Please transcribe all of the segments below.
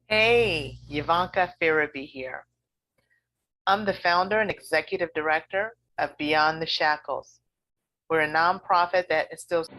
Hey, Ivanka Firaby here. I'm the founder and executive director of Beyond the Shackles. We're a nonprofit that instills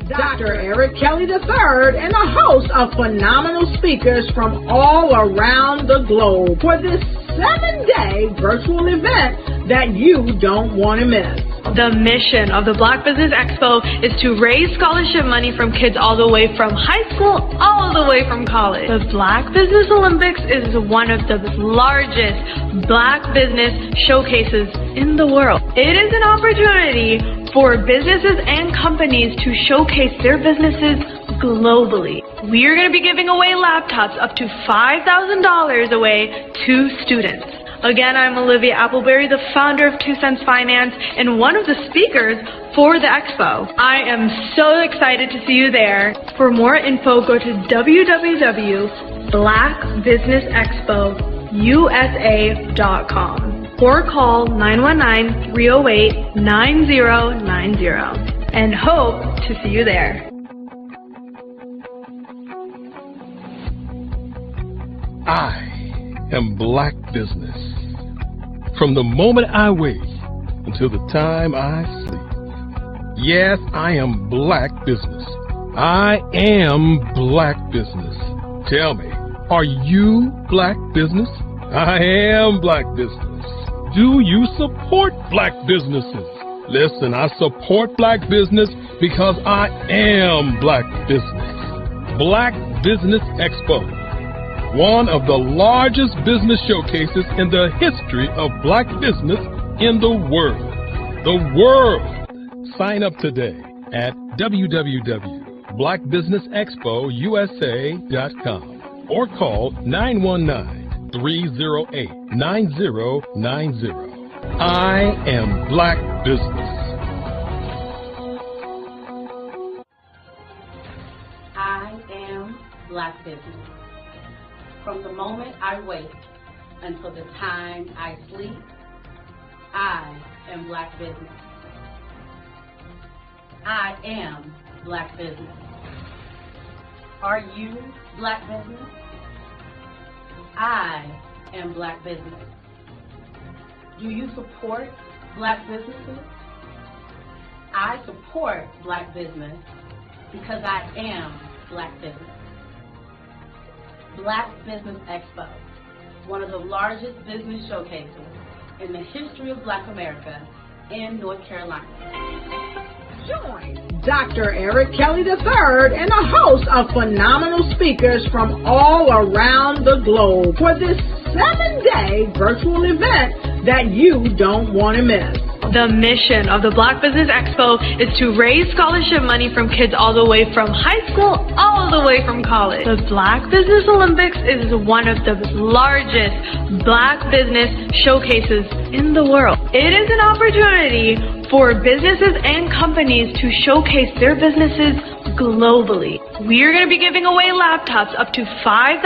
Dr. Eric Kelly III and a host of phenomenal speakers from all around the globe for this 7-day virtual event that you don't want to miss. The mission of the Black Business Expo is to raise scholarship money from kids all the way from high school all the way from college. The Black Business Olympics is one of the largest Black business showcases in the world. It is an opportunity for businesses and companies to showcase their businesses globally. We are going to be giving away laptops up to $5,000 away to students. Again, I'm Olivia Appleberry, the founder of 2 Cents Finance and one of the speakers for the expo. I am so excited to see you there. For more info, go to www.blackbusinessexpousa.com or call 919-308-9090 and hope to see you there. I am Black Business. From the moment I wake until the time I sleep. Yes, I am Black Business. I am Black Business. Tell me, are you Black Business? I am Black Business. Do you support Black businesses? Listen, I support Black business because I am Black Business. Black Business Expo, one of the largest business showcases in the history of Black business in the world. The world! Sign up today at www.blackbusinessexpousa.com or call 919-308-9090. I am Black Business. I am Black Business. From the moment I wake until the time I sleep, I am Black Business. I am Black Business. Are you Black Business? I am Black Business. Do you support Black businesses? I support Black business because I am Black Business. Black Business Expo, one of the largest business showcases in the history of Black America in North Carolina. Join Dr. Eric Kelly III and a host of phenomenal speakers from all around the globe for this 7-day virtual event that you don't want to miss. The mission of the Black Business Expo is to raise scholarship money from kids all the way from high school all the way from college. The Black Business Olympics is one of the largest Black business showcases in the world. It is an opportunity for businesses and companies to showcase their businesses globally. We are going to be giving away laptops up to $5,000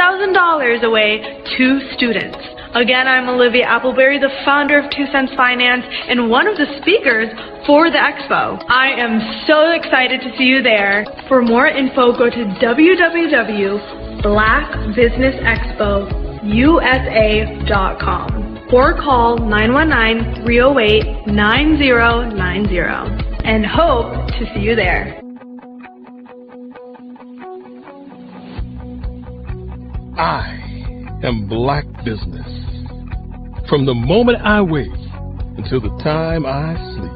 away to students. Again, I'm Olivia Appleberry, the founder of 2 Cents Finance and one of the speakers for the expo. I am so excited to see you there. For more info, go to www.blackbusinessexpousa.com or call 919-308-9090 and hope to see you there. I am Black Business. From the moment I wake until the time I sleep.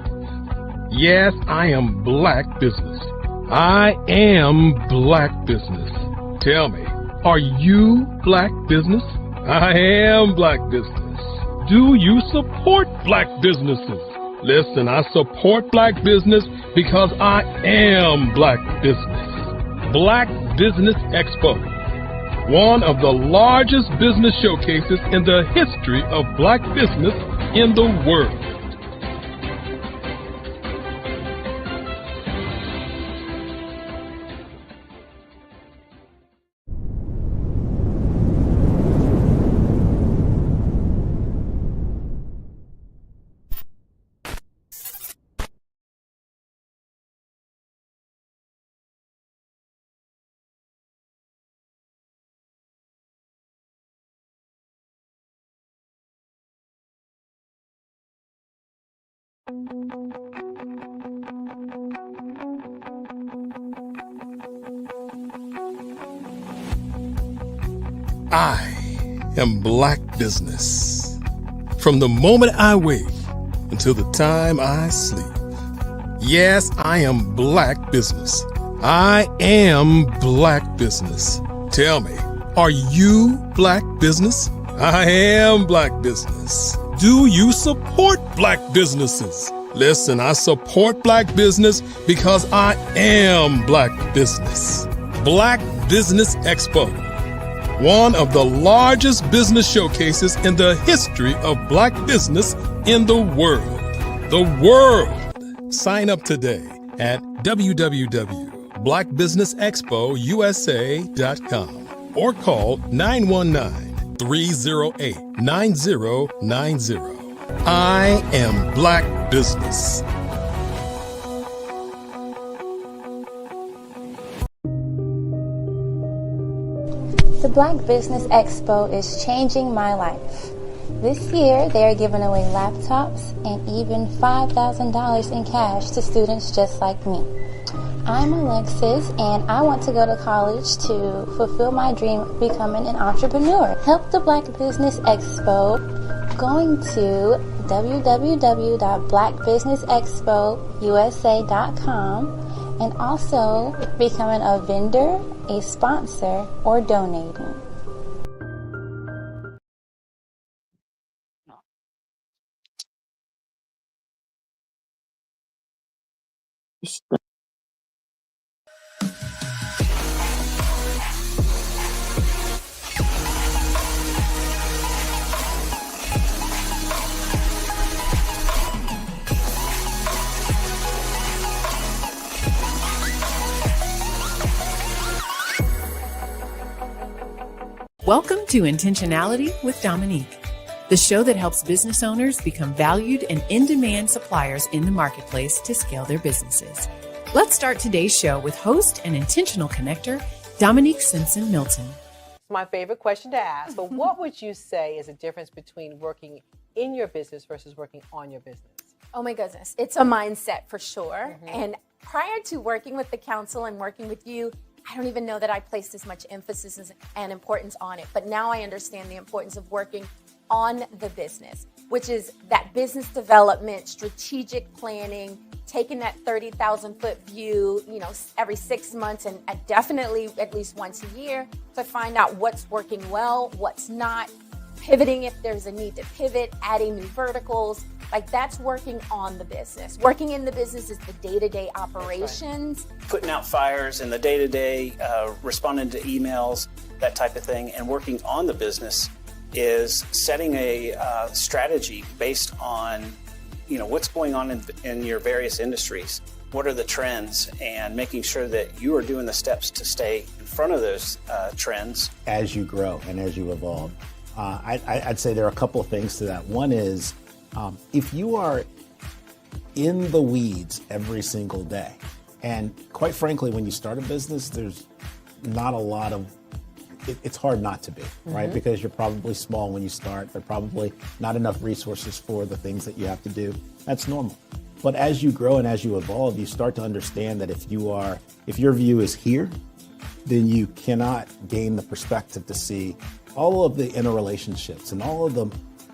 Yes, I am Black Business. I am Black Business. Tell me, are you Black Business? I am Black Business. Do you support Black businesses? Listen, I support Black business because I am Black Business. Black Business Expo, one of the largest business showcases in the history of Black business in the world. I am Black Business. From the moment I wake until the time I sleep. Yes, I am Black Business. I am Black Business. Tell me, are you Black Business? I am Black Business. Do you support Black businesses? Listen, I support Black business because I am Black Business. Black Business Expo, one of the largest business showcases in the history of Black business in the world. The world! Sign up today at www.blackbusinessexpousa.com or call 919-308-9090. I am Black Business. The Black Business Expo is changing my life. This year, they are giving away laptops and even $5,000 in cash to students just like me. I'm Alexis, and I want to go to college to fulfill my dream of becoming an entrepreneur. Help the Black Business Expo going to www.blackbusinessexpousa.com and also becoming a vendor, a sponsor, or donating. Welcome to Intentionality with Dominique, the show that helps business owners become valued and in-demand suppliers in the marketplace to scale their businesses. Let's start today's show with host and intentional connector, Dominique Simpson-Milton. My favorite question to ask, but what would you say is the difference between working in your business versus working on your business? Oh my goodness, it's a mindset for sure. And prior to working with the council and working with you, I don't even know that I placed as much emphasis and importance on it. But now I understand the importance of working on the business, which is that business development, strategic planning, taking that 30,000 foot view, every 6 months and definitely at least once a year to find out what's working well, what's not, pivoting if there's a need to pivot, adding new verticals. Like that's working on the business. Working in the business is the day-to-day operations. Right. Putting out fires in the day-to-day, responding to emails, that type of thing. And working on the business is setting a strategy based on, what's going on in your various industries. What are the trends, and making sure that you are doing the steps to stay in front of those trends. As you grow and as you evolve. I'd say there are a couple of things to that. One is, if you are in the weeds every single day, and quite frankly, when you start a business, there's not a lot of, it's hard not to be, right? Because you're probably small when you start. There are probably not enough resources for the things that you have to do. That's normal. But as you grow and as you evolve, you start to understand that if your view is here, then you cannot gain the perspective to see all of the interrelationships and all of the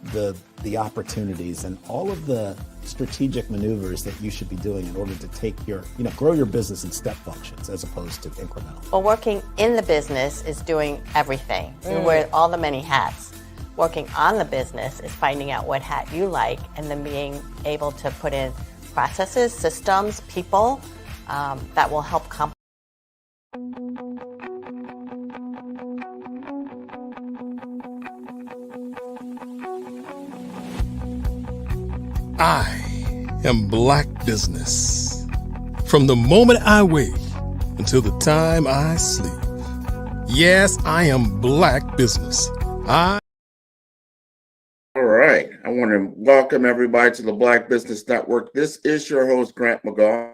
the opportunities and all of the strategic maneuvers that you should be doing in order to take your, grow your business in step functions as opposed to incremental? Well, working in the business is doing everything. You wear all the many hats. Working on the business is finding out what hat you like and then being able to put in processes, systems, people that will help complement. I am Black Business. From the moment I wake until the time I sleep. Yes, I am Black Business. All right. I want to welcome everybody to the Black Business Network. This is your host, Grant McGaugh,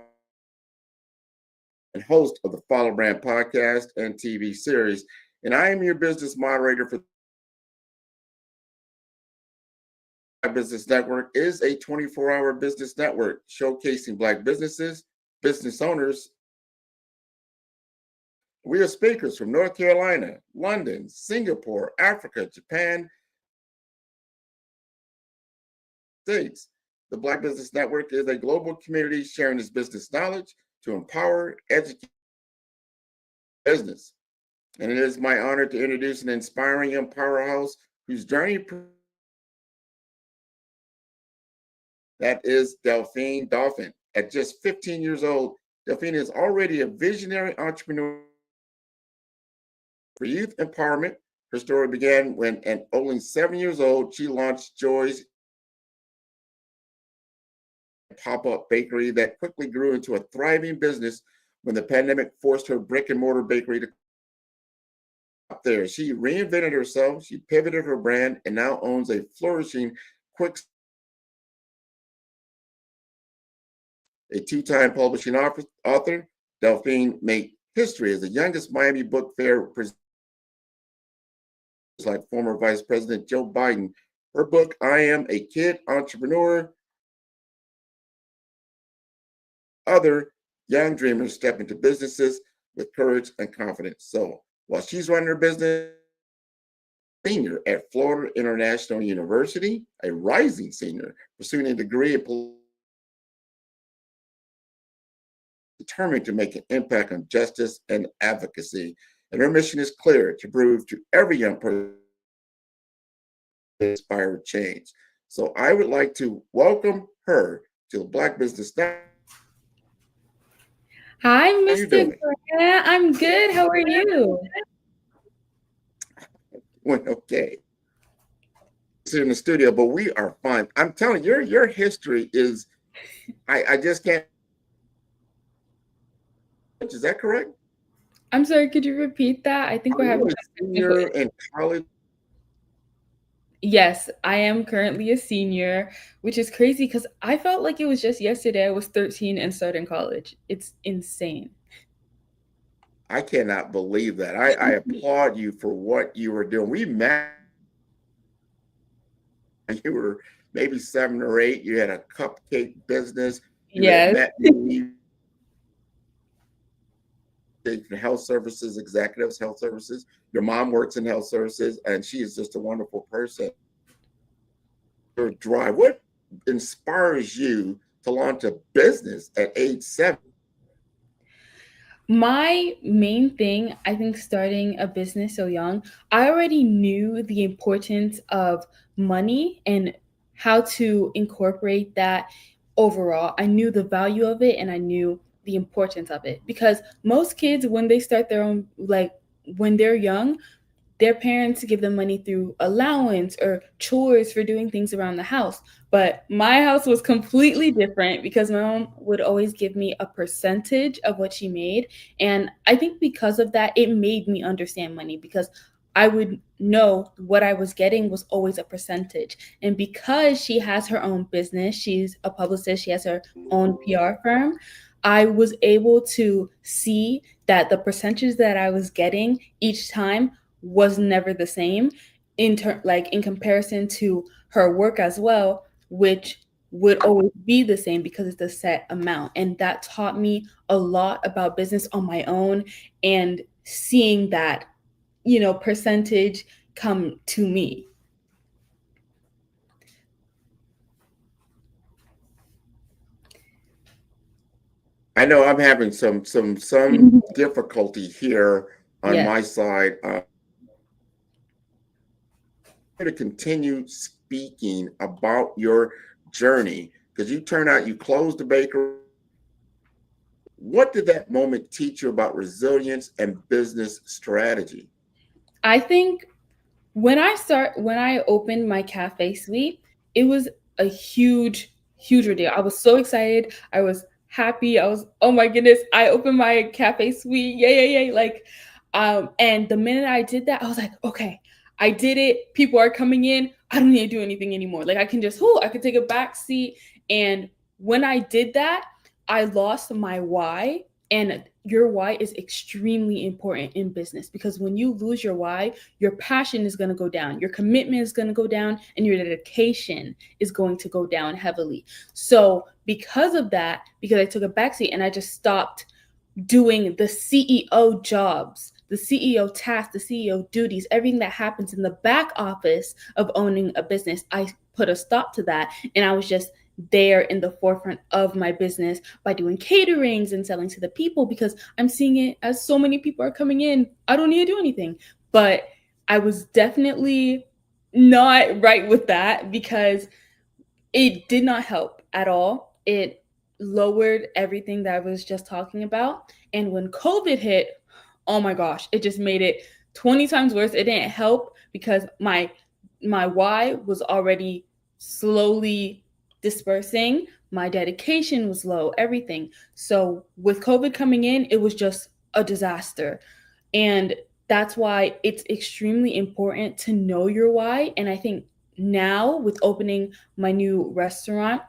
and host of the Follow Brand podcast and TV series. And I am your business moderator for Business Network is a 24-hour business network showcasing Black businesses, business owners. We are speakers from North Carolina, London, Singapore, Africa, Japan, States. The Black Business Network is a global community sharing its business knowledge to empower, educate business. And it is my honor to introduce an inspiring young powerhouse whose journey that is Delphine Dolphin. At just 15 years old, Delphine is already a visionary entrepreneur for youth empowerment. Her story began when, at only 7 years old, she launched Joy's pop-up bakery that quickly grew into a thriving business when the pandemic forced her brick-and-mortar bakery to up there. She reinvented herself, she pivoted her brand, and now owns a flourishing quick a two-time publishing author. Delphine made history as the youngest Miami Book Fair presenter, like former Vice President Joe Biden. Her book, I Am a Kid Entrepreneur, other young dreamers step into businesses with courage and confidence. So while she's running her business, senior at Florida International University, a rising senior pursuing a degree in determined to make an impact on justice and advocacy. And her mission is clear: to prove to every young person inspire change. So I would like to welcome her to the Black Business Network. Hi, Mr. Grant. I'm good. How are you? Went okay. It's in the studio, but we are fine. I'm telling you, your history is, I just can't. Is that correct? I'm sorry, could you repeat that? I think we're having a senior in college. Yes, I am currently a senior, which is crazy because I felt like it was just yesterday I was 13 and starting college. It's insane. I cannot believe that. I applaud you for what you were doing. We met, you were maybe 7 or 8. You had a cupcake business. You yes. Met me. Health services executives, health services. Your mom works in health services, and she is just a wonderful person. Your drive. What inspires you to launch a business at age 7? My main thing, I think, starting a business so young, I already knew the importance of money and how to incorporate that overall. I knew the value of it, and I knew the importance of it, because most kids, when they start their own, like when they're young, their parents give them money through allowance or chores for doing things around the house. But my house was completely different because my mom would always give me a percentage of what she made. And I think because of that, it made me understand money, because I would know what I was getting was always a percentage. And because she has her own business, she's a publicist, she has her own PR firm, I was able to see that the percentage that I was getting each time was never the same in comparison to her work as well, which would always be the same because it's a set amount. And that taught me a lot about business on my own, and seeing that, percentage come to me. I know I'm having some difficulty here on my side. To continue speaking about your journey, because you turn out you closed the bakery. What did that moment teach you about resilience and business strategy? I think when I opened my cafe suite, it was a huge ordeal. I was so excited. I was happy. I was, oh my goodness, I opened my cafe suite. Yay. And the minute I did that, I was like, okay, I did it. People are coming in. I don't need to do anything anymore. Like I can just, I could take a back seat. And when I did that, I lost my why. And your why is extremely important in business, because when you lose your why, your passion is going to go down, your commitment is going to go down, and your dedication is going to go down heavily. So because of that, because I took a backseat and I just stopped doing the CEO jobs, the CEO tasks, the CEO duties, everything that happens in the back office of owning a business, I put a stop to that. And I was just there in the forefront of my business by doing caterings and selling to the people, because I'm seeing it as so many people are coming in. I don't need to do anything. But I was definitely not right with that, because it did not help at all. It lowered everything that I was just talking about. And when COVID hit, oh my gosh, it just made it 20 times worse. It didn't help because my why was already slowly dispersing. My dedication was low, everything. So with COVID coming in, it was just a disaster. And that's why it's extremely important to know your why. And I think now with opening my new restaurant,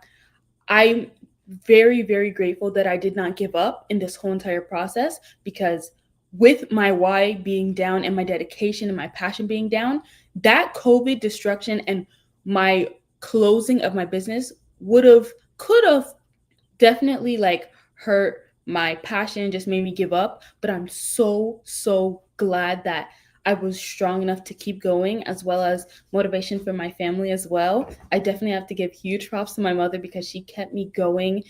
I'm very grateful that I did not give up in this whole entire process, because with my why being down and my dedication and my passion being down, that COVID destruction and my closing of my business could have definitely like hurt my passion, just made me give up. But I'm so glad that I was strong enough to keep going, as well as motivation for my family as well. I definitely have to give huge props to my mother, because she kept me going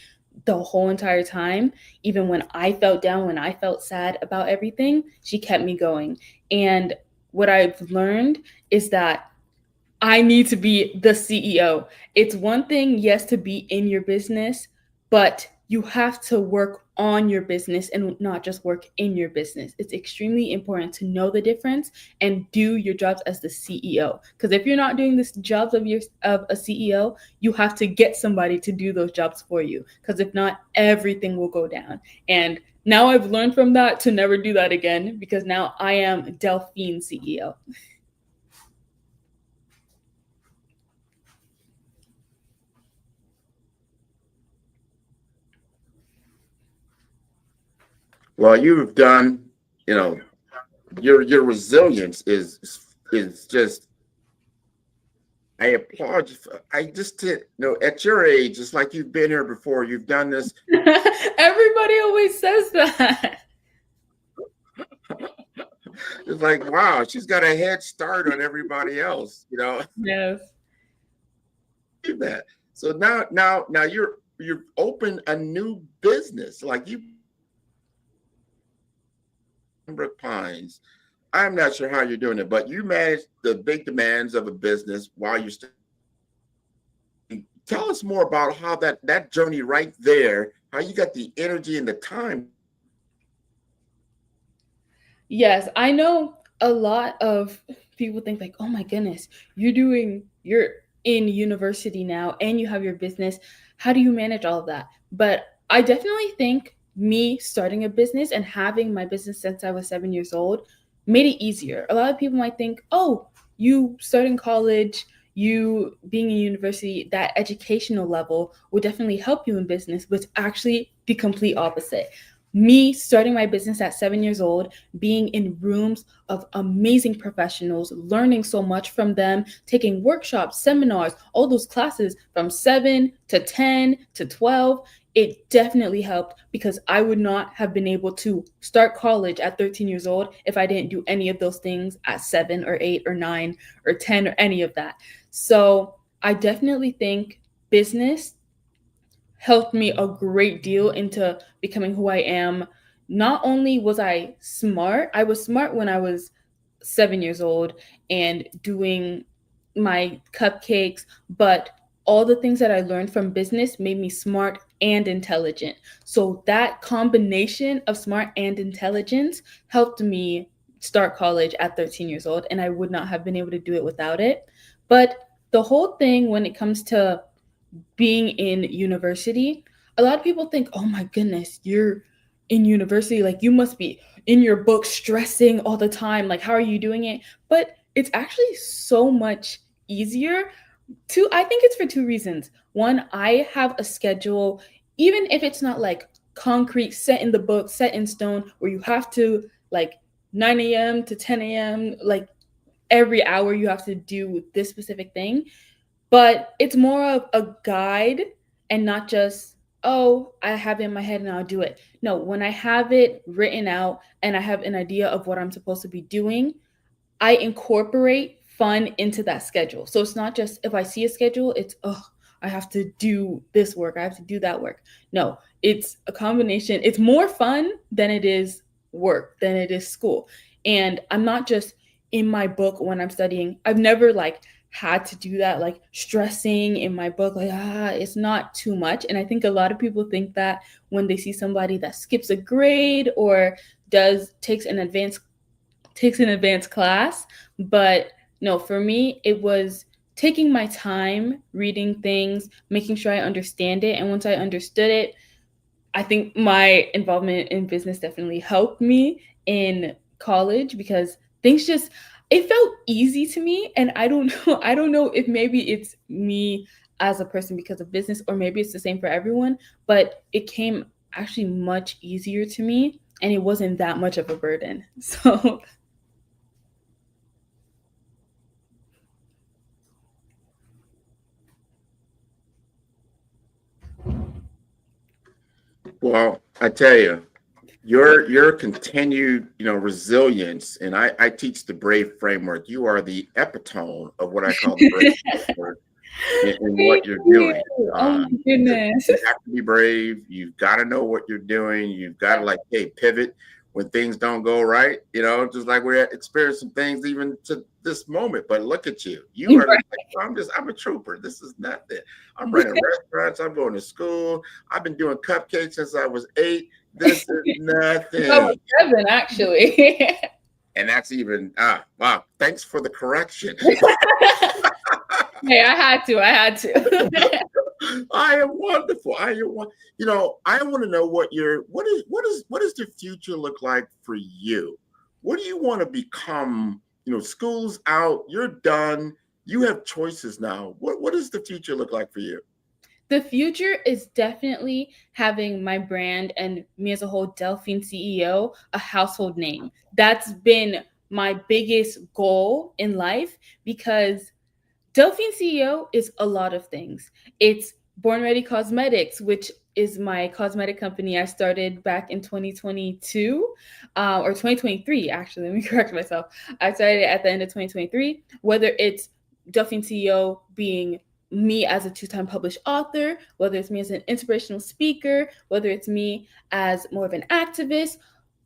the whole entire time. Even when I felt down, when I felt sad about everything, she kept me going. And what I've learned is that I need to be the CEO. It's one thing, yes, to be in your business, but you have to work on your business and not just work in your business. It's extremely important to know the difference and do your jobs as the CEO. Because if you're not doing the jobs of a CEO, you have to get somebody to do those jobs for you. Because if not, everything will go down. And now I've learned from that to never do that again, because now I am Delphine CEO. Well, you've done, your resilience is just, I applaud you. I just did, at your age, it's like you've been here before. You've done this. Everybody always says that. It's like, wow, she's got a head start on everybody else, Yes. That. So now you've opened a new business, like you, Pines. I'm not sure how you're doing it, but you manage the big demands of a business while you're still. Tell us more about how that journey right there, how you got the energy and the time. Yes, I know a lot of people think like, oh my goodness, you're in university now and you have your business. How do you manage all of that? But I definitely think me starting a business and having my business since I was 7 years old made it easier. A lot of people might think, oh, you start in college, you being in university, that educational level will definitely help you in business, but it's actually the complete opposite. Me starting my business at 7 years old, being in rooms of amazing professionals, learning so much from them, taking workshops, seminars, all those classes from 7 to 10 to 12, it definitely helped, because I would not have been able to start college at 13 years old if I didn't do any of those things at 7 or 8 or 9 or 10 or any of that. So I definitely think business helped me a great deal into becoming who I am. Not only was I was smart when I was 7 years old and doing my cupcakes, but all the things that I learned from business made me smart and intelligent. So that combination of smart and intelligence helped me start college at 13 years old, and I would not have been able to do it without it. But the whole thing when it comes to being in university, a lot of people think, oh my goodness, you're in university, like you must be in your book stressing all the time. Like, how are you doing it? But it's actually so much easier. I think it's for two reasons. One, I have a schedule, even if it's not like concrete, set in the book, set in stone, where you have to like 9 a.m. to 10 a.m., like every hour you have to do this specific thing. But it's more of a guide and not just, oh, I have it in my head and I'll do it. No, when I have it written out and I have an idea of what I'm supposed to be doing, I incorporate fun into that schedule. So it's not just if I see a schedule, it's, oh, I have to do this work, I have to do that work. No, it's a combination. It's more fun than it is work, than it is school. And I'm not just in my book when I'm studying. I've never like had to do that, like stressing in my book, like, it's not too much. And I think a lot of people think that when they see somebody that skips a grade or takes an advanced class. But no, for me, it was taking my time, reading things, making sure I understand it. And once I understood it, I think my involvement in business definitely helped me in college because it felt easy to me. And I don't know if maybe it's me as a person because of business, or maybe it's the same for everyone, but it came actually much easier to me and it wasn't that much of a burden. So Well, I tell you, your continued, resilience, and I teach the BRAVE framework. You are the epitome of what I call the BRAVE framework in what you're doing. Oh my goodness. You have to be brave. You've got to know what you're doing. You've got to pivot when things don't go right. Just like we're experiencing things even to this moment. But look at you. You are. I'm a trooper. This is nothing. I'm running restaurants. I'm going to school. I've been doing cupcakes since I was 8. This is nothing. I was 7, actually. And that's even wow. Thanks for the correction. Hey, I had to. I am wonderful. I want to know what does the future look like for you? What do you want to become? School's out, you're done. You have choices now. What does the future look like for you? The future is definitely having my brand and me as a whole, Delphine CEO, a household name. That's been my biggest goal in life because Delphine CEO is a lot of things. It's Born Ready Cosmetics, which is my cosmetic company I started back in 2022 or 2023, actually. Let me correct myself. I started it at the end of 2023. Whether it's Delphine CEO being me as a 2-time published author, whether it's me as an inspirational speaker, whether it's me as more of an activist,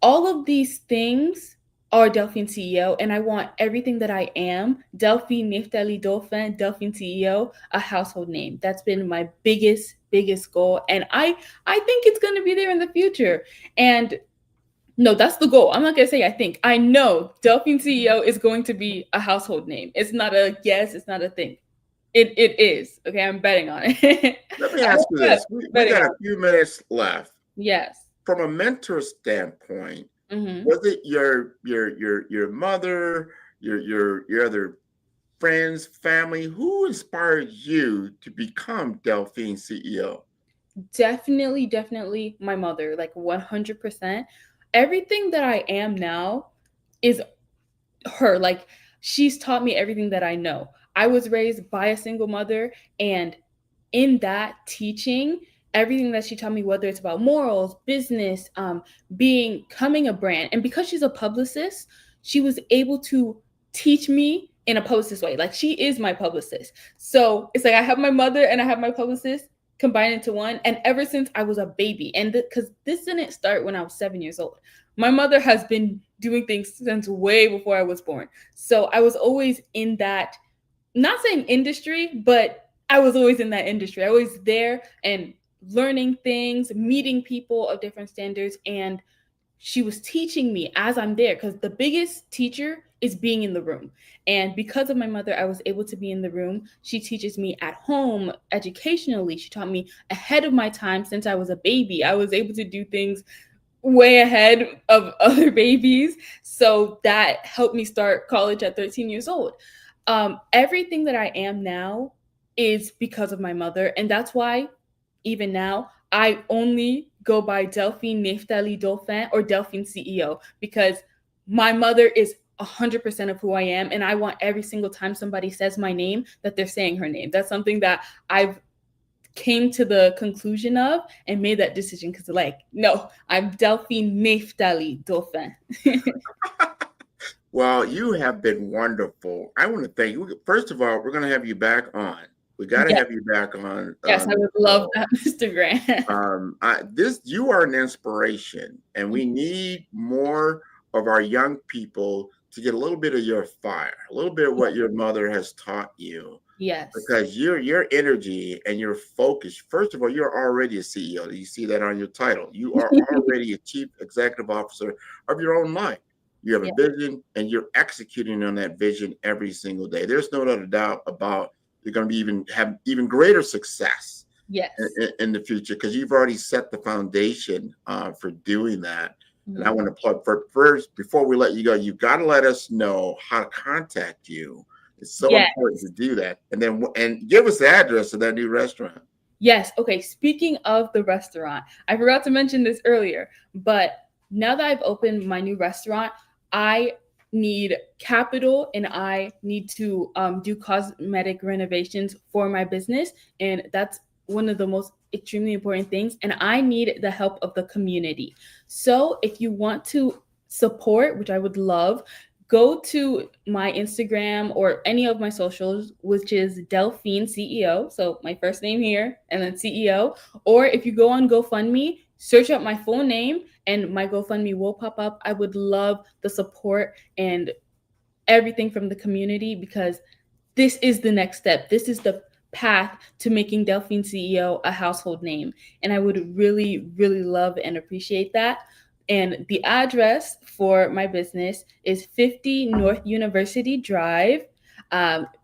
all of these things are Delphine CEO, and I want everything that I am, Delphine Neftali Dauphin, Delphine CEO, a household name. That's been my biggest goal, and I think it's going to be there in the future. And no, that's the goal. I'm not going to say I think. I know Delphine CEO is going to be a household name. It's not a guess. It's not a thing. It is. Okay, I'm betting on it. Let me ask you this. We got a few minutes left. Yes. From a mentor standpoint, was it your mother, your other friends, family? Who inspired you to become Delphine CEO? Definitely my mother, like 100%. Everything that I am now is her. Like, she's taught me everything that I know. I was raised by a single mother, and in that teaching, everything that she taught me, whether it's about morals, business, becoming a brand. And because she's a publicist, she was able to teach me in a publicist way. Like, she is my publicist. So it's like I have my mother and I have my publicist. combined into one. And ever since I was a baby, and because this didn't start when I was 7 years old. My mother has been doing things since way before I was born. So I was always in that, not saying industry, but I was always in that industry. I was there and learning things, meeting people of different standards. And she was teaching me as I'm there, because the biggest teacher is being in the room. And because of my mother, I was able to be in the room. She teaches me at home, educationally. She taught me ahead of my time. Since I was a baby, I was able to do things way ahead of other babies. So that helped me start college at 13 years old. Everything that I am now is because of my mother. And that's why even now I only go by Delphine Neftali Dauphin or Delphine CEO, because my mother is 100% of who I am. And I want every single time somebody says my name that they're saying her name. That's something that I've came to the conclusion of and made that decision, because no, I'm Delphine Neftali Dauphin. Well, you have been wonderful. I want to thank you. First of all, we're going to have you back on. We got to have you back on. Yes, I would love that, Mr. Grant. You are an inspiration, and we need more of our young people to get a little bit of your fire, a little bit of what your mother has taught you. Yes. Because your energy and your focus, first of all, you're already a CEO. You see that on your title. You are already a chief executive officer of your own life. You have a vision, and you're executing on that vision every single day. There's no other doubt about you're going to have even greater success in the future, because you've already set the foundation for doing that. And I want to plug first, before we let you go, you've got to let us know how to contact you. It's so important to do that. And give us the address of that new restaurant. Yes. Okay. Speaking of the restaurant, I forgot to mention this earlier, but now that I've opened my new restaurant, I need capital and I need to do cosmetic renovations for my business. And that's one of the most extremely important things. And I need the help of the community. So if you want to support, which I would love, go to my Instagram or any of my socials, which is Delphine CEO. So my first name here and then CEO. Or if you go on GoFundMe, search up my full name and my GoFundMe will pop up. I would love the support and everything from the community, because this is the next step. This is the path to making Delphine CEO a household name. And I would really, really love and appreciate that. And the address for my business is 50 North University Drive,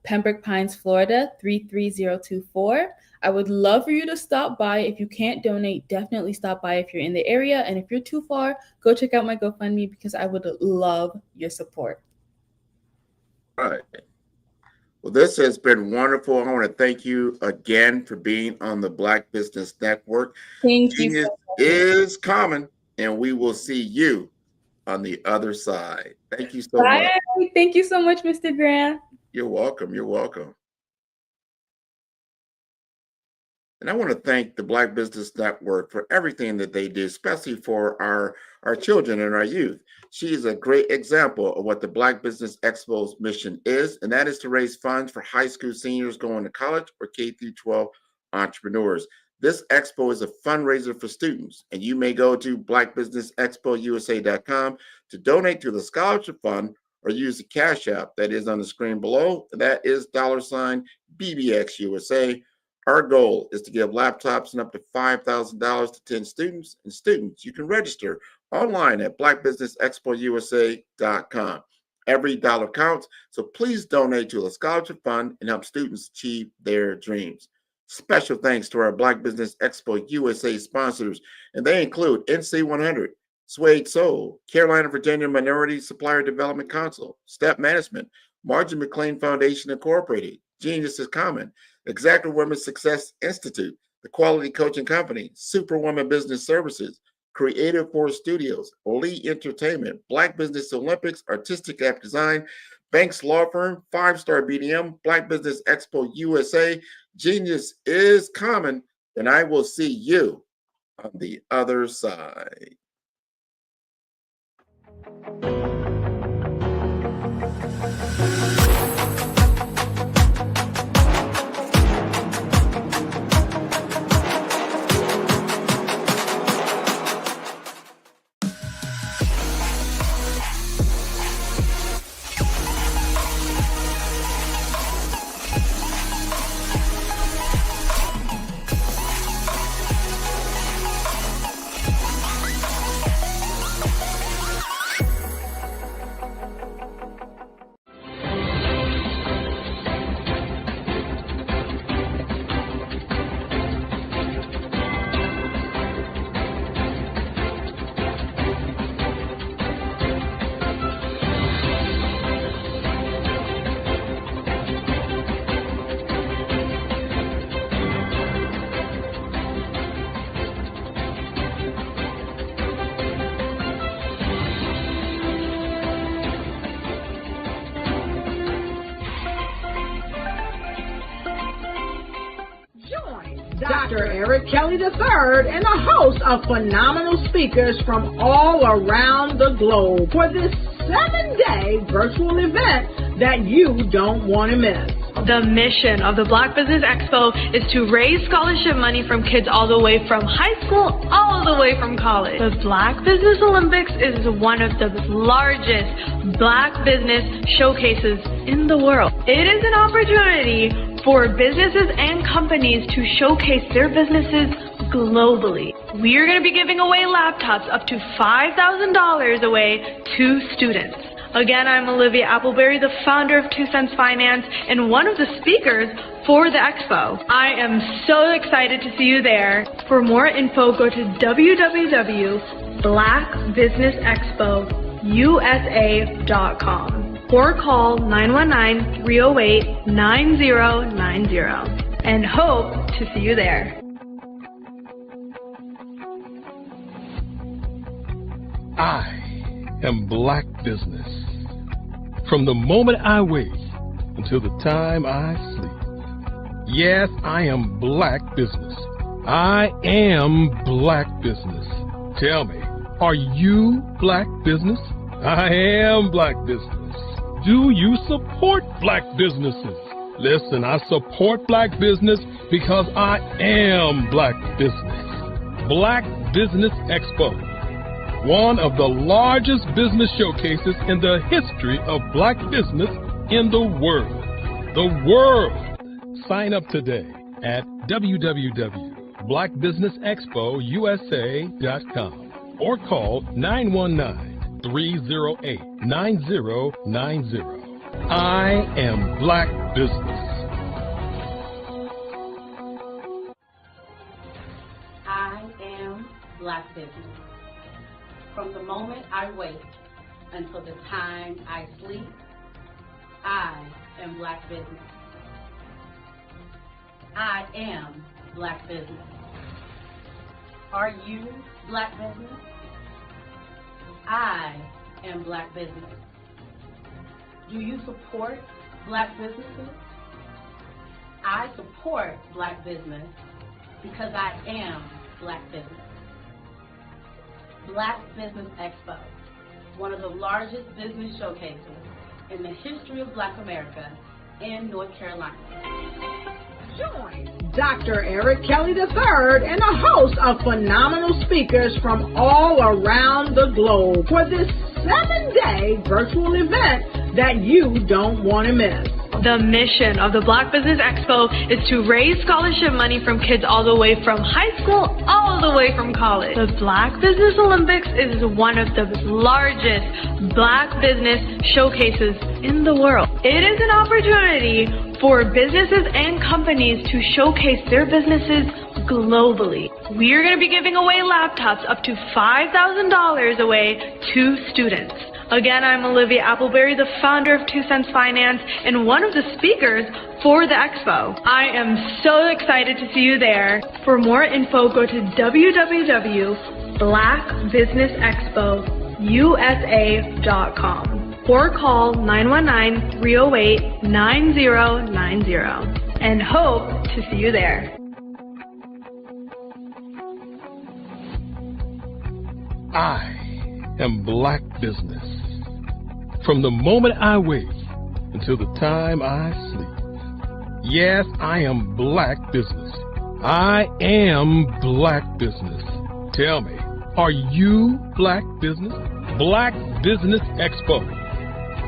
Pembroke Pines, Florida, 33024. I would love for you to stop by. If you can't donate, definitely stop by if you're in the area. And if you're too far, go check out my GoFundMe, because I would love your support. All right. Well, this has been wonderful. I want to thank you again for being on the Black Business Network. Thank you. Genius is common, and we will see you on the other side. Thank you so much. Thank you so much, Mr. Grant. You're welcome. You're welcome. And I want to thank the Black Business Network for everything that they do, especially for our children and our youth. She is a great example of what the Black Business Expo's mission is, and that is to raise funds for high school seniors going to college or K-12 entrepreneurs. This expo is a fundraiser for students, and you may go to blackbusinessexpousa.com to donate to the scholarship fund or use the Cash App that is on the screen below. That is $BBXUSA. Our goal is to give laptops and up to $5,000 to 10 students. And students, you can register online at blackbusinessexpousa.com. Every dollar counts, so please donate to the scholarship fund and help students achieve their dreams. Special thanks to our Black Business Expo USA sponsors, and they include NC100, Suede Soul, Carolina, Virginia Minority Supplier Development Council, Step Management, Margin McLean Foundation Incorporated, Genius is Common, Exactive Women's Success Institute, The Quality Coaching Company, Superwoman Business Services, Creative Force Studios, Elite Entertainment, Black Business Olympics, Artistic App Design, Banks Law Firm, 5-Star BDM, Black Business Expo USA. Genius is common, and I will see you on the other side. Dr. Eric Kelly III and a host of phenomenal speakers from all around the globe for this 7-day virtual event that you don't want to miss. The mission of the Black Business Expo is to raise scholarship money from kids all the way from high school, all the way from college. The Black Business Olympics is one of the largest Black business showcases in the world. It is an opportunity for businesses and companies to showcase their businesses globally. We are going to be giving away laptops up to $5,000 away to students. Again, I'm Olivia Appleberry, the founder of 2 Cents Finance and one of the speakers for the expo. I am so excited to see you there. For more info, go to www.blackbusinessexpousa.com or call 919-308-9090 and hope to see you there. I am Black Business. From the moment I wake until the time I sleep. Yes, I am Black Business. I am Black Business. Tell me, are you Black Business? I am Black Business. Do you support Black businesses? Listen, I support Black business because I am Black Business. Black Business Expo, one of the largest business showcases in the history of Black business in the world. The world! Sign up today at www.blackbusinessexpousa.com or call 919-308-9090. I am Black Business. I am Black Business. From the moment I wake until the time I sleep, I am Black Business. I am Black Business. Are you Black Business? I am Black Business. Do you support Black businesses? I support Black business because I am Black Business. Black Business Expo, one of the largest business showcases in the history of Black America in North Carolina. Join Dr. Eric Kelly III and a host of phenomenal speakers from all around the globe for this 7-day virtual event that you don't want to miss. The mission of the Black Business Expo is to raise scholarship money from kids all the way from high school, all the way from college. The Black Business Olympics is one of the largest Black business showcases in the world. It is an opportunity for businesses and companies to showcase their businesses globally. We are going to be giving away laptops up to $5,000 away to students. Again, I'm Olivia Appleberry, the founder of 2 Cents Finance and one of the speakers for the expo. I am so excited to see you there. For more info, go to www.blackbusinessexpousa.com or call 919-308-9090 and hope to see you there. I am Black Business. From the moment I wake until the time I sleep. Yes, I am Black Business. I am Black Business. Tell me, are you Black Business? Black Business Expo,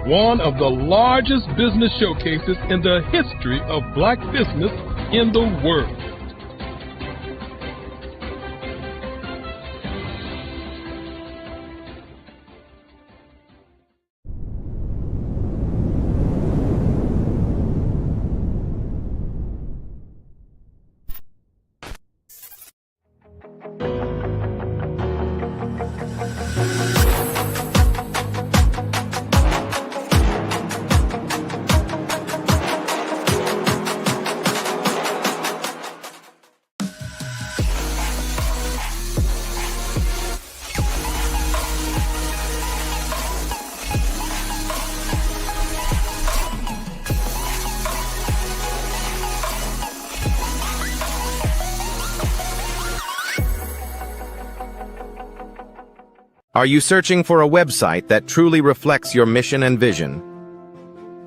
one of the largest business showcases in the history of Black business in the world. Are you searching for a website that truly reflects your mission and vision?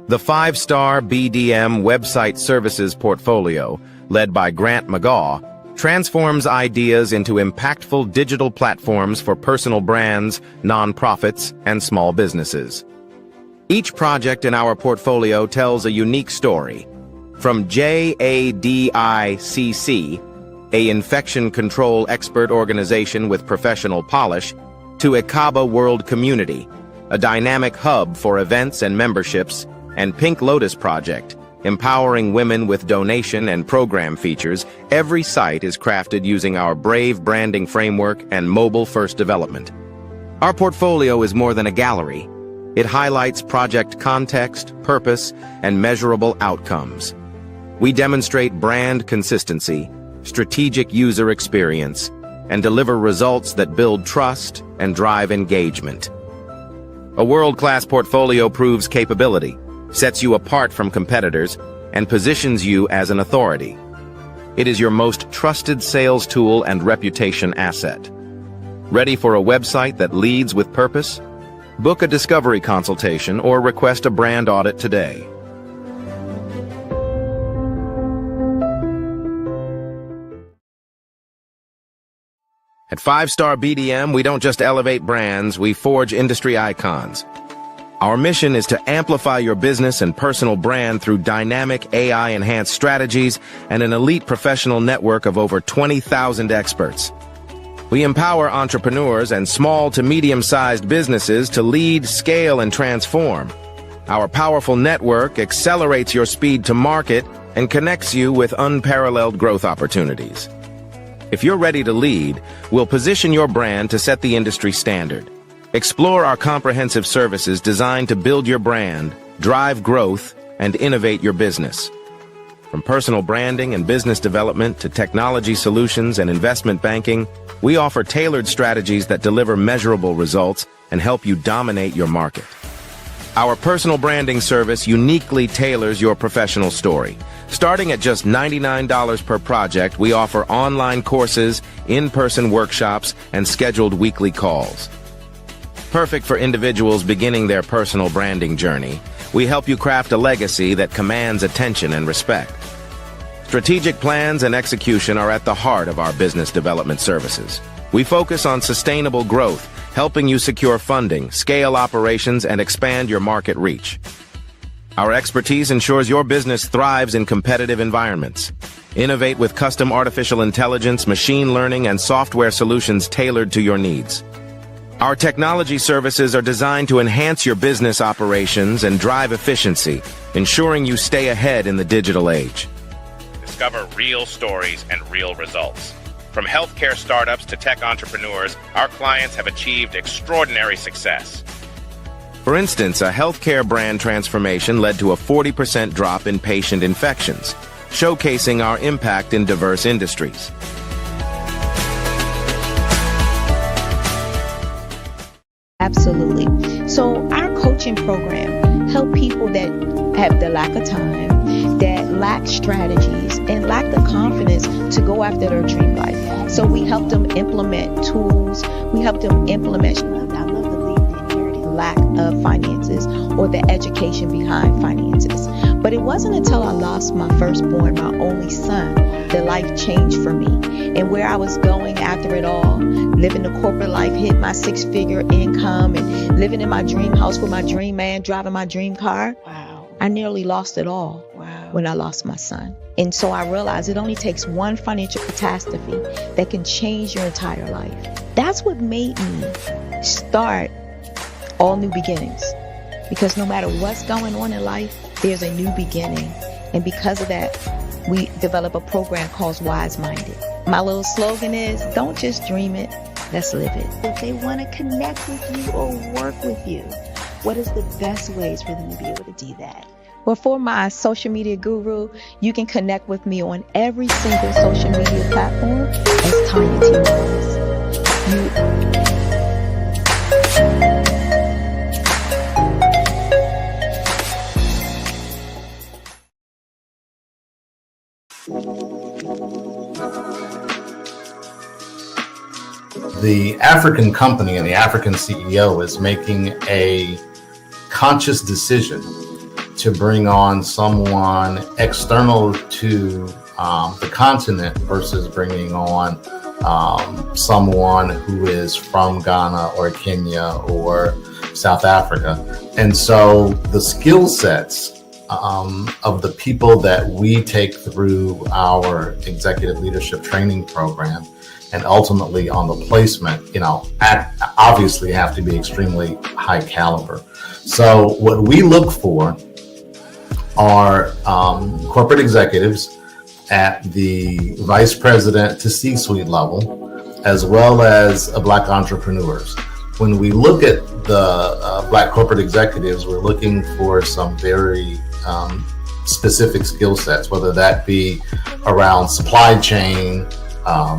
The 5-star BDM Website Services portfolio, led by Grant McGaw, transforms ideas into impactful digital platforms for personal brands, nonprofits, and small businesses. Each project in our portfolio tells a unique story. From JADICC, a infection control expert organization with professional polish, to Ikaba World Community, a dynamic hub for events and memberships, and Pink Lotus Project, empowering women with donation and program features, every site is crafted using our Brave branding framework and mobile-first development. Our portfolio is more than a gallery. It highlights project context, purpose, and measurable outcomes. We demonstrate brand consistency, strategic user experience, and deliver results that build trust and drive engagement. A world-class portfolio proves capability, sets you apart from competitors, and positions you as an authority. It is your most trusted sales tool and reputation asset. Ready for a website that leads with purpose? Book a discovery consultation or request a brand audit today. At 5-Star BDM, we don't just elevate brands, we forge industry icons. Our mission is to amplify your business and personal brand through dynamic AI-enhanced strategies and an elite professional network of over 20,000 experts. We empower entrepreneurs and small to medium-sized businesses to lead, scale, and transform. Our powerful network accelerates your speed to market and connects you with unparalleled growth opportunities. If you're ready to lead, we'll position your brand to set the industry standard. Explore our comprehensive services designed to build your brand, drive growth, and innovate your business. From personal branding and business development to technology solutions and investment banking, we offer tailored strategies that deliver measurable results and help you dominate your market. Our personal branding service uniquely tailors your professional story. Starting at just $99 per project, we offer online courses, in-person workshops, and scheduled weekly calls. Perfect for individuals beginning their personal branding journey, we help you craft a legacy that commands attention and respect. Strategic plans and execution are at the heart of our business development services. We focus on sustainable growth, helping you secure funding, scale operations, and expand your market reach. Our expertise ensures your business thrives in competitive environments. Innovate with custom artificial intelligence, machine learning, and software solutions tailored to your needs. Our technology services are designed to enhance your business operations and drive efficiency, ensuring you stay ahead in the digital age. Discover real stories and real results. From healthcare startups to tech entrepreneurs, our clients have achieved extraordinary success. For instance, a healthcare brand transformation led to a 40% drop in patient infections, showcasing our impact in diverse industries. Absolutely. So our coaching program help people that have the lack of time, that lack strategies, and lack the confidence to go after their dream life. So we help them implement tools. We help them implement, I love to leave the inherited lack of finances or the education behind finances. But it wasn't until I lost my firstborn, my only son, that life changed for me. And where I was going after it all, living the corporate life, hit my 6-figure income, and living in my dream house with my dream man, driving my dream car. Wow. I nearly lost it all when I lost my son. And so I realized it only takes one financial catastrophe that can change your entire life. That's what made me start All New Beginnings. Because no matter what's going on in life, there's a new beginning. And because of that, we develop a program called Wise Minded. My little slogan is, don't just dream it, let's live it. If they want to connect with you or work with you, what is the best ways for them to be able to do that? Well, for my social media guru, you can connect with me on every single social media platform as Tanya T. Morris. the African company and the African CEO is making a conscious decision to bring on someone external to the continent versus bringing on someone who is from Ghana or Kenya or South Africa. And so the skill sets of the people that we take through our executive leadership training program and ultimately on the placement, obviously have to be extremely high caliber. So what we look for are corporate executives at the vice president to C-suite level, as well as Black entrepreneurs. When we look at the Black corporate executives, we're looking for some very specific skill sets, whether that be around supply chain,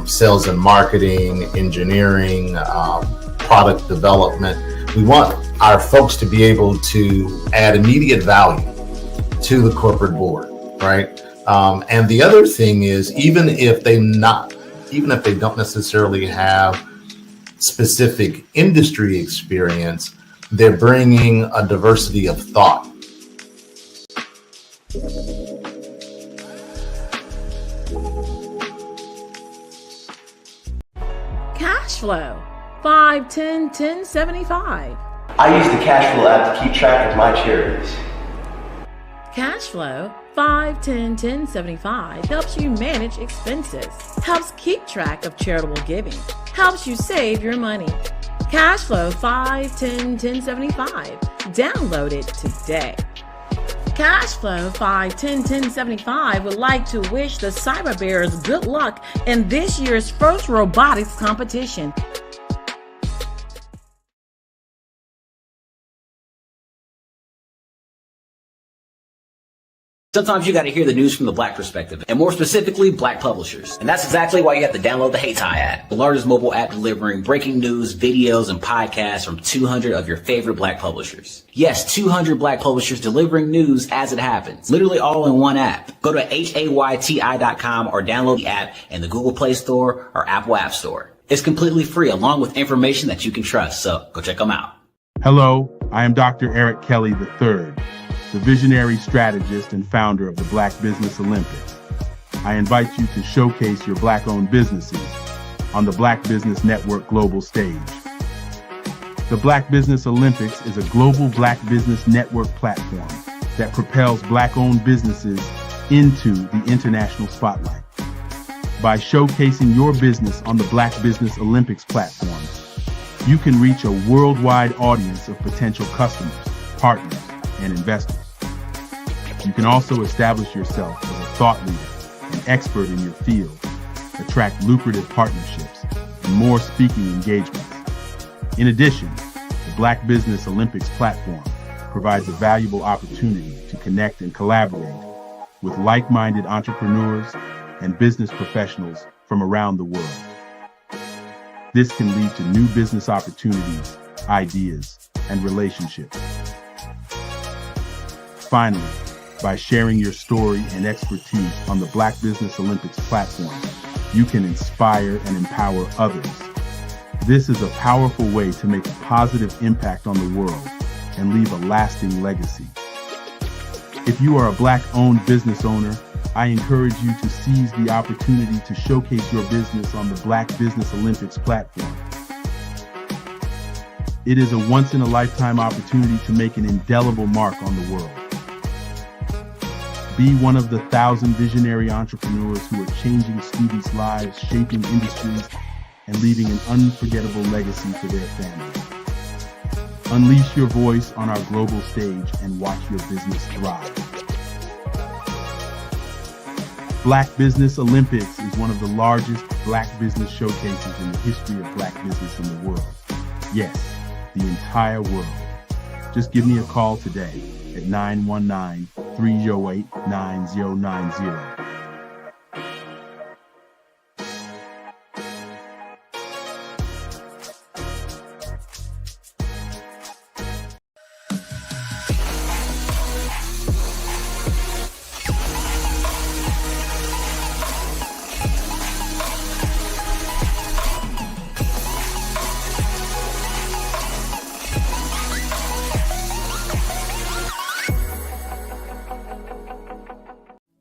sales and marketing, engineering, product development. We want our folks to be able to add immediate value to the corporate board, right? And the other thing is, even if they don't necessarily have specific industry experience, they're bringing a diversity of thought. Cash flow 5, 10, 10, 75. I use the cash flow app to keep track of my charities. Cash flow 5, 10, 10, 75 helps you manage expenses, helps keep track of charitable giving, helps you save your money. Cash flow 5, 10, 10, 75. Download it today. Cash flow 5, 10, 10, 75 would like to wish the Cyber Bears good luck in this year's first robotics competition. Sometimes you got to hear the news from the Black perspective, and more specifically, Black publishers. And that's exactly why you have to download the HeyTie app, the largest mobile app delivering breaking news, videos, and podcasts from 200 of your favorite Black publishers. Yes, 200 Black publishers delivering news as it happens, literally all in one app. Go to HAYTI.com or download the app in the Google Play Store or Apple App Store. It's completely free, along with information that you can trust, so go check them out. Hello, I am Dr. Eric Kelly III, the visionary strategist and founder of the Black Business Olympics. I invite you to showcase your Black-owned businesses on the Black Business Network global stage. The Black Business Olympics is a global Black Business Network platform that propels Black-owned businesses into the international spotlight. By showcasing your business on the Black Business Olympics platform, you can reach a worldwide audience of potential customers, partners, and investors. You can also establish yourself as a thought leader and expert in your field, attract lucrative partnerships, and more speaking engagements. In addition, the Black Business Olympics platform provides a valuable opportunity to connect and collaborate with like-minded entrepreneurs and business professionals from around the world. This can lead to new business opportunities, ideas, and relationships. Finally, by sharing your story and expertise on the Black Business Olympics platform, you can inspire and empower others. This is a powerful way to make a positive impact on the world and leave a lasting legacy. If you are a Black-owned business owner, I encourage you to seize the opportunity to showcase your business on the Black Business Olympics platform. It is a once-in-a-lifetime opportunity to make an indelible mark on the world. Be one of the 1,000 visionary entrepreneurs who are changing students' lives, shaping industries, and leaving an unforgettable legacy for their families. Unleash your voice on our global stage and watch your business thrive. Black Business Olympics is one of the largest Black business showcases in the history of Black business in the world. Yes, the entire world. Just give me a call today at 919-308-9090.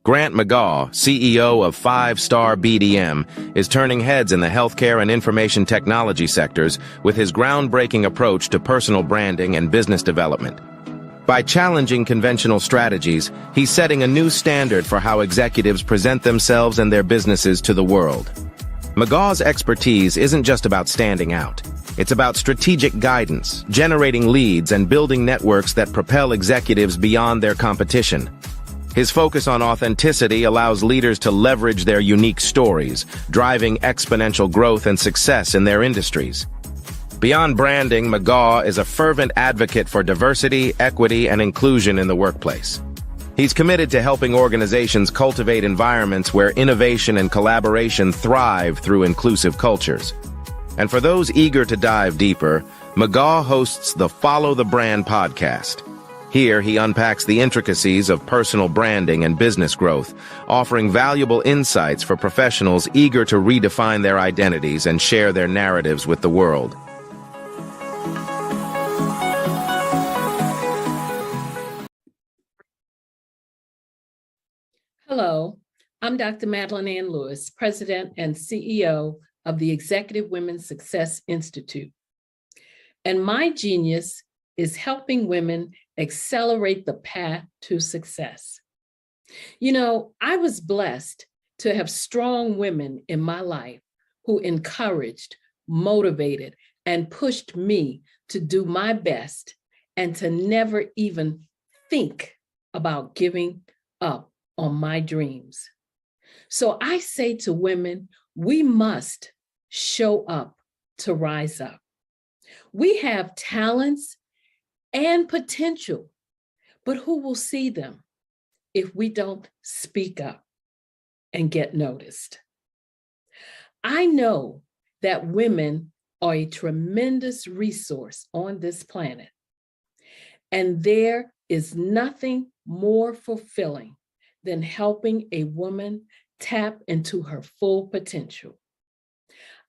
Grant McGaw, CEO of 5-Star BDM, is turning heads in the healthcare and information technology sectors with his groundbreaking approach to personal branding and business development. By challenging conventional strategies, he's setting a new standard for how executives present themselves and their businesses to the world. McGaw's expertise isn't just about standing out. It's about strategic guidance, generating leads, and building networks that propel executives beyond their competition. His focus on authenticity allows leaders to leverage their unique stories, driving exponential growth and success in their industries. Beyond branding, McGaw is a fervent advocate for diversity, equity, and inclusion in the workplace. He's committed to helping organizations cultivate environments where innovation and collaboration thrive through inclusive cultures. And for those eager to dive deeper, McGaw hosts the Follow the Brand podcast. Here, he unpacks the intricacies of personal branding and business growth, offering valuable insights for professionals eager to redefine their identities and share their narratives with the world. Hello, I'm Dr. Madeline Ann Lewis, President and CEO of the Executive Women's Success Institute. And my genius is helping women accelerate the path to success. You know, I was blessed to have strong women in my life who encouraged, motivated, and pushed me to do my best and to never even think about giving up on my dreams. So I say to women, we must show up to rise up. We have talents and potential, but who will see them if we don't speak up and get noticed? I know that women are a tremendous resource on this planet, and there is nothing more fulfilling than helping a woman tap into her full potential.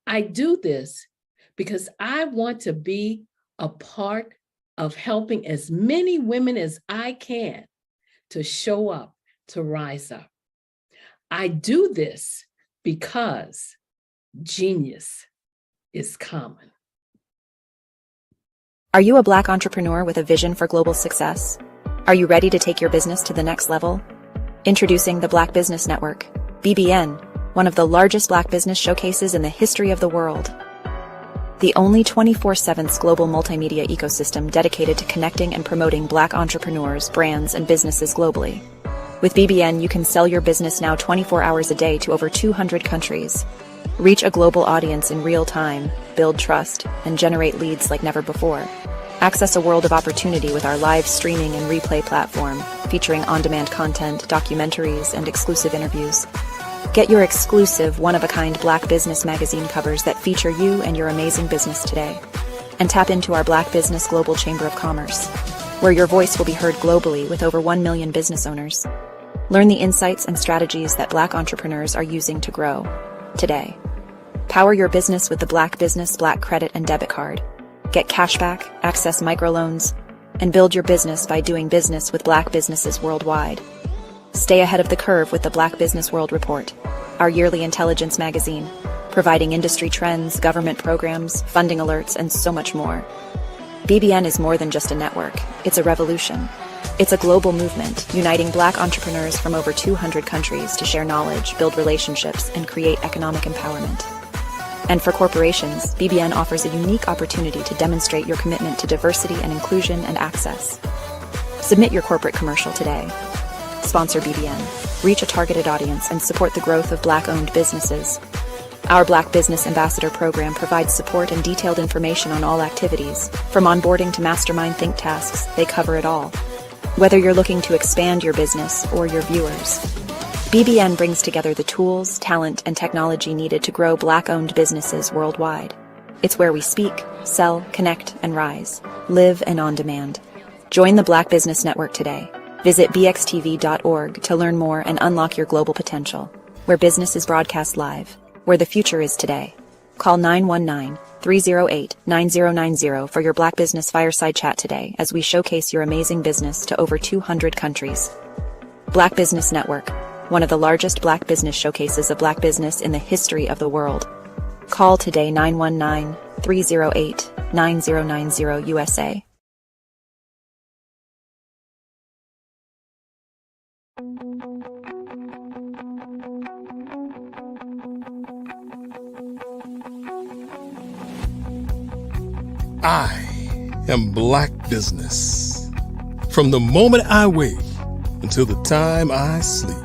I do this because I want to be a part of helping as many women as I can to show up, to rise up. I do this because genius is common. Are you a Black entrepreneur with a vision for global success? Are you ready to take your business to the next level? Introducing the Black Business Network, BBN, one of the largest Black business showcases in the history of the world. The only 24/7 global multimedia ecosystem dedicated to connecting and promoting Black entrepreneurs, brands, and businesses globally. With BBN, you can sell your business now 24 hours a day to over 200 countries. Reach a global audience in real time, build trust, and generate leads like never before. Access a world of opportunity with our live streaming and replay platform, featuring on-demand content, documentaries, and exclusive interviews. Get your exclusive, one-of-a-kind Black Business magazine covers that feature you and your amazing business today. And tap into our Black Business Global Chamber of Commerce, where your voice will be heard globally with over 1 million business owners. Learn the insights and strategies that Black entrepreneurs are using to grow today. Power your business with the Black Business Black Credit and Debit Card. Get cashback, access microloans, and build your business by doing business with Black businesses worldwide. Stay ahead of the curve with the Black Business World Report, our yearly intelligence magazine, providing industry trends, government programs, funding alerts, and so much more. BBN is more than just a network. It's a revolution. It's a global movement, uniting Black entrepreneurs from over 200 countries to share knowledge, build relationships, and create economic empowerment. And for corporations, BBN offers a unique opportunity to demonstrate your commitment to diversity and inclusion and access. Submit your corporate commercial today. Sponsor BBN, reach a targeted audience, and support the growth of Black-owned businesses. Our Black Business Ambassador program provides support and detailed information on all activities. From onboarding to mastermind think tasks, they cover it all. Whether you're looking to expand your business or your viewers, BBN brings together the tools, talent, and technology needed to grow Black-owned businesses worldwide. It's where we speak, sell, connect, and rise. Live and on demand. Join the Black Business Network today. Visit bxtv.org to learn more and unlock your global potential. Where business is broadcast live. Where the future is today. Call 919-308-9090 for your Black Business Fireside Chat today as we showcase your amazing business to over 200 countries. Black Business Network, one of the largest Black business showcases of Black business in the history of the world. Call today 919-308-9090 USA. I am Black business. From the moment I wake until the time I sleep.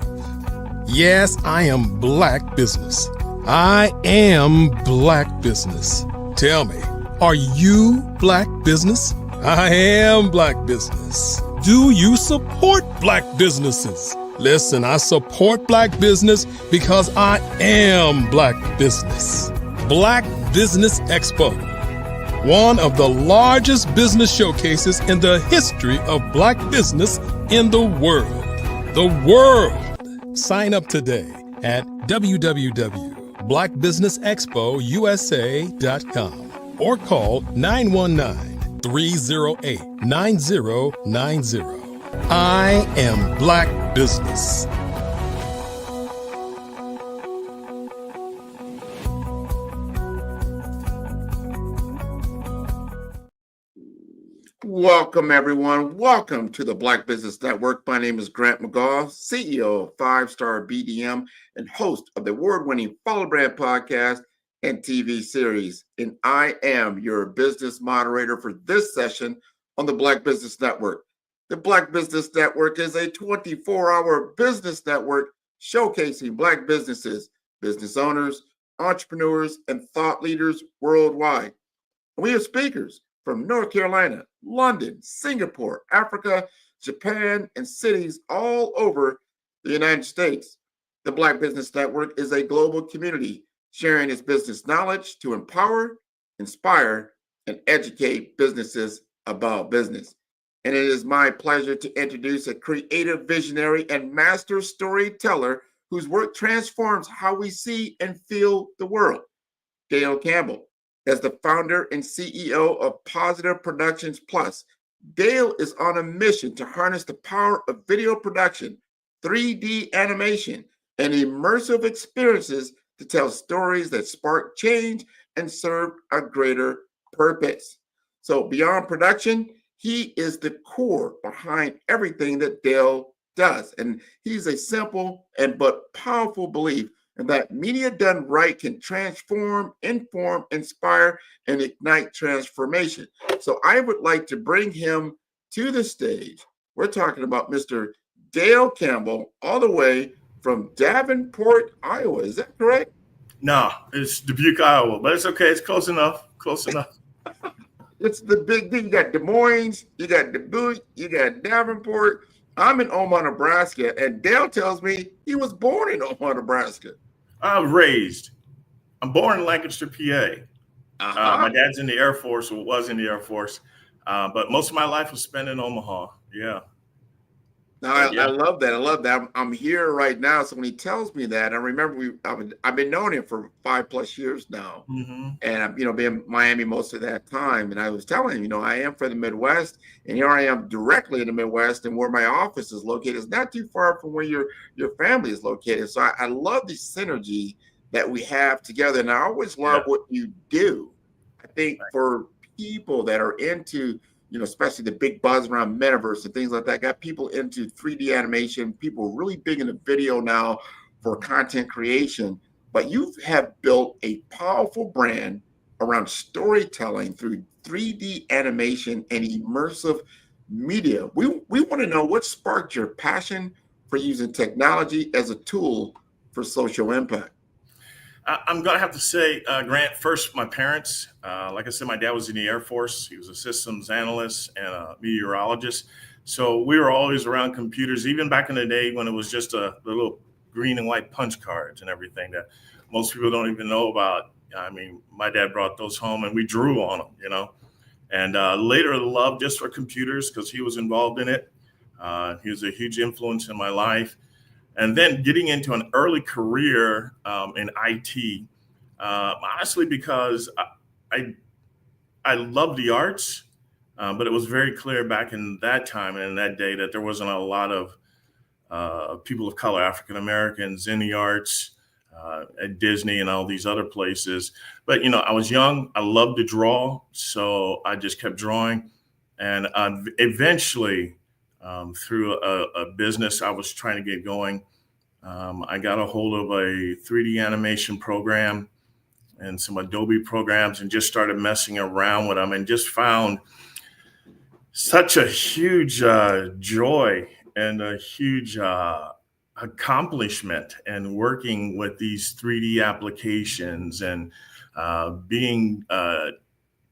Yes, I am Black business. I am Black business. Tell me, are you Black business? I am Black business. Do you support Black businesses? Listen, I support Black business because I am Black business. Black Business Expo, one of the largest business showcases in the history of Black business in the world. The world. Sign up today at www.blackbusinessexpousa.com or call 919-308-9090. I am Black business. Welcome, everyone. Welcome to the Black Business Network. My name is Grant McGaugh, CEO of 5-Star BDM and host of the award-winning Follow Brand podcast and TV series. And I am your business moderator for this session on the Black Business Network. The Black Business Network is a 24-hour business network showcasing Black businesses, business owners, entrepreneurs, and thought leaders worldwide. We have speakers from North Carolina, London, Singapore, Africa, Japan, and cities all over the United States. The Black Business Network is a global community sharing its business knowledge to empower, inspire, and educate businesses about business. And it is my pleasure to introduce a creative visionary and master storyteller whose work transforms how we see and feel the world, Dale Campbell. As the founder and CEO of Positive Productions Plus, Dale is on a mission to harness the power of video production, 3D animation, and immersive experiences to tell stories that spark change and serve a greater purpose. So beyond production, he is the core behind everything that Dale does. And he's a simple but powerful belief and that media done right can transform, inform, inspire, and ignite transformation. So I would like to bring him to the stage. We're talking about Mr. Dale Campbell, all the way from Davenport, Iowa. Is that correct? No, it's Dubuque, Iowa, but it's okay. It's close enough. Close enough. It's the big thing. You got Des Moines, you got Dubuque, you got Davenport. I'm in Omaha, Nebraska, and Dale tells me he was born in Omaha, Nebraska. I was raised. I'm born in Lancaster, PA. My dad's in the Air Force, or was in the Air Force, but most of my life was spent in Omaha. Yeah. No, I love that. I love that. I'm here right now. So when he tells me that, I remember I've been knowing him for 5+ years now, and I've been in Miami most of that time. And I was telling him, I am from the Midwest, and here I am directly in the Midwest, and where my office is located is not too far from where your family is located. So I love the synergy that we have together, and I always love what you do. I think for people that are into especially the big buzz around metaverse and things like that, got people into 3D animation, people really big into video now for content creation. But you have built a powerful brand around storytelling through 3D animation and immersive media. We want to know what sparked your passion for using technology as a tool for social impact. I'm going to have to say, Grant, first, my parents. Like I said, my dad was in the Air Force. He was a systems analyst and a meteorologist. So we were always around computers, even back in the day when it was just the little green and white punch cards and everything that most people don't even know about. I mean, my dad brought those home and we drew on them, And later, the love just for computers, because he was involved in it. He was a huge influence in my life. And then getting into an early career in IT, honestly, because I love the arts, but it was very clear back in that time and in that day that there wasn't a lot of people of color, African Americans in the arts, at Disney and all these other places. But, I was young. I loved to draw. So I just kept drawing. And eventually, through a business I was trying to get going, I got a hold of a 3D animation program and some Adobe programs and just started messing around with them and just found such a huge joy and a huge accomplishment in working with these 3D applications and being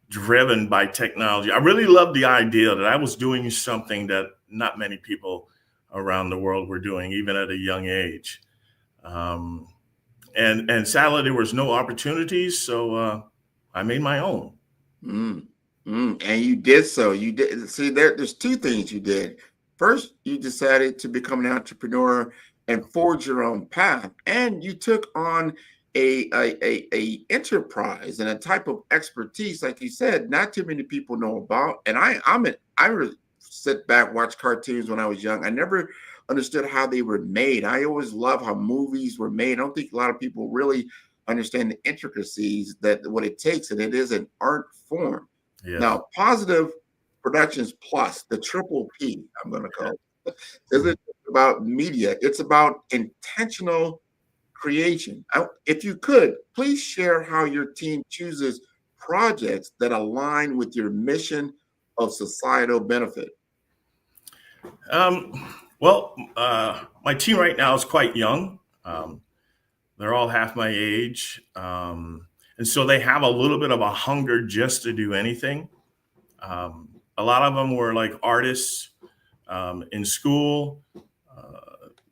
driven by technology. I really loved the idea that I was doing something that not many people around the world were doing, even at a young age. And sadly, there was no opportunities, so I made my own. And you did so. You did see there's two things you did. First, you decided to become an entrepreneur and forge your own path, and you took on a enterprise and a type of expertise, like you said, not too many people know about. And I really sit back, watch cartoons when I was young. I never understood how they were made. I always love how movies were made. I don't think a lot of people really understand the intricacies that what it takes, and it is an art form. Yes. Now, Positive Productions Plus, the triple P, I'm going to call it, isn't about media. It's about intentional creation. If you could, please share how your team chooses projects that align with your mission of societal benefit. Well, my team right now is quite young. They're all half my age. And so they have a little bit of a hunger just to do anything. A lot of them were like artists in school,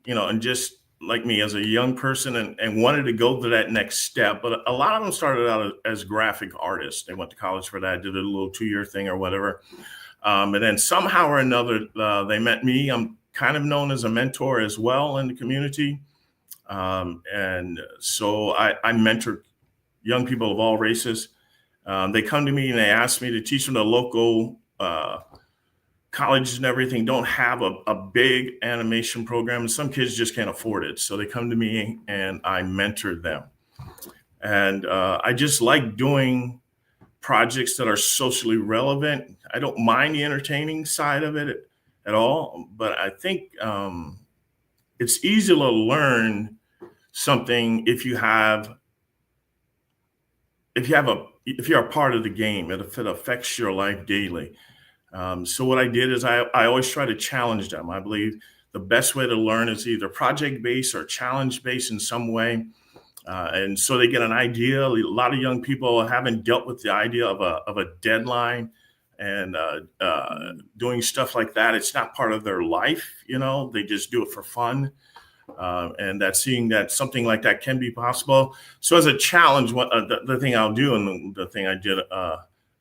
and just like me as a young person and wanted to go to that next step. But a lot of them started out as graphic artists. They went to college for that, did a little 2-year thing or whatever. And then somehow or another, they met me. I'm kind of known as a mentor as well in the community. And so I mentor young people of all races. They come to me and they ask me to teach them. The local colleges and everything don't have a big animation program, and some kids just can't afford it. So they come to me and I mentor them. And I just like doing projects that are socially relevant. I don't mind the entertaining side of it at all, but I think it's easy to learn something if you're a part of the game, if it affects your life daily. So what I did is I always try to challenge them. I believe the best way to learn is either project-based or challenge-based in some way. And so they get an idea. A lot of young people haven't dealt with the idea of a deadline and doing stuff like that. It's not part of their life, they just do it for fun. And that seeing that something like that can be possible. So as a challenge, the thing I'll do, and the thing I did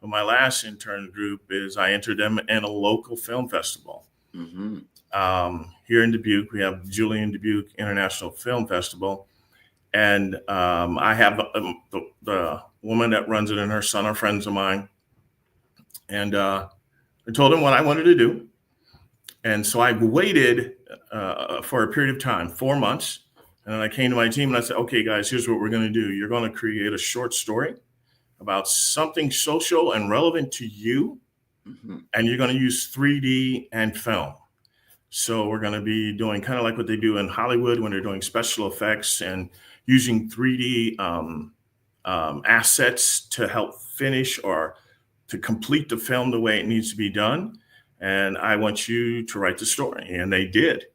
with my last intern group, is I entered them in a local film festival. Here in Dubuque. We have Julian Dubuque International Film Festival. And I have the woman that runs it and her son are friends of mine. And I told them what I wanted to do. And so I waited for a period of time, 4 months. And then I came to my team and I said, okay, guys, here's what we're going to do. You're going to create a short story about something social and relevant to you. And you're going to use 3D and film. So we're going to be doing kind of like what they do in Hollywood when they're doing special effects and using 3D assets to help finish or to complete the film the way it needs to be done. And I want you to write the story. And they did.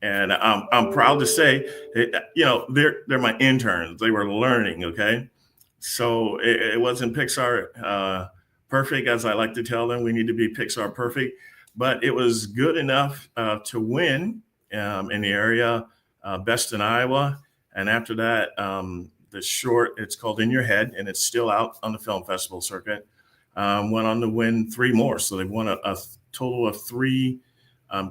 And I'm proud to say, they're my interns. They were learning, okay? So it wasn't Pixar perfect, as I like to tell them. We need to be Pixar perfect. But it was good enough to win in the area, Best in Iowa. And after that, the short, it's called In Your Head, and it's still out on the film festival circuit, went on to win 3 more. So they've won a total of 3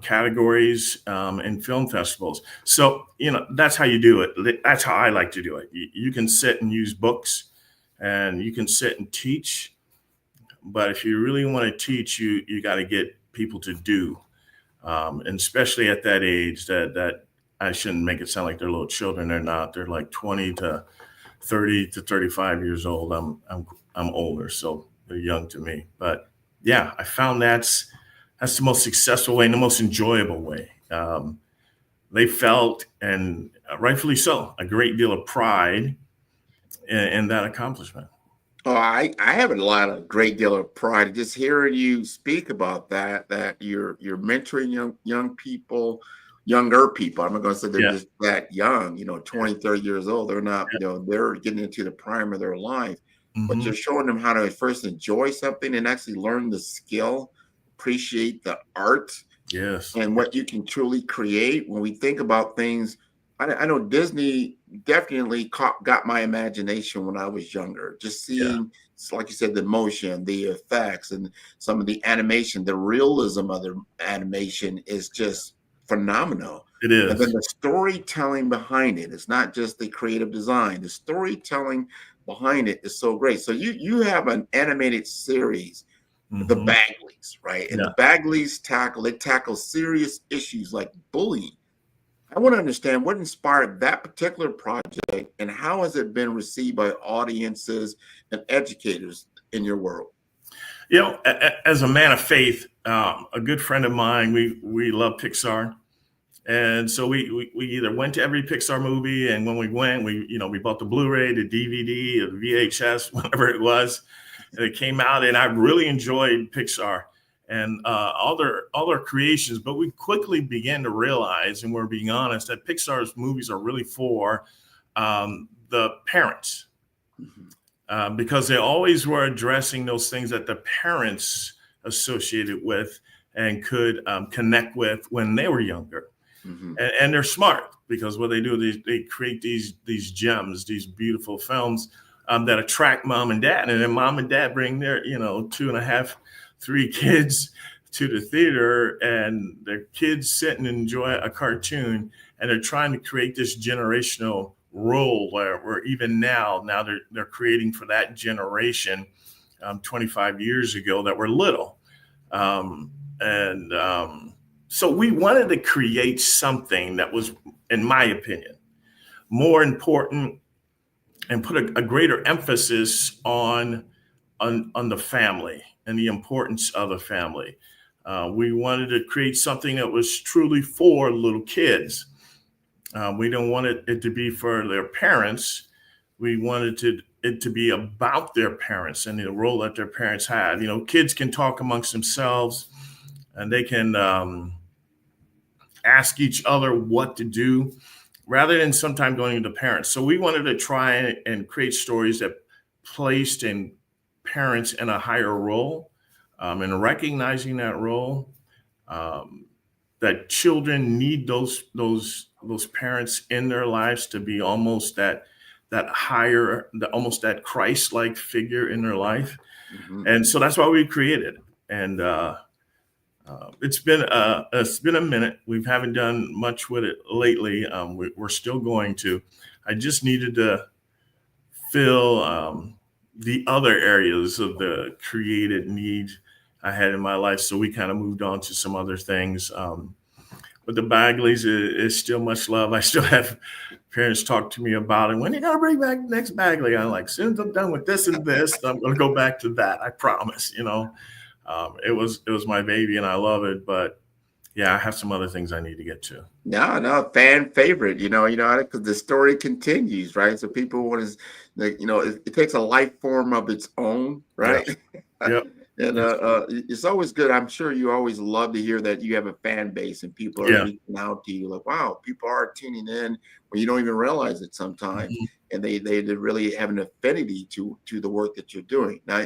categories in film festivals. So, that's how you do it. That's how I like to do it. You can sit and use books and you can sit and teach. But if you really want to teach, you got to get people to do. And especially at that age, that I shouldn't make it sound like they're little children. They're not. They're like 20 to 30 to 35 years old. I'm older, so they're young to me. But yeah, I found that's the most successful way and the most enjoyable way. They felt, and rightfully so, a great deal of pride in that accomplishment. Oh, I have a great deal of pride just hearing you speak about that you're mentoring younger people. I'm not going to say they're just that young, 20, 30 years old. They're not, they're getting into the prime of their life, but you're showing them how to first enjoy something and actually learn the skill, appreciate the art. Yes. And what you can truly create. When we think about things, I know Disney definitely got my imagination when I was younger. Just seeing, like you said, the motion, the effects, and some of the animation, the realism of the animation is just phenomenal. It is. And then the storytelling behind it. It's not just the creative design. The storytelling behind it is so great. So you have an animated series, The Bagleys, right? And the Bagleys tackle serious issues like bullying. I want to understand what inspired that particular project and how has it been received by audiences and educators in your world? As a man of faith, a good friend of mine, we love Pixar. And so we either went to every Pixar movie, and when we went, we bought the Blu-ray, the DVD, or the VHS, whatever it was, and it came out. And I really enjoyed Pixar and all their creations. But we quickly began to realize, and we're being honest, that Pixar's movies are really for the parents, because they always were addressing those things that the parents associated with and could connect with when they were younger. And they're smart, because what they do, they create these gems, these beautiful films that attract mom and dad. And then mom and dad bring their 2.5, 3 kids to the theater, and their kids sit and enjoy a cartoon, and they're trying to create this generational role where even now they're creating for that generation 25 years ago that were little. So we wanted to create something that was, in my opinion, more important and put a greater emphasis on the family and the importance of the family. We wanted to create something that was truly for little kids. We don't want it to be for their parents. We wanted it to be about their parents and the role that their parents had. Kids can talk amongst themselves, and they can ask each other what to do rather than sometimes going to the parents. So we wanted to try and create stories that placed in parents in a higher role, and recognizing that role, that children need those parents in their lives to be almost that higher, almost that Christ-like figure in their life. And so that's why we created. And it's been a minute. We haven't done much with it lately. We're still going to. I just needed to fill the other areas of the created need I had in my life. So we kind of moved on to some other things. But the Bagleys is still much love. I still have parents talk to me about it. When are you going to bring back the next Bagley? I'm like, as soon as I'm done with this and this, I'm going to go back to that. I promise, It was my baby and I love it, but yeah, I have some other things I need to get to. No, fan favorite, because the story continues, right? So people want to, it takes a life form of its own, right? Yep. And it's always good. I'm sure you always love to hear that you have a fan base and people are reaching out to you like, wow, people are tuning in when you don't even realize it sometimes. And they really have an affinity to the work that you're doing. Now,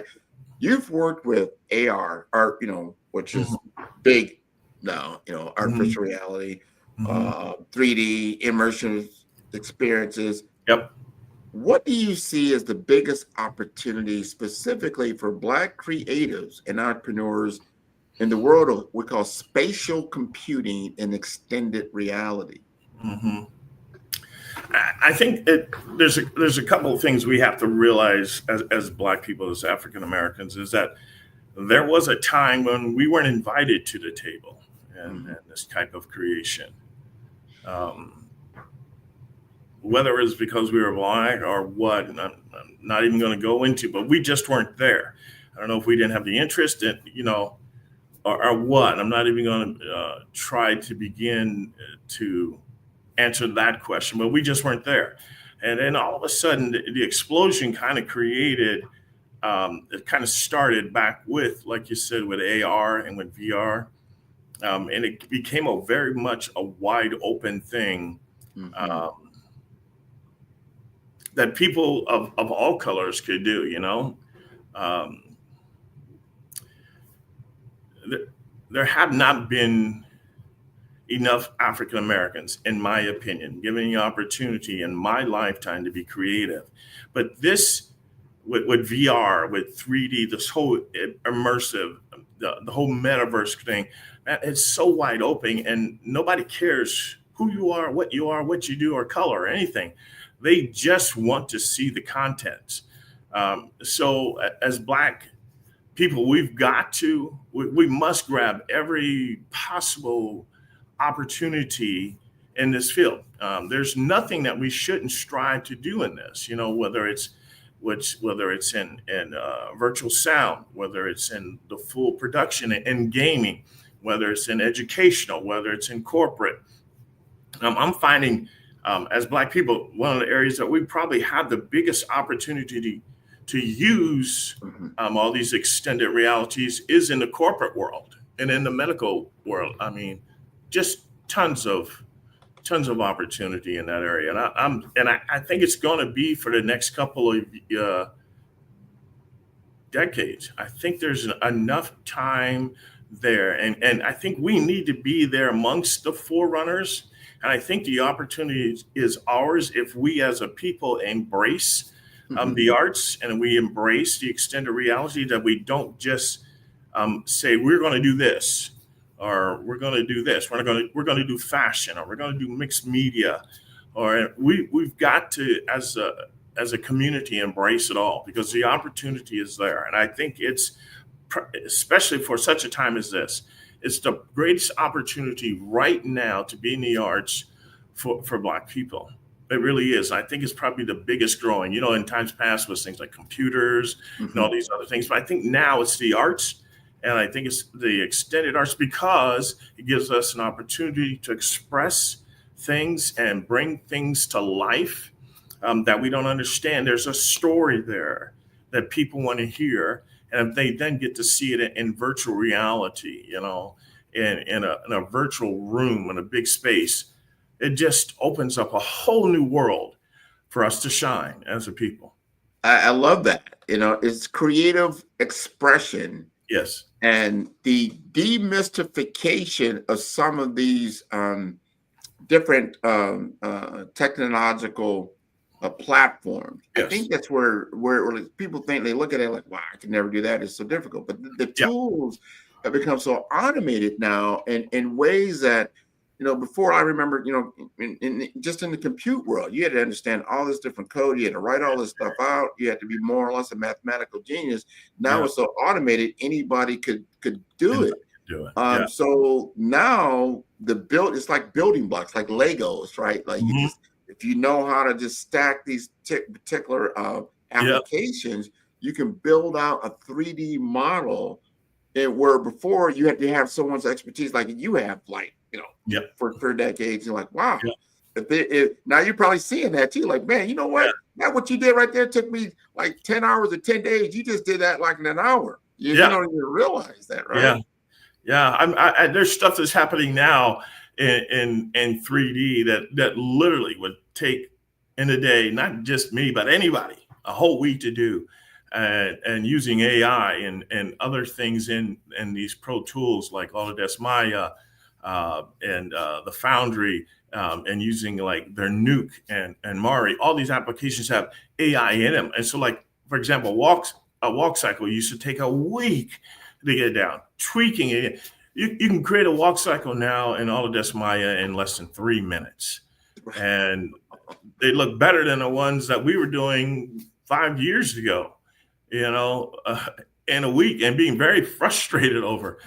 you've worked with AR, art, which is big now, artificial reality, 3D immersive experiences. Yep. What do you see as the biggest opportunity specifically for Black creatives and entrepreneurs in the world of what we call spatial computing and extended reality? I think there's a couple of things we have to realize as Black people, as African Americans, is that there was a time when we weren't invited to the table and this type of creation. Um, whether it's because we were Black or what, and I'm not even going to go into, but we just weren't there. I don't know if we didn't have the interest in, or what. I'm not even going to try to begin to answer that question, but we just weren't there. And then all of a sudden, the explosion kind of created, it kind of started back with, like you said, with AR and with VR. And it became very much a wide open thing. That people of all colors could do, there have not been enough African Americans, in my opinion, given the opportunity in my lifetime to be creative. But this, with VR, with 3D, this whole immersive, the whole metaverse thing, it's so wide open, and nobody cares who you are, what you do, or color, or anything. They just want to see the content. So as Black people, we must grab every possible opportunity in this field. There's nothing that we shouldn't strive to do in this, whether it's in virtual sound, whether it's in the full production in gaming, whether it's in educational, whether it's in corporate. I'm finding, as Black people, one of the areas that we probably have the biggest opportunity to use all these extended realities is in the corporate world and in the medical world. I mean, just tons of opportunity in that area, and I think it's going to be for the next couple of decades. I think there's enough time there, and I think we need to be there amongst the forerunners. And I think the opportunity is ours if we as a people embrace the arts and we embrace the extended reality, that we don't just say we're going to do this or we're going to do this. We're going to do fashion, or we're going to do mixed media, or we've got to as a community embrace it all, because the opportunity is there. And I think it's, especially for such a time as this, it's the greatest opportunity right now to be in the arts for Black people. It really is. I think it's probably the biggest growing. In times past was things like computers and all these other things. But I think now it's the arts, and I think it's the extended arts, because it gives us an opportunity to express things and bring things to life that we don't understand. There's a story there that people want to hear. And if they then get to see it in virtual reality, in a virtual room, in a big space, it just opens up a whole new world for us to shine as a people. I love that. It's creative expression. Yes. And the demystification of some of these different technological platforms. Yes. I think that's where people think, they look at it like, wow, I can never do that. It's so difficult. But the tools have become so automated now, and in ways that, before, I remember, just in the compute world, you had to understand all this different code. You had to write all this stuff out. You had to be more or less a mathematical genius. Now it's so automated, anybody could do it. So now it's like building blocks, like Legos, right? Like if you know how to just stack these particular applications, you can build out a 3D model. And where before you had to have someone's expertise, like you have, for decades. You're like, wow. Now you're probably seeing that too. Like, man, you know what? That what you did right there took me like 10 hours or 10 days. You just did that like in an hour. You don't even realize that, right? Yeah. There's stuff that's happening now in 3D that literally would take in a day, not just me, but anybody, a whole week to do. And using AI and other things in these pro tools like Autodesk Maya and the Foundry, and using like their Nuke and Mari, all these applications have AI in them. And so, like, for example, a walk cycle used to take a week to get down. Tweaking it, you can create a walk cycle now in Autodesk Maya in less than 3 minutes, and they look better than the ones that we were doing 5 years ago. In a week, and being very frustrated over,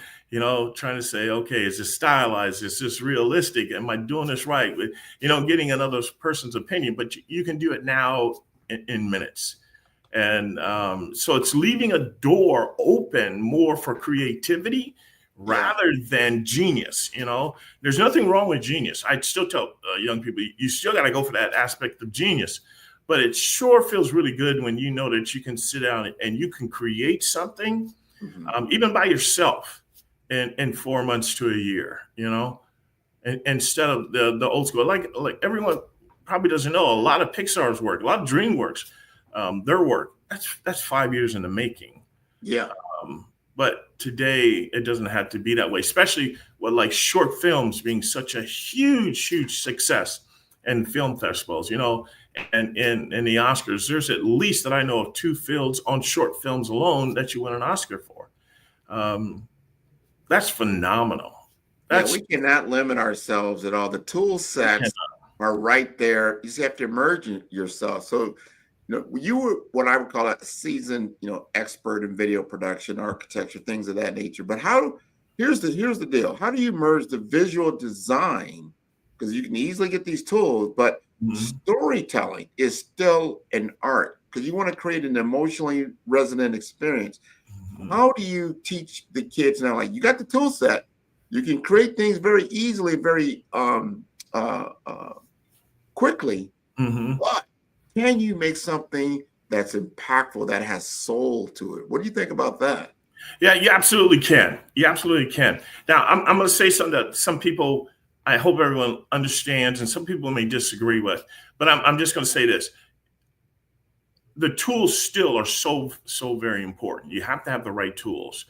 trying to say, okay, is this stylized? Is this realistic? Am I doing this right? Getting another person's opinion, but you can do it now in minutes. And so it's leaving a door open more for creativity rather than genius. There's nothing wrong with genius. I still tell young people, you still got to go for that aspect of genius, but it sure feels really good when you know that you can sit down and you can create something, even by yourself in 4 months to a year, and instead of the old school, like everyone probably doesn't know, a lot of Pixar's work, a lot of DreamWorks, their work, that's 5 years in the making. Yeah. But today it doesn't have to be that way, especially with like short films being such a huge success in film festivals, and in the Oscars. There's at least that I know of 2 fields on short films alone that you win an Oscar for. That's phenomenal. We cannot limit ourselves at all. The tool sets are right there. You just have to immerse yourself. So, you were what I would call a seasoned, expert in video production, architecture, things of that nature. But here's the deal. How do you merge the visual design? Because you can easily get these tools, but storytelling is still an art because you want to create an emotionally resonant experience. How do you teach the kids now? Like, you got the tool set, you can create things very easily, very quickly, but can you make something that's impactful, that has soul to it? What do you think about that? Yeah, you absolutely can. You absolutely can. Now, I'm going to say something that some people, I hope everyone understands, and some people may disagree with, but I'm just going to say this. The tools still are so very important. You have to have the right tools.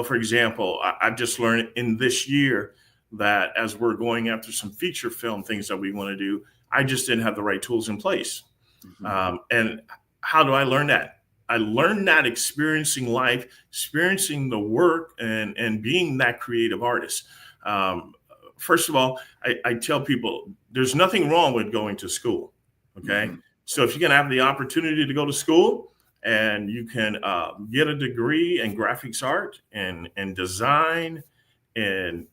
For example, I've just learned in this year that as we're going after some feature film things that we want to do, I just didn't have the right tools in place. And how do I learn that? I learned that experiencing life, experiencing the work, and being that creative artist. First of all, I tell people there's nothing wrong with going to school. Okay. So if you can have the opportunity to go to school and you can get a degree in graphics art and design and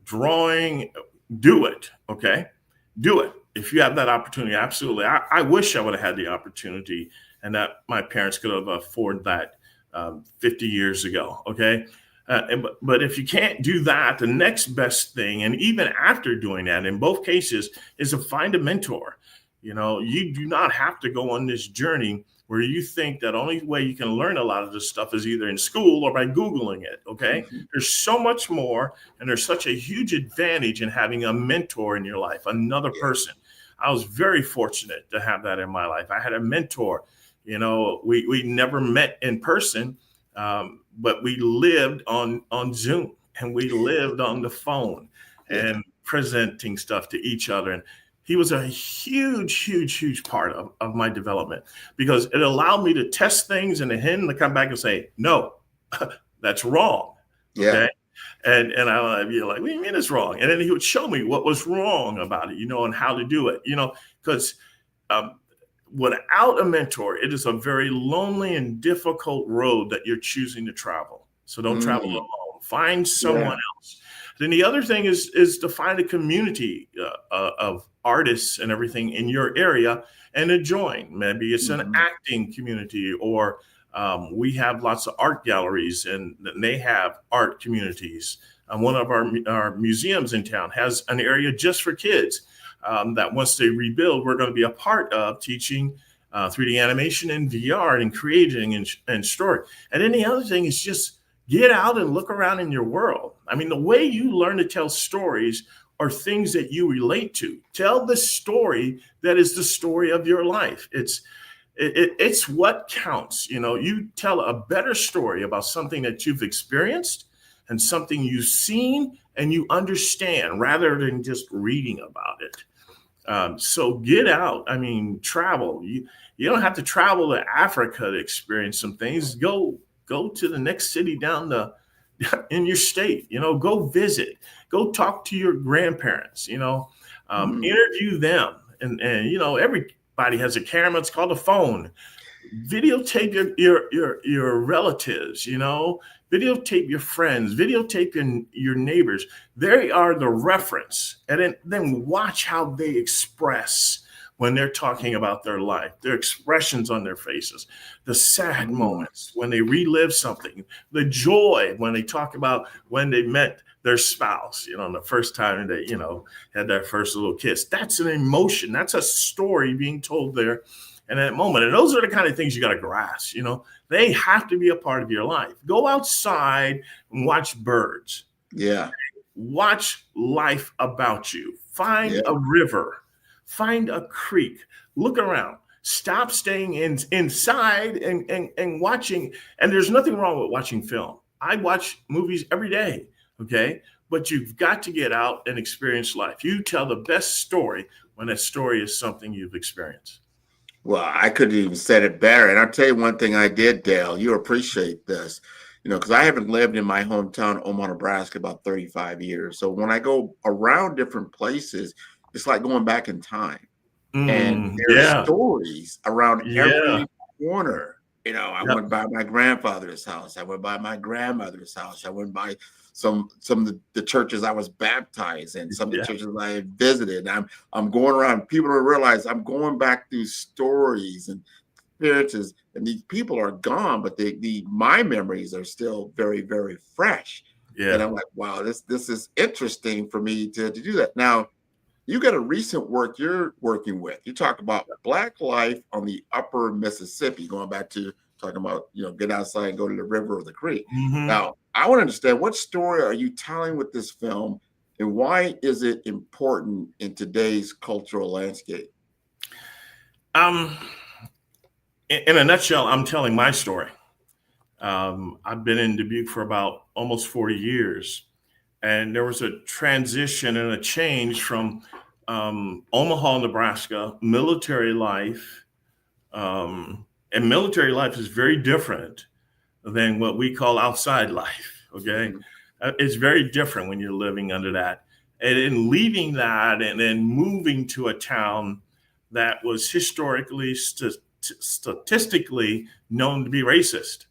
drawing, do it. Okay. Do it. If you have that opportunity, absolutely. I wish I would have had the opportunity and that my parents could have afforded that 50 years ago. Okay. But if you can't do that, the next best thing, and even after doing that, in both cases, is to find a mentor. You do not have to go on this journey where you think that only way you can learn a lot of this stuff is either in school or by Googling it. Okay. There's so much more, and there's such a huge advantage in having a mentor in your life, another person. I was very fortunate to have that in my life. I had a mentor. We never met in person, but we lived on Zoom, and we lived on the phone and presenting stuff to each other. And he was a huge part of my development because it allowed me to test things and him to come back and say, no, that's wrong. Yeah. Okay? And I'd be like, what do you mean it's wrong? And then he would show me what was wrong about it, and how to do it, because without a mentor, it is a very lonely and difficult road that you're choosing to travel. So don't travel alone. Find someone else. Then the other thing is to find a community of artists and everything in your area and to join. Maybe it's an acting community, or we have lots of art galleries and they have art communities. One of our museums in town has an area just for kids that once they rebuild, we're going to be a part of teaching 3D animation and VR and creating and story. And then the other thing is just get out and look around in your world. I mean, the way you learn to tell stories are things that you relate to. Tell the story that is the story of your life. It's what counts. You tell a better story about something that you've experienced and something you've seen and you understand rather than just reading about it. So get out. I mean, travel. You don't have to travel to Africa to experience some things. Go to the next city down in your state. Go visit. Go talk to your grandparents. Interview them. And everybody has a camera. It's called a phone. videotape your relatives, videotape your friends, videotape your neighbors. They are the reference. And then watch how they express when they're talking about their life, their expressions on their faces, the sad moments when they relive something, the joy when they talk about when they met their spouse, the first time they, had their first little kiss. That's an emotion. That's a story being told there in that moment. And those are the kind of things you got to grasp, they have to be a part of your life. Go outside and watch birds. Yeah. Watch life about you. Find a river. Find a creek. Look around. Stop staying inside and watching. And there's nothing wrong with watching film. I watch movies every day, okay? But you've got to get out and experience life. You tell the best story when that story is something you've experienced. Well, I couldn't even said it better. And I'll tell you one thing I did, Dale. You appreciate this, because I haven't lived in my hometown, Omaha, Nebraska, about 35 years. So when I go around different places, it's like going back in time. And there's stories around every corner. I went by my grandfather's house. I went by my grandmother's house. I went by some of the churches I was baptized in, some of the churches I visited. I'm going around. People don't realize I'm going back through stories and experiences, and these people are gone, but my memories are still very, very fresh. Yeah. And I'm like, wow, this is interesting for me to do that. Now, you got a recent work you're working with. You talk about Black life on the upper Mississippi, going back to talking about, get outside and go to the river or the creek. Now, I want to understand, what story are you telling with this film, and why is it important in today's cultural landscape? In a nutshell, I'm telling my story. I've been in Dubuque for about almost 40 years. And there was a transition and a change from Omaha, Nebraska, military life. And military life is very different than what we call outside life, okay? It's very different when you're living under that. And then leaving that and then moving to a town that was historically, statistically known to be racist.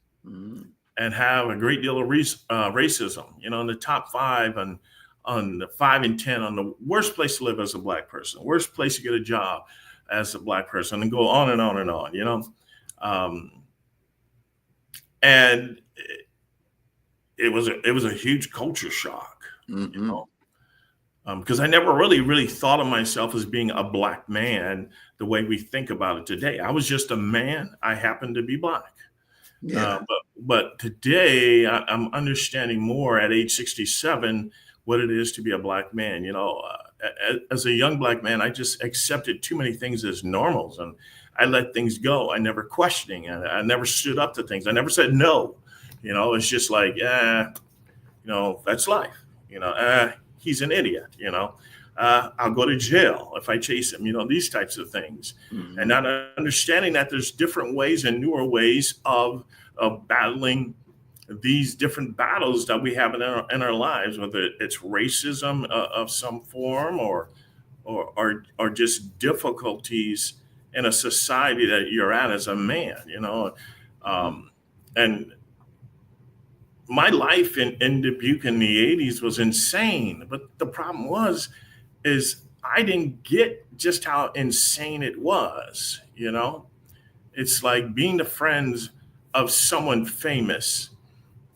And have a great deal of racism, in the top 5 and on the 5 and 10 on the worst place to live as a Black person, worst place to get a job as a Black person, and go on and on and on, and it was a huge culture shock, because I never really thought of myself as being a Black man the way we think about it today. I was just a man. I happened to be Black. Yeah. But today I'm understanding more at age 67 what it is to be a Black man. As a young Black man, I just accepted too many things as normals, and I let things go. I never questioning. I never stood up to things. I never said no. It's just like, that's life. He's an idiot. I'll go to jail if I chase him, these types of things. And not understanding that there's different ways and newer ways of battling these different battles that we have in our lives, whether it's racism of some form or just difficulties in a society that you're at as a man, and my life in Dubuque in the 80s was insane. But the problem is I didn't get just how insane it was, It's like being the friends of someone famous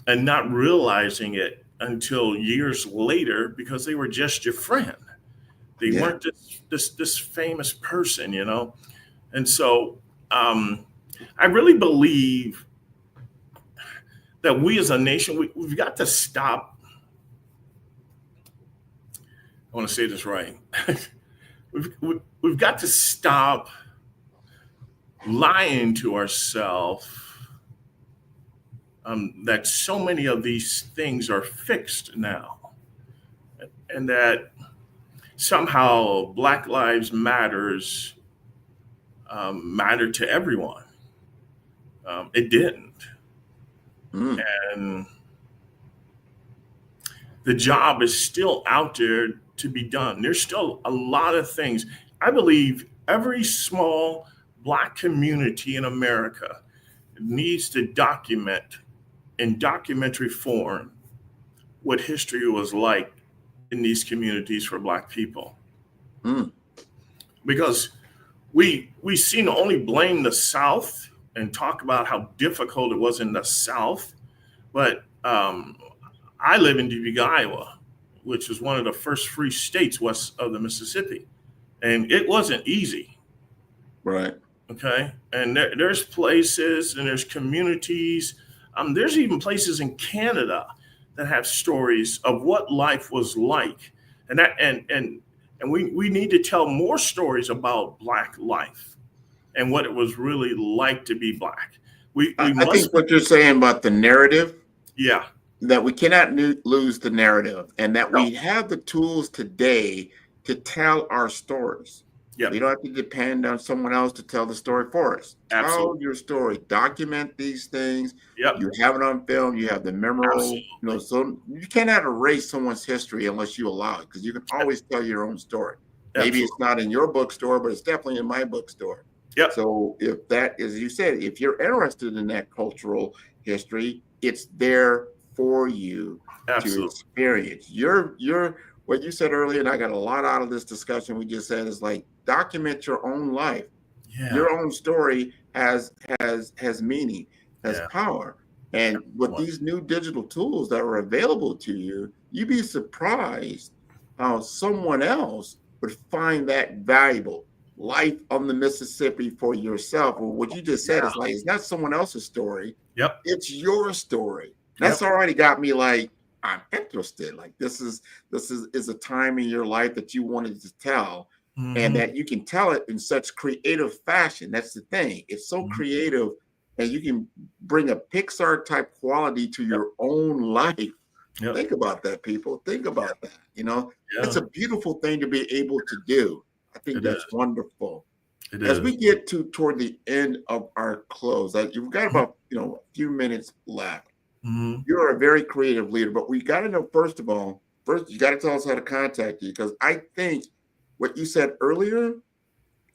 and not realizing it until years later, because they were just your friend. They weren't this famous person, And so I really believe that we as a nation, we've got to stop. I want to say this right. We've got to stop lying to ourselves that so many of these things are fixed now, and that somehow Black Lives matter to everyone. It didn't. And the job is still out there to be done. There's still a lot of things. I believe every small Black community in America needs to document in documentary form what history was like in these communities for Black people. Because we seem to only blame the South and talk about how difficult it was in the South. But I live in Dubuque, Iowa, which is one of the first free states west of the Mississippi. And it wasn't easy. Right. Okay. And there's places and there's communities. There's even places in Canada that have stories of what life was like. And we need to tell more stories about Black life and what it was really like to be Black. I think what you're saying about the narrative, yeah, that we cannot lose the narrative, and that we have the tools today to tell our stories. Yep. We don't have to depend on someone else to tell the story for us. Absolutely. Tell your story. Document these things. Yep. You have it on film. You have the memorable. So you cannot erase someone's history unless you allow it, because you can always tell your own story. Maybe it's not in your bookstore, but it's definitely in my bookstore. Yep. So if that, as you said, if you're interested in that cultural history, it's there for you to experience. What you said earlier, and I got a lot out of this discussion we just said, is like, document your own life. Yeah. Your own story has meaning, has power. And with these new digital tools that are available to you, you'd be surprised how someone else would find that valuable. Life on the Mississippi for yourself. Well, what you just said is like, it's not someone else's story. Yep. It's your story. That's already got me like, I'm interested. Like, this is a time in your life that you wanted to tell, and that you can tell it in such creative fashion. That's the thing. It's so creative, and you can bring a Pixar type quality to your own life. Think about that, people. Think about that. You know, it's a beautiful thing to be able to do. I think that's wonderful. As we get toward the end of our close, you've got about a few minutes left. You're a very creative leader, but we got to know, first you got to tell us how to contact you, because I think what you said earlier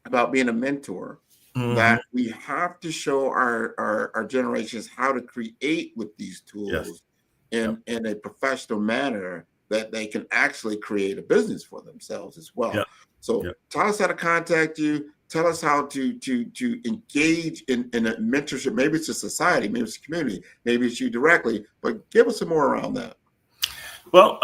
about being a mentor, that we have to show our generations how to create with these tools in a professional manner, that they can actually create a business for themselves as well. So tell us how to contact you. Tell us how to engage in a mentorship. Maybe it's a society, maybe it's a community, maybe it's you directly, but give us some more around that. Well,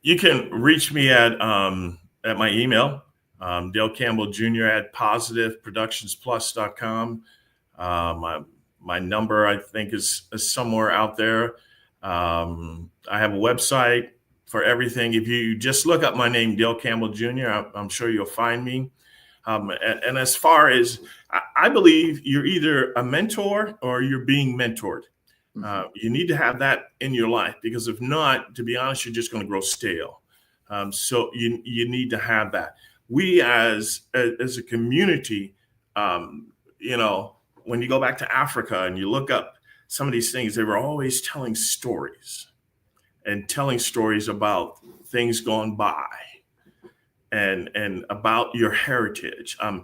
you can reach me at my email, Dale Campbell Jr. at positiveproductionsplus.com. My number, I think, is somewhere out there. I have a website for everything. If you just look up my name, Dale Campbell Jr., I'm sure you'll find me. And as far as, I believe you're either a mentor or you're being mentored. You need to have that in your life, because if not, to be honest, you're just going to grow stale. So you need to have that. We as a community, when you go back to Africa and you look up some of these things, they were always telling stories about things gone by and about your heritage. I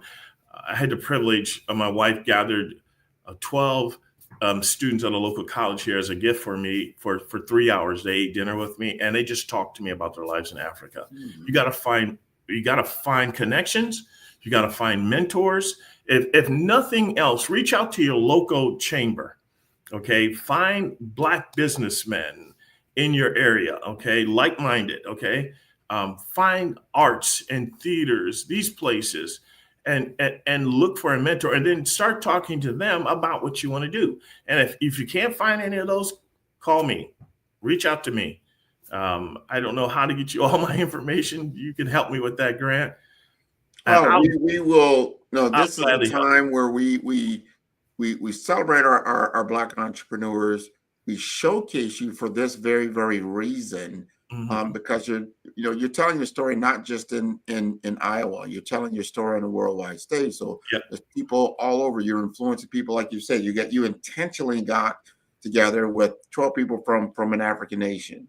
had the privilege of my wife gathered 12 students at a local college here as a gift for me for 3 hours. They ate dinner with me and they just talked to me about their lives in Africa. You got to find connections. You got to find mentors. If nothing else, reach out to your local chamber. Okay. Find Black businessmen in your area. Okay. Like-minded. Okay. Find arts and theaters, these places, and look for a mentor, and then start talking to them about what you want to do. And if you can't find any of those, call me, reach out to me. I don't know how to get you all my information. You can help me with that, Grant. We will. No, this is a time where we celebrate our Black entrepreneurs. We showcase you for this very, very reason. Because you're telling your story not just in Iowa, you're telling your story on a worldwide stage. So there's people all over. You're influencing people, like you said. You intentionally got together with 12 people from an African nation.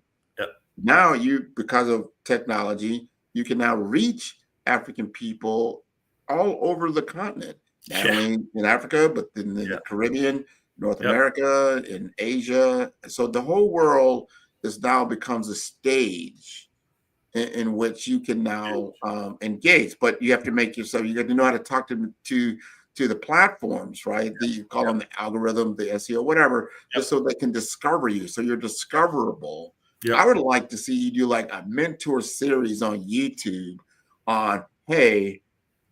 Now because of technology, you can now reach African people all over the continent. not only in Africa, but in the Caribbean, North America, in Asia. So the whole world is now becomes a stage in which you can now engage. But you have to make yourself, you got to know how to talk to the platforms, right? You call them the algorithm, the SEO, whatever, just so they can discover you. So you're discoverable. I would like to see you do like a mentor series on YouTube on, hey,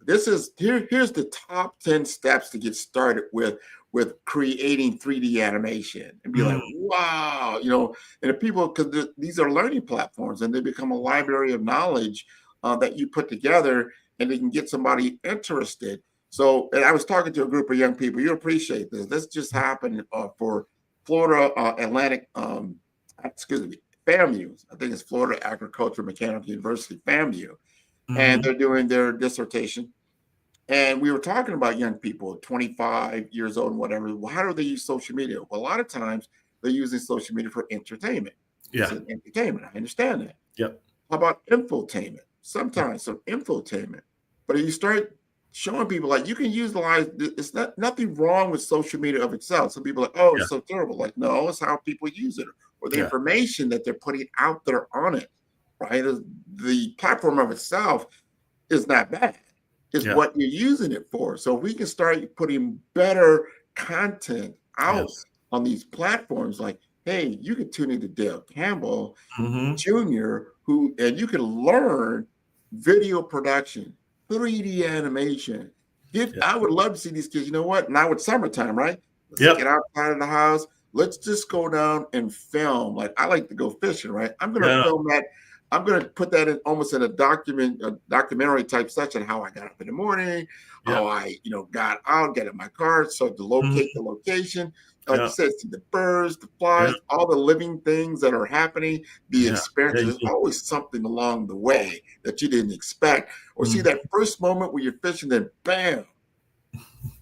here's the top 10 steps to get started with creating 3D animation, and be like, wow, and if people, because these are learning platforms and they become a library of knowledge that you put together, and they can get somebody interested. So, and I was talking to a group of young people, you appreciate this. This just happened for Florida Atlantic, FAMU. I think it's Florida Agricultural Mechanical University, FAMU. And they're doing their dissertation. And we were talking about young people, 25 years old and whatever. Well, how do they use social media? Well, a lot of times they're using social media for entertainment. It's an entertainment. I understand that. Yep. How about infotainment? Sometimes some infotainment. But if you start showing people, like, you can utilize, it's nothing wrong with social media of itself. Some people are like, oh, it's so terrible. Like, no, it's how people use it, or the information that they're putting out there on it, right? The platform of itself is not bad. It's what you're using it for. So if we can start putting better content out on these platforms, like, hey, you can tune into Dale Campbell Jr., and you can learn video production, 3D animation. I would love to see these kids. You know what? Now it's summertime, right? Let's get outside of the house. Let's just go down and film. Like, I like to go fishing, right? I'm going to film that. I'm going to put that in almost in a documentary type section, how I got up in the morning, how I, got out, get in my car, so to locate the location, like you said, see the birds, the flies, all the living things that are happening, the experience. There's always something along the way that you didn't expect, or see that first moment where you're fishing, then bam,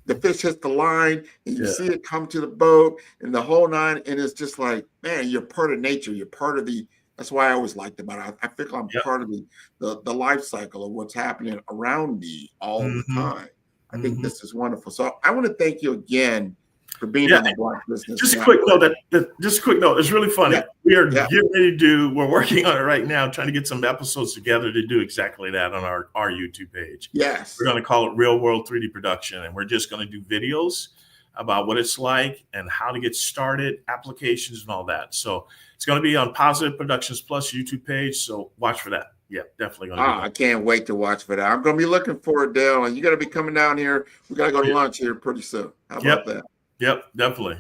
the fish hits the line, and you see it come to the boat, and the whole nine, and it's just like, man, you're part of nature. You're part of that's why I always liked about it. I feel I'm part of the life cycle of what's happening around me all the time. I think this is wonderful. So I want to thank you again for being on the Black Business. Just a quick note. It's really funny. We are getting ready to we're working on it right now, trying to get some episodes together to do exactly that on our YouTube page. Yes. We're going to call it Real World 3D Production, and we're just going to do videos about what it's like and how to get started, applications and all that. So it's going to be on Positive Productions Plus YouTube page. So watch for that. Yeah, definitely going to I can't wait to watch for that. I'm going to be looking for it, Dale. And you got to be coming down here. We got to go to lunch here pretty soon. How about that? Yep, definitely.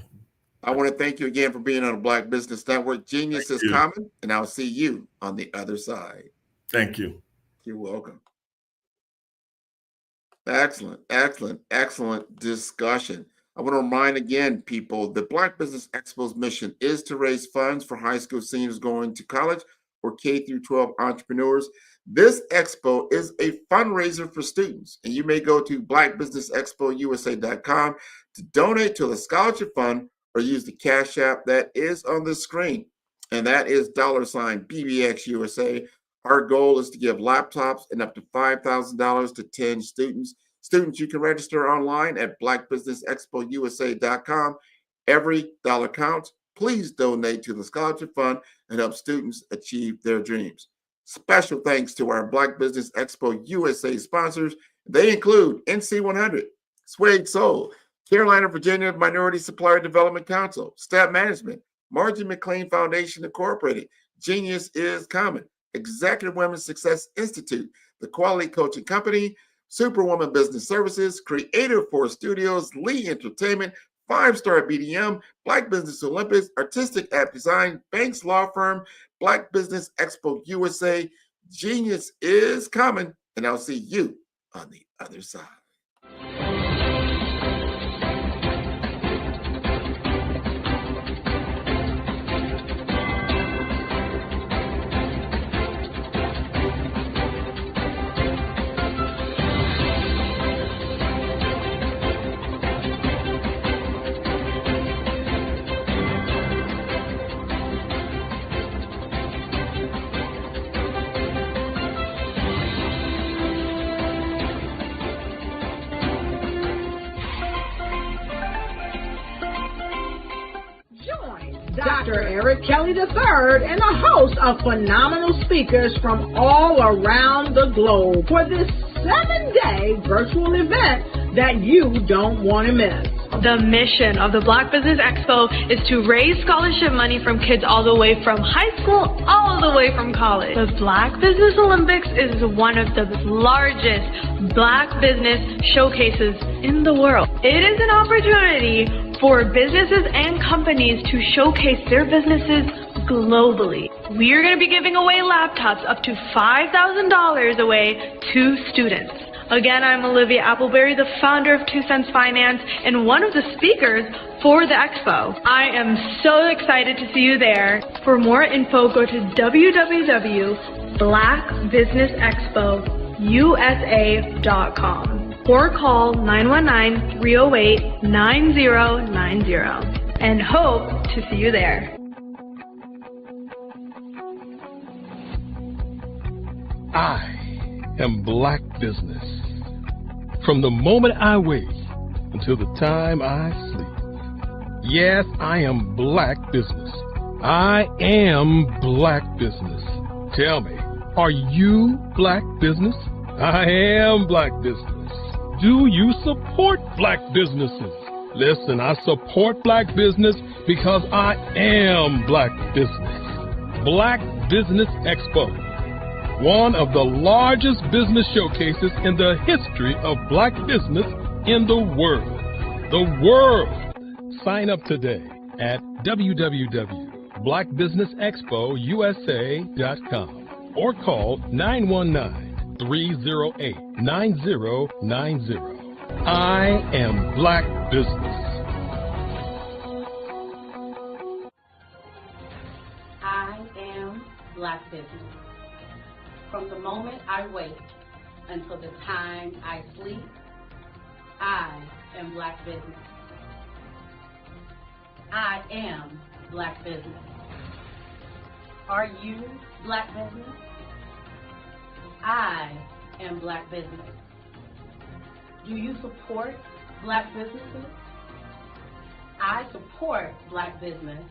I want to thank you again for being on the Black Business Network. Genius is common, and I'll see you on the other side. Thank you. You're welcome. Excellent, excellent, excellent discussion. I want to remind again, people, the Black Business Expo's mission is to raise funds for high school seniors going to college or K through 12 entrepreneurs. This expo is a fundraiser for students, and you may go to blackbusinessexpousa.com to donate to the scholarship fund or use the Cash App that is on the screen, and that is $BBXUSA. Our goal is to give laptops and up to $5,000 to 10 students. Students, you can register online at blackbusinessexpousa.com. Every dollar counts. Please donate to the scholarship fund and help students achieve their dreams. Special thanks to our Black Business Expo USA sponsors. They include NC100, Suede Soul, Carolina, Virginia Minority Supplier Development Council, Staff Management, Margie McLean Foundation Incorporated, Genius is Common, Executive Women's Success Institute, The Quality Coaching Company, Superwoman Business Services, Creative Force Studios, Lee Entertainment, 5-Star BDM, Black Business Olympics, Artistic App Design, Banks Law Firm, Black Business Expo USA. Genius is coming, and I'll see you on the other side. Dr. Eric Kelly III and the host of phenomenal speakers from all around the globe for this 7-day virtual event that you don't want to miss. The mission of the Black Business Expo is to raise scholarship money from kids all the way from high school, all the way from college. The Black Business Olympics is one of the largest Black business showcases in the world. It is an opportunity for businesses and companies to showcase their businesses globally. We are going to be giving away laptops up to $5,000 away to students. Again, I'm Olivia Appleberry, the founder of 2 Cents Finance and one of the speakers for the expo. I am so excited to see you there. For more info, go to www.blackbusinessexpousa.com or call 919-308-9090 and hope to see you there. I am Black Business. From the moment I wake until the time I sleep. Yes, I am Black Business. I am Black Business. Tell me, are you Black Business? I am Black Business. Do you support Black businesses? Listen, I support Black business because I am Black Business. Black Business Expo, one of the largest business showcases in the history of Black business in the world. The world! Sign up today at www.blackbusinessexpousa.com or call 919-308-9090. I am Black Business. I am Black Business. From the moment I wake until the time I sleep, I am Black Business. I am Black Business. Are you Black Business? I am Black Business. Do you support Black businesses? I support Black business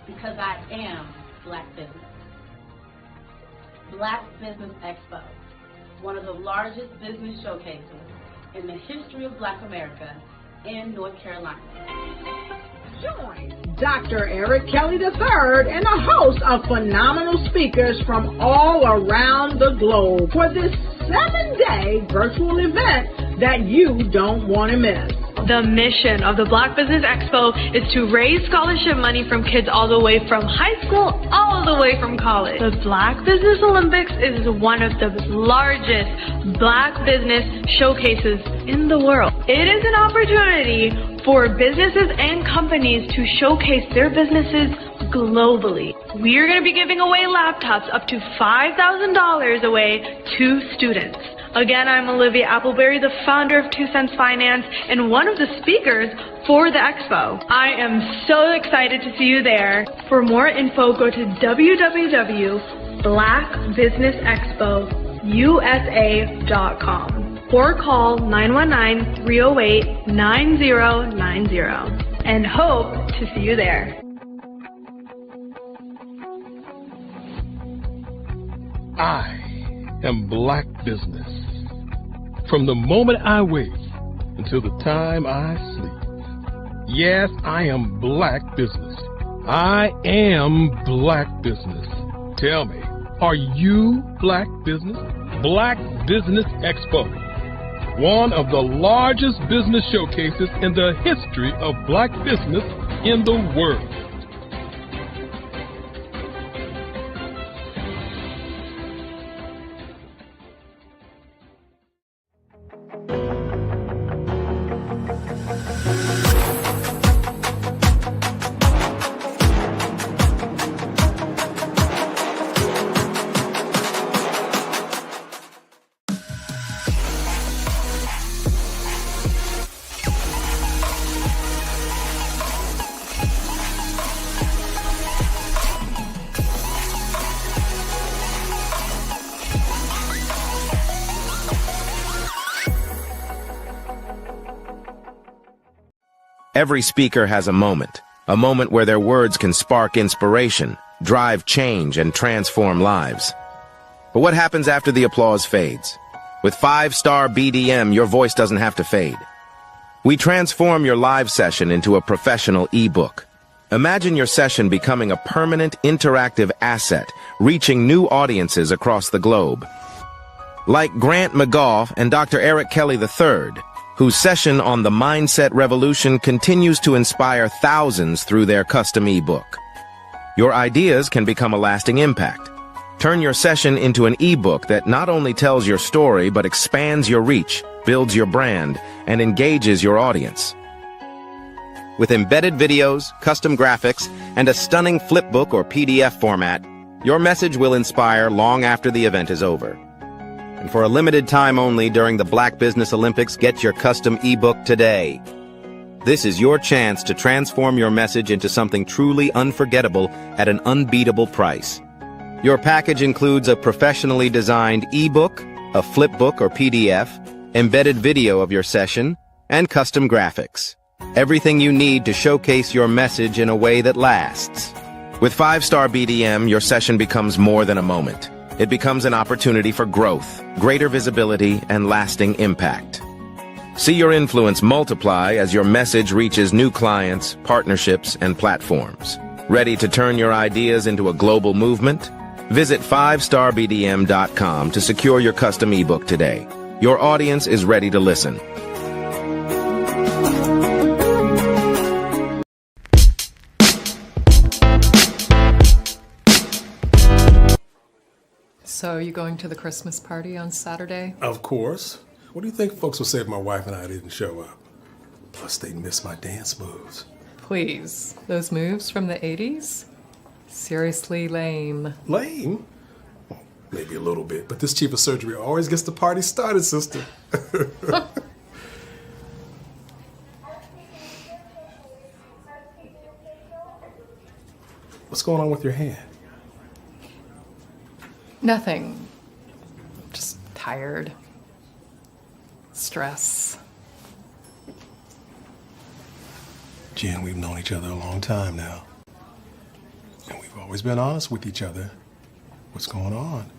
because I am Black business. Black Business Expo, one of the largest business showcases in the history of Black America in North Carolina. Join Dr. Eric Kelly III and a host of phenomenal speakers from all around the globe for this 7-day virtual event that you don't want to miss. The mission of the Black Business Expo is to raise scholarship money from kids all the way from high school, all the way from college. The Black Business Olympics is one of the largest Black business showcases in the world. It is an opportunity for businesses and companies to showcase their businesses globally. We are going to be giving away laptops up to $5,000 away to students. Again, I'm Olivia Appleberry, the founder of 2 Cents Finance and one of the speakers for the expo. I am so excited to see you there. For more info, go to www.blackbusinessexpousa.com or call 919-308-9090 and hope to see you there. I am Black Business. From the moment I wake until the time I sleep. Yes, I am Black Business. I am Black Business. Tell me, are you Black Business? Black Business Expo, one of the largest business showcases in the history of Black business in the world. Every speaker has a moment, a moment where their words can spark inspiration, drive change, and transform lives. But what happens after the applause fades? With 5-star BDM, your voice doesn't have to fade. We transform your live session into a professional ebook. Imagine your session becoming a permanent, interactive asset, reaching new audiences across the globe. Like Grant McGough and Dr. Eric Kelly III, whose session on the Mindset Revolution continues to inspire thousands through their custom ebook. Your ideas can become a lasting impact. Turn your session into an ebook that not only tells your story, but expands your reach, builds your brand, and engages your audience. With embedded videos, custom graphics, and a stunning flipbook or PDF format, your message will inspire long after the event is over. And for a limited time only during the Black Business Olympics, get your custom ebook today. This is your chance to transform your message into something truly unforgettable at an unbeatable price. Your package includes a professionally designed ebook, a flipbook or PDF, embedded video of your session, and custom graphics. Everything you need to showcase your message in a way that lasts. With 5-star BDM, your session becomes more than a moment. It becomes an opportunity for growth, greater visibility, and lasting impact. See your influence multiply as your message reaches new clients, partnerships, and platforms. Ready to turn your ideas into a global movement? Visit 5starbdm.com to secure your custom ebook today. Your audience is ready to listen. So, you going to the Christmas party on Saturday? Of course. What do you think folks will say if my wife and I didn't show up? Plus, they miss my dance moves. Please, those moves from the 80s? Seriously lame. Lame? Well, maybe a little bit, but this chief of surgery always gets the party started, sister. What's going on with your hand? Nothing. Just tired. Stress. Jen, we've known each other a long time now. And we've always been honest with each other. What's going on?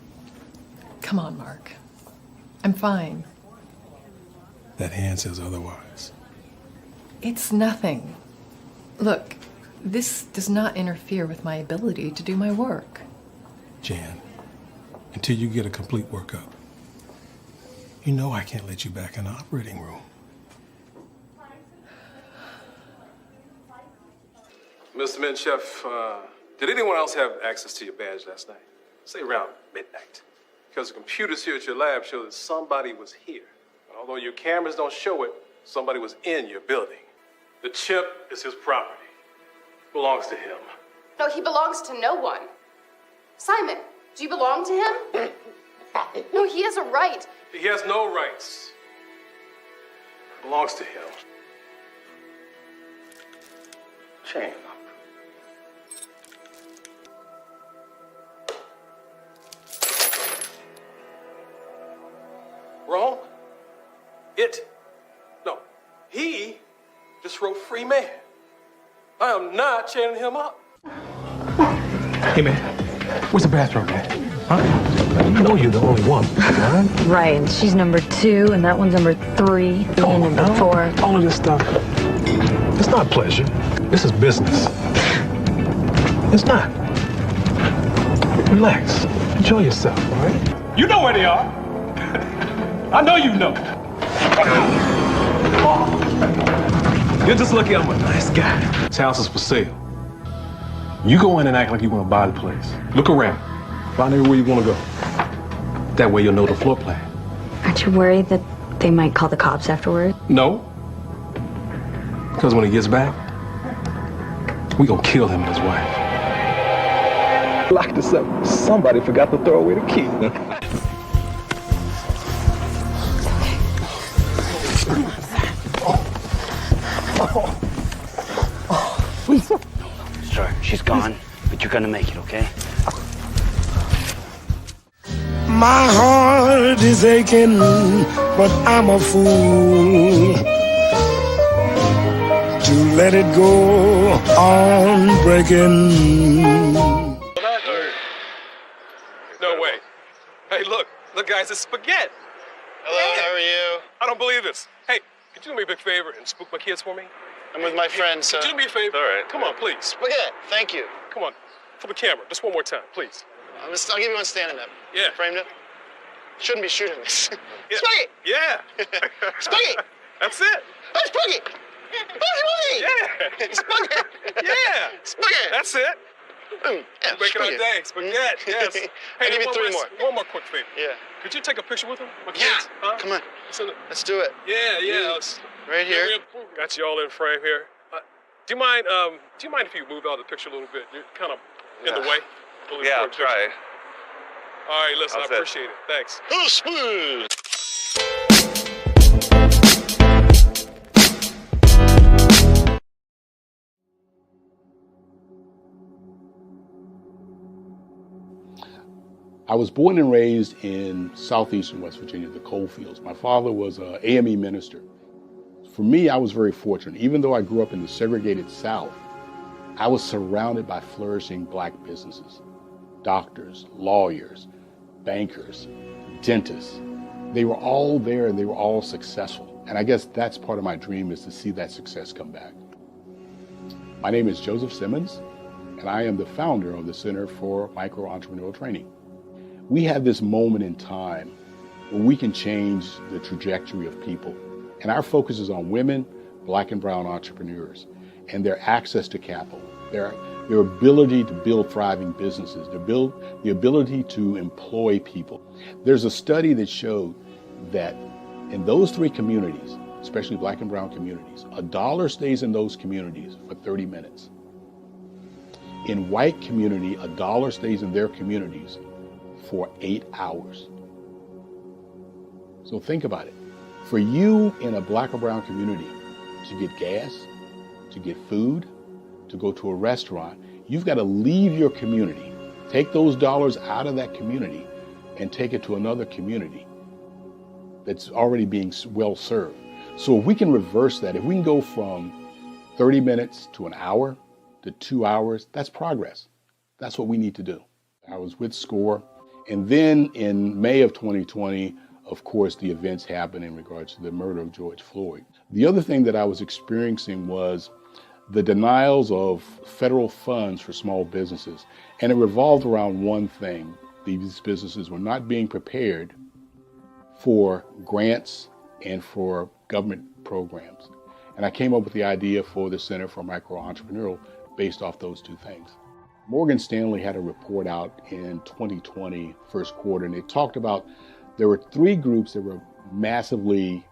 Come on, Mark. I'm fine. That hand says otherwise. It's nothing. Look, this does not interfere with my ability to do my work. Jan, until you get a complete workup, you know I can't let you back in the operating room. Mr. Menchef, did anyone else have access to your badge last night? Say around midnight. Because the computers here at your lab show that somebody was here. And although your cameras don't show it, somebody was in your building. The chip is his property. Belongs to him. No, he belongs to no one. Simon, do you belong to him? No, he has a right. He has no rights. Belongs to him. Chain up. Wrong? He just wrote free man. I am not chaining him up. Hey, man, where's the bathroom, man? Huh? You know you're the only one, right? Right, and she's number 2, and that one's number 3, and number 4. All of this stuff, it's not pleasure. This is business. It's not. Relax. Enjoy yourself, all right? You know where they are. I know you know. You're just lucky I'm a nice guy. This house is for sale. You go in and act like you want to buy the place. Look around. Find everywhere you want to go. That way you'll know the floor plan. Aren't you worried that they might call the cops afterward? No. Because when he gets back, we gonna kill him and his wife. Lock this up. Somebody forgot to throw away the key. Sir, she's gone, but you're gonna make it, okay? My heart is aching, but I'm a fool to let it go on breaking. No way. Hey, look, guys, it's spaghetti. Hello, how are you? I don't believe this. Hey, could you do me a big favor and spook my kids for me? I'm with my friend, so. Could you do me a favor? All right. Come on, please. Spaghetti, thank you. Come on, for the camera, just one more time, please. I'll give you one standing up. Yeah. Framed up. Shouldn't be shooting this. Yeah. Spaghetti! Yeah. Spaghetti! That's it. Oh, spaghetti! Boogie! Yeah. Spaghetti! Yeah. Spaghetti! That's it. Yeah, Make it our day. Spaghetti. Yes. Hey, I'll give you three more. One more quick favor. Yeah. Could you take a picture with them? My kids? Yeah. Huh? Come on. Let's do it. Yeah. Right here. Got you all in frame here. Do you mind if you move out of the picture a little bit? You're kind of in the way. Yeah, I'll try. All right, listen, I appreciate it. Thanks. Oh, smooth. I was born and raised in southeastern West Virginia, the coal fields. My father was an AME minister. For me, I was very fortunate. Even though I grew up in the segregated South, I was surrounded by flourishing Black businesses, doctors, lawyers, bankers, dentists. They were all there and they were all successful. And I guess that's part of my dream, is to see that success come back. My name is Joseph Simmons, and I am the founder of the Center for Micro-Entrepreneurial Training. We have this moment in time where we can change the trajectory of people. And our focus is on women, Black and brown entrepreneurs, and their access to capital, their ability to build thriving businesses, the ability to employ people. There's a study that showed that in those three communities, especially Black and brown communities, $1 stays in those communities for 30 minutes. In white community, $1 stays in their communities for 8 hours. So think about it. For you in a Black or brown community to get gas, to get food, to go to a restaurant, you've got to leave your community, take those dollars out of that community and take it to another community that's already being well served. So if we can reverse that, if we can go from 30 minutes to an hour to 2 hours, that's progress. That's what we need to do. I was with SCORE. And then in May of 2020, of course, the events happened in regards to the murder of George Floyd. The other thing that I was experiencing was the denials of federal funds for small businesses. And it revolved around one thing. These businesses were not being prepared for grants and for government programs. And I came up with the idea for the Center for Micro-Entrepreneurial based off those two things. Morgan Stanley had a report out in 2020, first quarter, and they talked about there were three groups that were massively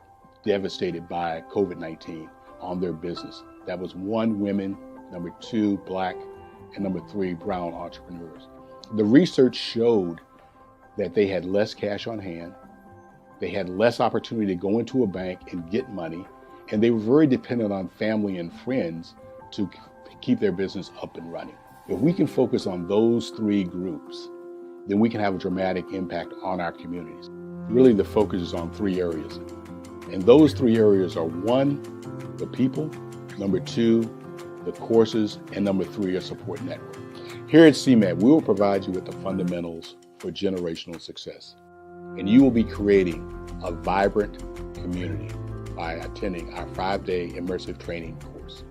devastated by COVID-19 on their business. That was 1, women, number 2, Black, and number 3, brown entrepreneurs. The research showed that they had less cash on hand, they had less opportunity to go into a bank and get money, and they were very dependent on family and friends to keep their business up and running. If we can focus on those three groups, then we can have a dramatic impact on our communities. Really, the focus is on 3 areas. And those 3 areas are 1, the people, number 2, the courses, and number 3, a support network. Here at CMAT, we will provide you with the fundamentals for generational success. And you will be creating a vibrant community by attending our 5-day immersive training course.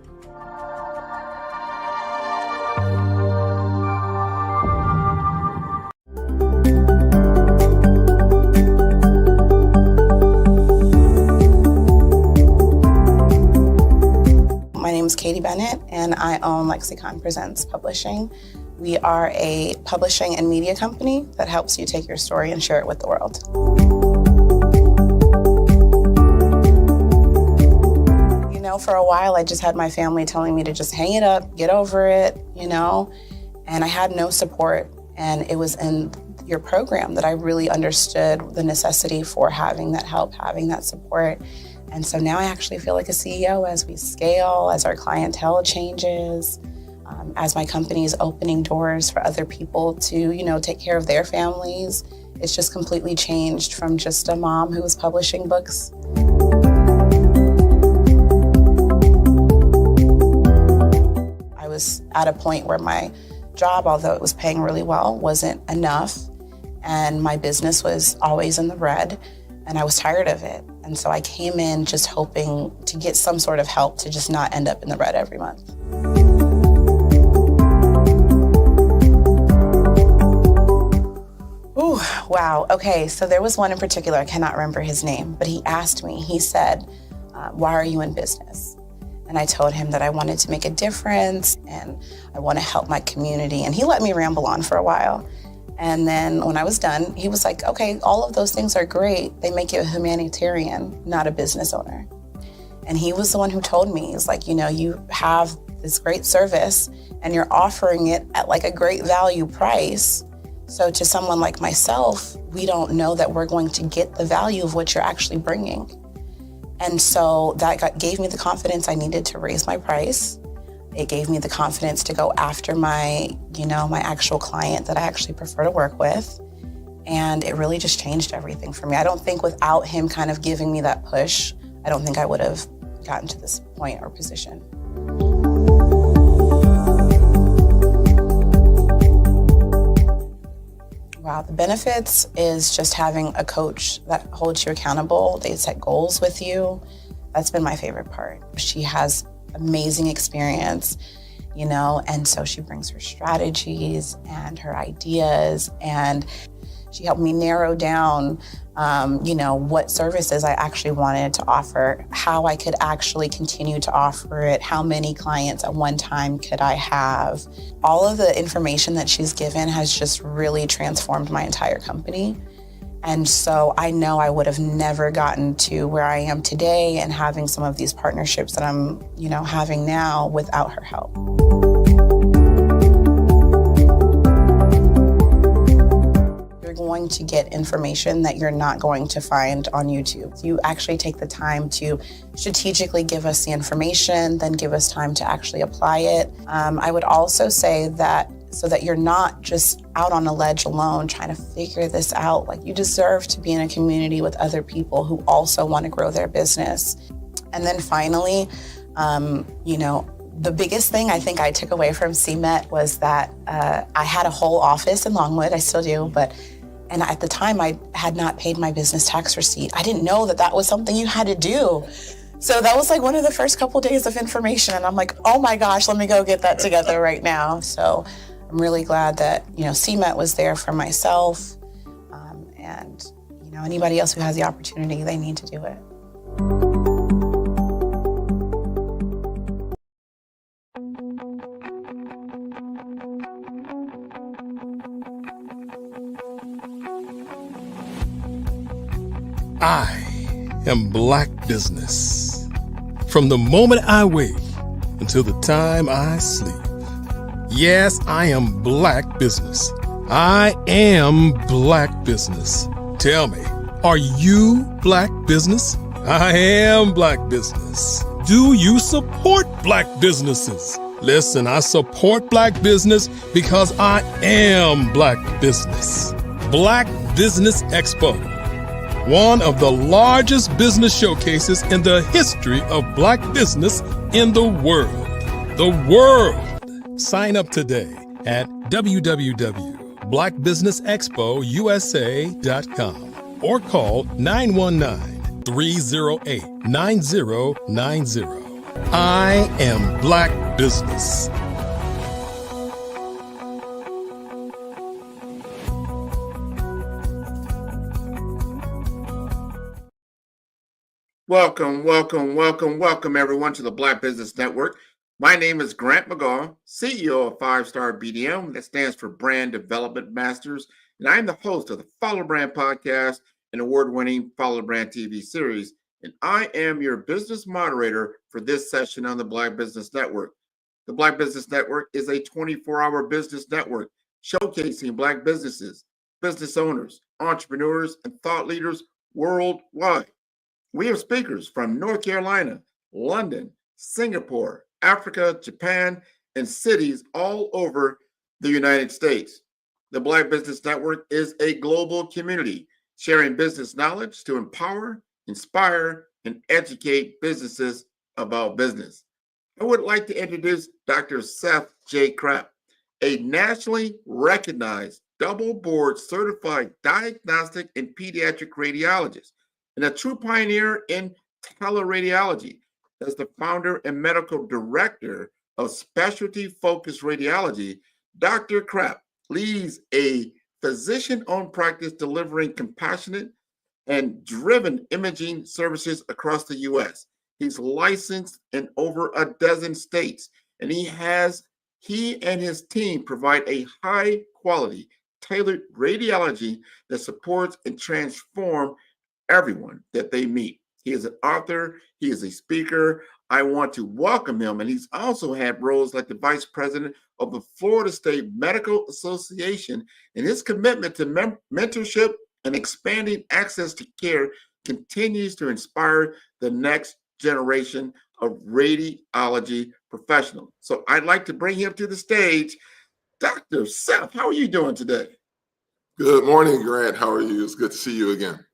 My name is Katie Bennett, and I own Lexicon Presents Publishing. We are a publishing and media company that helps you take your story and share it with the world. You know, for a while, I just had my family telling me to just hang it up, get over it, you know, and I had no support. And it was in your program that I really understood the necessity for having that help, having that support. And so now I actually feel like a CEO as we scale, as our clientele changes, as my company is opening doors for other people to, you know, take care of their families. It's just completely changed from just a mom who was publishing books. was at a point where my job, although it was paying really well, wasn't enough. And my business was always in the red, and I was tired of it. And so I came in just hoping to get some sort of help to just not end up in the red every month. Ooh, wow. Okay, so there was one in particular, I cannot remember his name, but he asked me, he said, why are you in business? And I told him that I wanted to make a difference and I want to help my community. And he let me ramble on for a while. And then when I was done, he was like, okay, all of those things are great. They make you a humanitarian, not a business owner. And he was the one who told me, he's like, you know, you have this great service and you're offering it at like a great value price. So to someone like myself, we don't know that we're going to get the value of what you're actually bringing. And so that gave me the confidence I needed to raise my price. It gave me the confidence to go after my actual client that I actually prefer to work with. And it really just changed everything for me. I don't think without him kind of giving me that push, I don't think I would have gotten to this point or position. Wow, the benefits is just having a coach that holds you accountable. They set goals with you. That's been my favorite part. She has amazing experience, and so she brings her strategies and her ideas, and she helped me narrow down, what services I actually wanted to offer, how I could actually continue to offer it, how many clients at one time could I have. All of the information that she's given has just really transformed my entire company. And so I know I would have never gotten to where I am today and having some of these partnerships that I'm, having now without her help. You're going to get information that you're not going to find on YouTube. You actually take the time to strategically give us the information, then give us time to actually apply it. I would also say that so that you're not just out on a ledge alone trying to figure this out. Like, you deserve to be in a community with other people who also want to grow their business. And then finally, the biggest thing I think I took away from CMET was that I had a whole office in Longwood, I still do, and at the time I had not paid my business tax receipt. I didn't know that that was something you had to do. So that was like one of the first couple days of information, and I'm like, oh my gosh, let me go get that together right now. So I'm really glad that, CMET was there for myself, and, anybody else who has the opportunity, they need to do it. I am Black Business. From the moment I wake until the time I sleep. Yes, I am Black Business. I am Black Business. Tell me, are you Black Business? I am Black Business. Do you support Black businesses? Listen, I support Black business because I am Black Business. Black Business Expo, one of the largest business showcases in the history of Black business in the world. The world! Sign up today at www.blackbusinessexpousa.com or call 919-308-9090. I am Black Business. Welcome, everyone, to the Black Business Network. My name is Grant McGaugh, CEO of 5-Star BDM, that stands for Brand Development Masters, and I'm the host of the Follow Brand podcast and award-winning Follow Brand TV series, and I am your business moderator for this session on the Black Business Network. The Black Business Network is a 24-hour business network showcasing Black businesses, business owners, entrepreneurs, and thought leaders worldwide. We have speakers from North Carolina, London, Singapore, Africa, Japan, and cities all over the United States. The Black Business Network is a global community sharing business knowledge to empower, inspire, and educate businesses about business. I would like to introduce Dr. Seth J. Krapp, a nationally recognized double board certified diagnostic and pediatric radiologist and a true pioneer in teleradiology. As the founder and medical director of Specialty Focused Radiology, Dr. Krapp leads a physician-owned practice delivering compassionate and driven imaging services across the U.S. He's licensed in over a dozen states, and he and his team provide a high quality, tailored radiology that supports and transforms everyone that they meet. He is an author, he is a speaker. I want to welcome him, and he's also had roles like the vice president of the Florida State Medical Association, and his commitment to mentorship and expanding access to care continues to inspire the next generation of radiology professionals. So I'd like to bring him to the stage. Dr. Seth, how are you doing today? Good morning, Grant. How are you? It's good to see you again.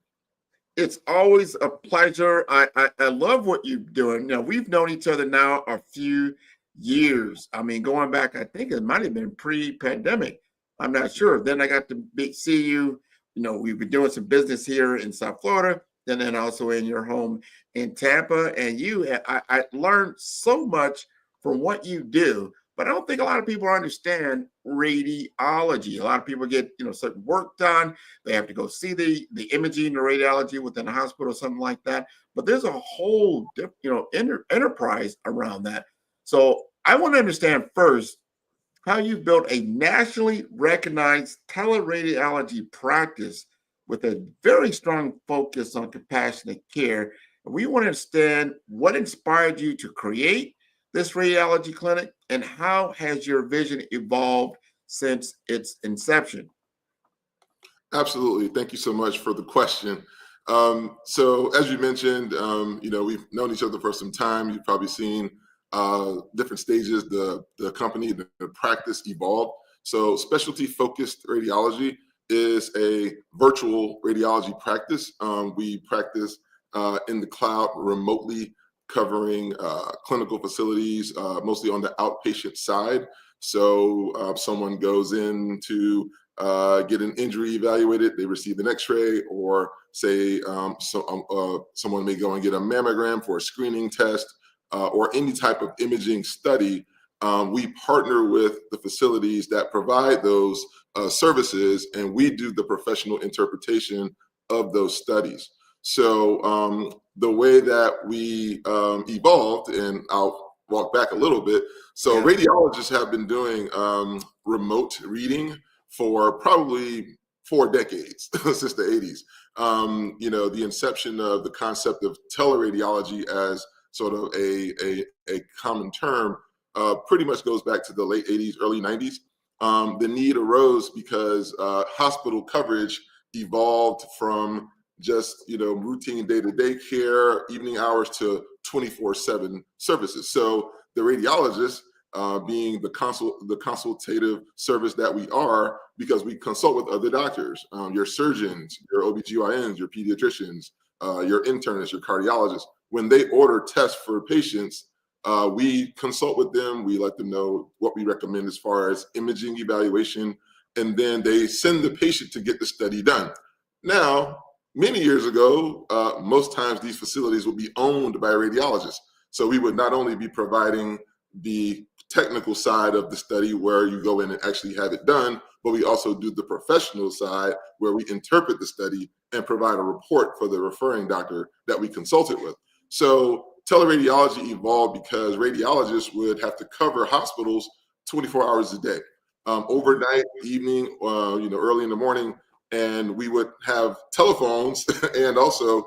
It's always a pleasure. I love what you're doing. Now, we've known each other now a few years. I mean, going back, I think it might have been pre-pandemic. I'm not sure. Then I got to see you. You know, we've been doing some business here in South Florida, and then also in your home in Tampa. And I learned so much from what you do, but I don't think a lot of people understand radiology. A lot of people get, certain work done. They have to go see the imaging or radiology within a hospital or something like that. But there's a whole, enterprise around that. So I want to understand first how you built a nationally recognized teleradiology practice with a very strong focus on compassionate care. And we want to understand what inspired you to create this radiology clinic and how has your vision evolved since its inception? Absolutely. Thank you so much for the question. So as you mentioned, we've known each other for some time. You've probably seen different stages the company, the practice evolved. So specialty focused radiology is a virtual radiology practice. We practice in the cloud remotely, covering clinical facilities, mostly on the outpatient side. So someone goes in to get an injury evaluated, they receive an x-ray, or say someone may go and get a mammogram for a screening test, or any type of imaging study. We partner with the facilities that provide those services, and we do the professional interpretation of those studies. So the way that we evolved, and I'll walk back a little bit. So radiologists have been doing remote reading for probably 4 decades, since the 80s. The inception of the concept of teleradiology as sort of a common term pretty much goes back to the late 80s, early 90s. The need arose because hospital coverage evolved from just routine day-to-day care, evening hours, to 24/7 services. So the radiologists, being the consultative service that we are, because we consult with other doctors, your surgeons, your OBGYNs, your pediatricians, your internists, your cardiologists, when they order tests for patients, we consult with them. We let them know what we recommend as far as imaging evaluation, and then they send the patient to get the study done. Now, many years ago, most times these facilities would be owned by a radiologist. So we would not only be providing the technical side of the study where you go in and actually have it done, but we also do the professional side where we interpret the study and provide a report for the referring doctor that we consulted with. So teleradiology evolved because radiologists would have to cover hospitals 24 hours a day, overnight, evening, early in the morning. And we would have telephones and also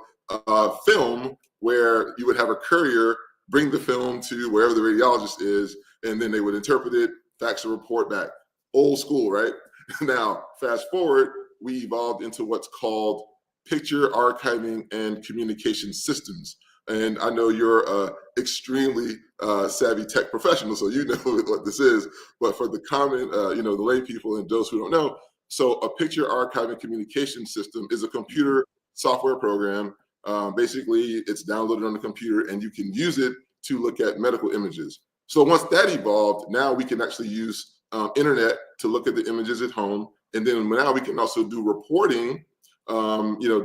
film, where you would have a courier bring the film to wherever the radiologist is, and then they would interpret it, fax a report back. Old school, right? Now, fast forward, we evolved into what's called picture archiving and communication systems. And I know you're an extremely savvy tech professional, so you know what this is. But for the common, the lay people and those who don't know, so a picture archiving communication system is a computer software program. Basically, it's downloaded on the computer, and you can use it to look at medical images. So once that evolved, now we can actually use internet to look at the images at home. And then now we can also do reporting,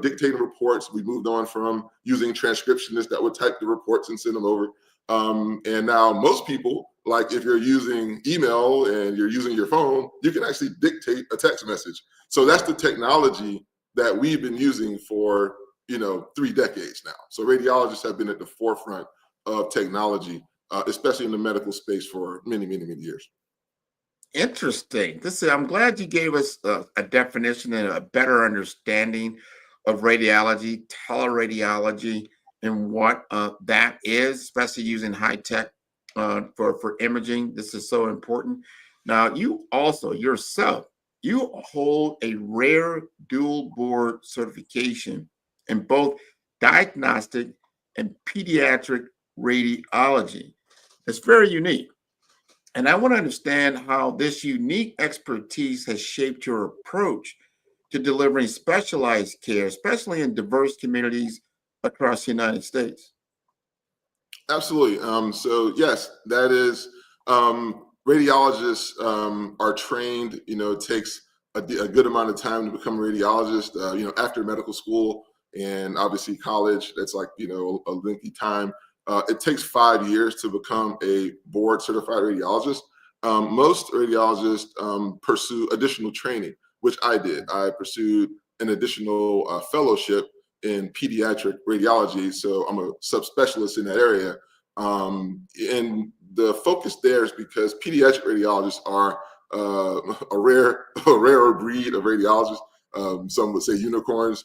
dictating reports. We moved on from using transcriptionists that would type the reports and send them over. And now most people, like if you're using email and you're using your phone, you can actually dictate a text message. So that's the technology that we've been using for, 3 decades now. So radiologists have been at the forefront of technology, especially in the medical space for many, many, many years. Interesting. I'm glad you gave us a definition and a better understanding of radiology, teleradiology, and what that is, especially using high tech for imaging. This is so important. Now, you also yourself, you hold a rare dual board certification in both diagnostic and pediatric radiology. It's very unique. And I want to understand how this unique expertise has shaped your approach to delivering specialized care, especially in diverse communities across the United States. Absolutely. So yes, that is, radiologists are trained, it takes a good amount of time to become a radiologist, after medical school and obviously college, that's like, a lengthy time. It takes 5 years to become a board certified radiologist. Most radiologists pursue additional training, which I did. I pursued an additional fellowship in pediatric radiology. So I'm a subspecialist in that area. And the focus there is because pediatric radiologists are a rarer breed of radiologists. Some would say unicorns.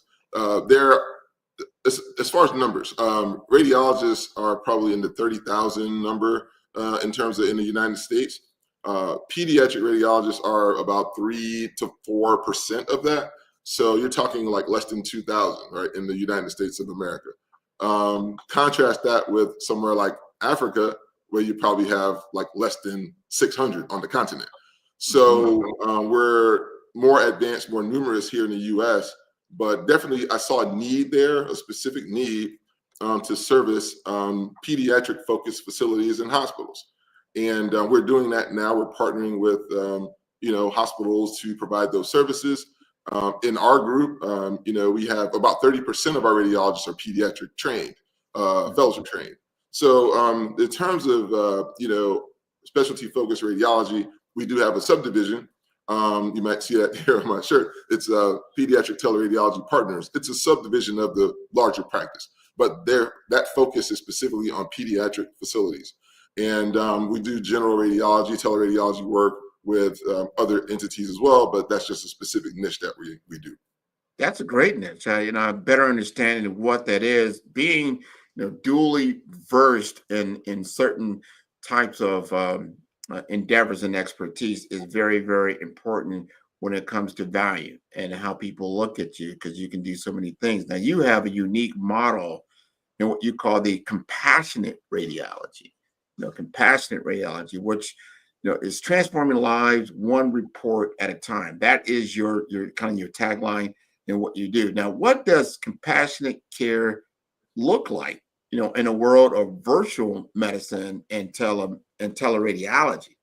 As far as numbers, radiologists are probably in the 30,000 number in terms of in the United States. Pediatric radiologists are about 3 to 4% of that. So you're talking like less than 2,000, right, in the United States of America. Contrast that with somewhere like Africa, where you probably have like less than 600 on the continent. So we're more advanced, more numerous here in the US, but definitely I saw a need there, a specific need to service pediatric focused facilities and hospitals. And we're doing that now. We're partnering with, hospitals to provide those services. In our group, we have about 30% of our radiologists are pediatric trained, fellowship trained. So in terms of, specialty focused radiology, we do have a subdivision. You might see that here on my shirt. It's Pediatric Teleradiology Partners. It's a subdivision of the larger practice, but that focus is specifically on pediatric facilities. And we do general radiology, teleradiology work with other entities as well, but that's just a specific niche that we do. That's a great niche. A better understanding of what that is, being duly versed in certain types of endeavors and expertise is very, very important when it comes to value and how people look at you, because you can do so many things. Now, you have a unique model in what you call the compassionate radiology. Compassionate radiology, which is transforming lives one report at a time. That is your kind of your tagline in what you do. Now, what does compassionate care look like, in a world of virtual medicine and teleradiology?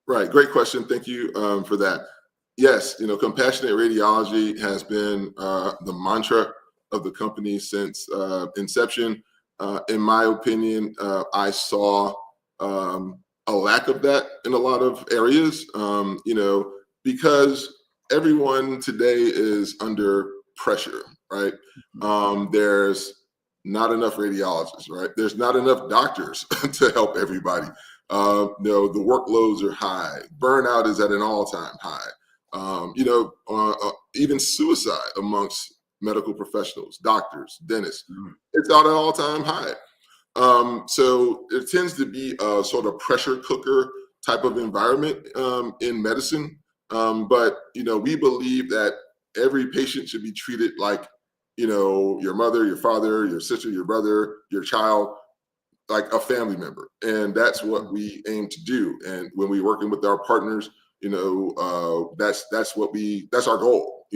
Right, great question. Thank you for that. Yes, compassionate radiology has been the mantra of the company since inception. In my opinion, I saw a lack of that in a lot of areas, because everyone today is under pressure, right? There's not enough radiologists, right? There's not enough doctors to help everybody. The workloads are high. Burnout is at an all-time high. Even suicide amongst medical professionals, doctors, dentists, it's at an all-time high. So it tends to be a sort of pressure cooker type of environment in medicine. But we believe that every patient should be treated like, your mother, your father, your sister, your brother, your child, like a family member. And that's what we aim to do. And when we're working with our partners, that's our goal,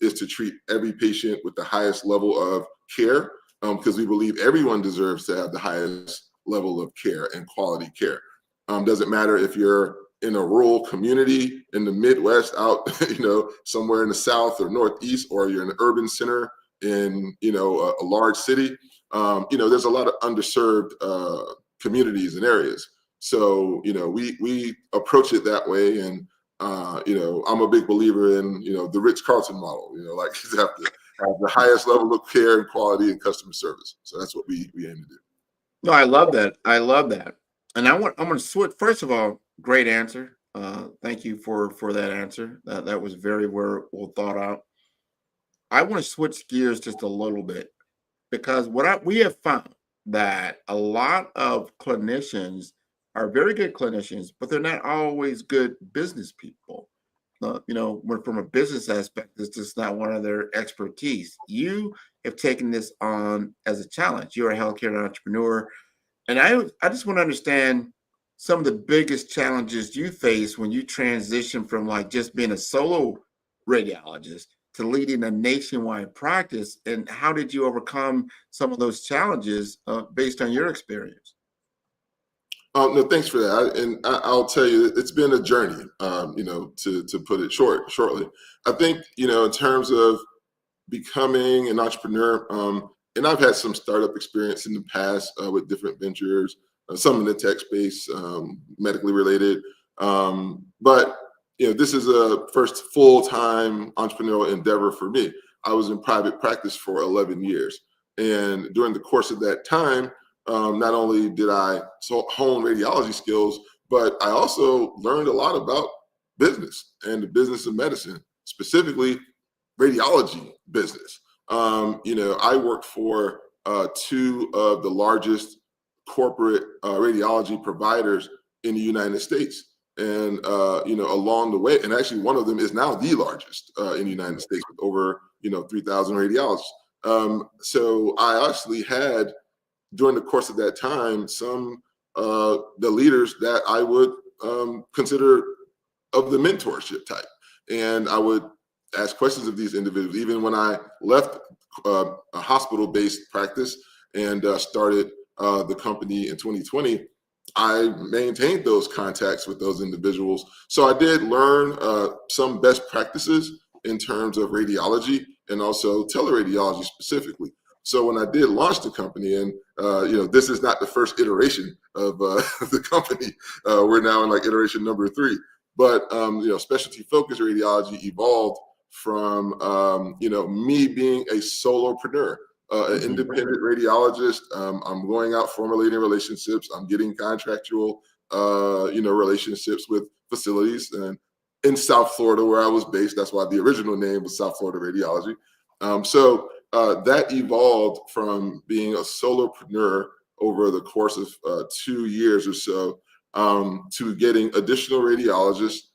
is to treat every patient with the highest level of care, because we believe everyone deserves to have the highest level of care and quality care. Doesn't matter if you're in a rural community in the Midwest, out somewhere in the South or Northeast, or you're in an urban center in a large city. There's a lot of underserved communities and areas. So we approach it that way, and I'm a big believer in the Ritz-Carlton model. Like you have to have the highest level of care and quality and customer service. So that's what we aim to do. No, I love that. I love that. And I'm going to switch. First of all, great answer. Thank you for that answer. That was very well thought out. I want to switch gears just a little bit, because we have found that a lot of clinicians are very good clinicians, but they're not always good business people. From a business aspect, it's just not one of their expertise. You have taken this on as a challenge. You're a healthcare entrepreneur. And I just want to understand some of the biggest challenges you face when you transition from like just being a solo radiologist to leading a nationwide practice, and how did you overcome some of those challenges based on your experience? No, thanks for that. And I'll tell you, it's been a journey, to put it shortly. I think, in terms of becoming an entrepreneur, and I've had some startup experience in the past with different ventures, some in the tech space, medically related. But this is a first full-time entrepreneurial endeavor for me. I was in private practice for 11 years. And during the course of that time, not only did I hone radiology skills, but I also learned a lot about business and the business of medicine, specifically radiology business. I worked for two of the largest corporate radiology providers in the United States. And, along the way, and actually one of them is now the largest in the United States with over, 3,000 radiologists. So I actually had, during the course of that time, some the leaders that I would consider of the mentorship type. And I would ask questions of these individuals. Even when I left a hospital-based practice and started the company in 2020, I maintained those contacts with those individuals. So I did learn some best practices in terms of radiology and also teleradiology specifically. So when I did launch the company, and this is not the first iteration of the company, we're now in like iteration number 3. But specialty focused radiology evolved from me being a solopreneur, an independent radiologist. I'm going out formulating relationships. I'm getting contractual relationships with facilities, and in South Florida where I was based. That's why the original name was South Florida Radiology. So that evolved from being a solopreneur over the course of 2 years or so to getting additional radiologists,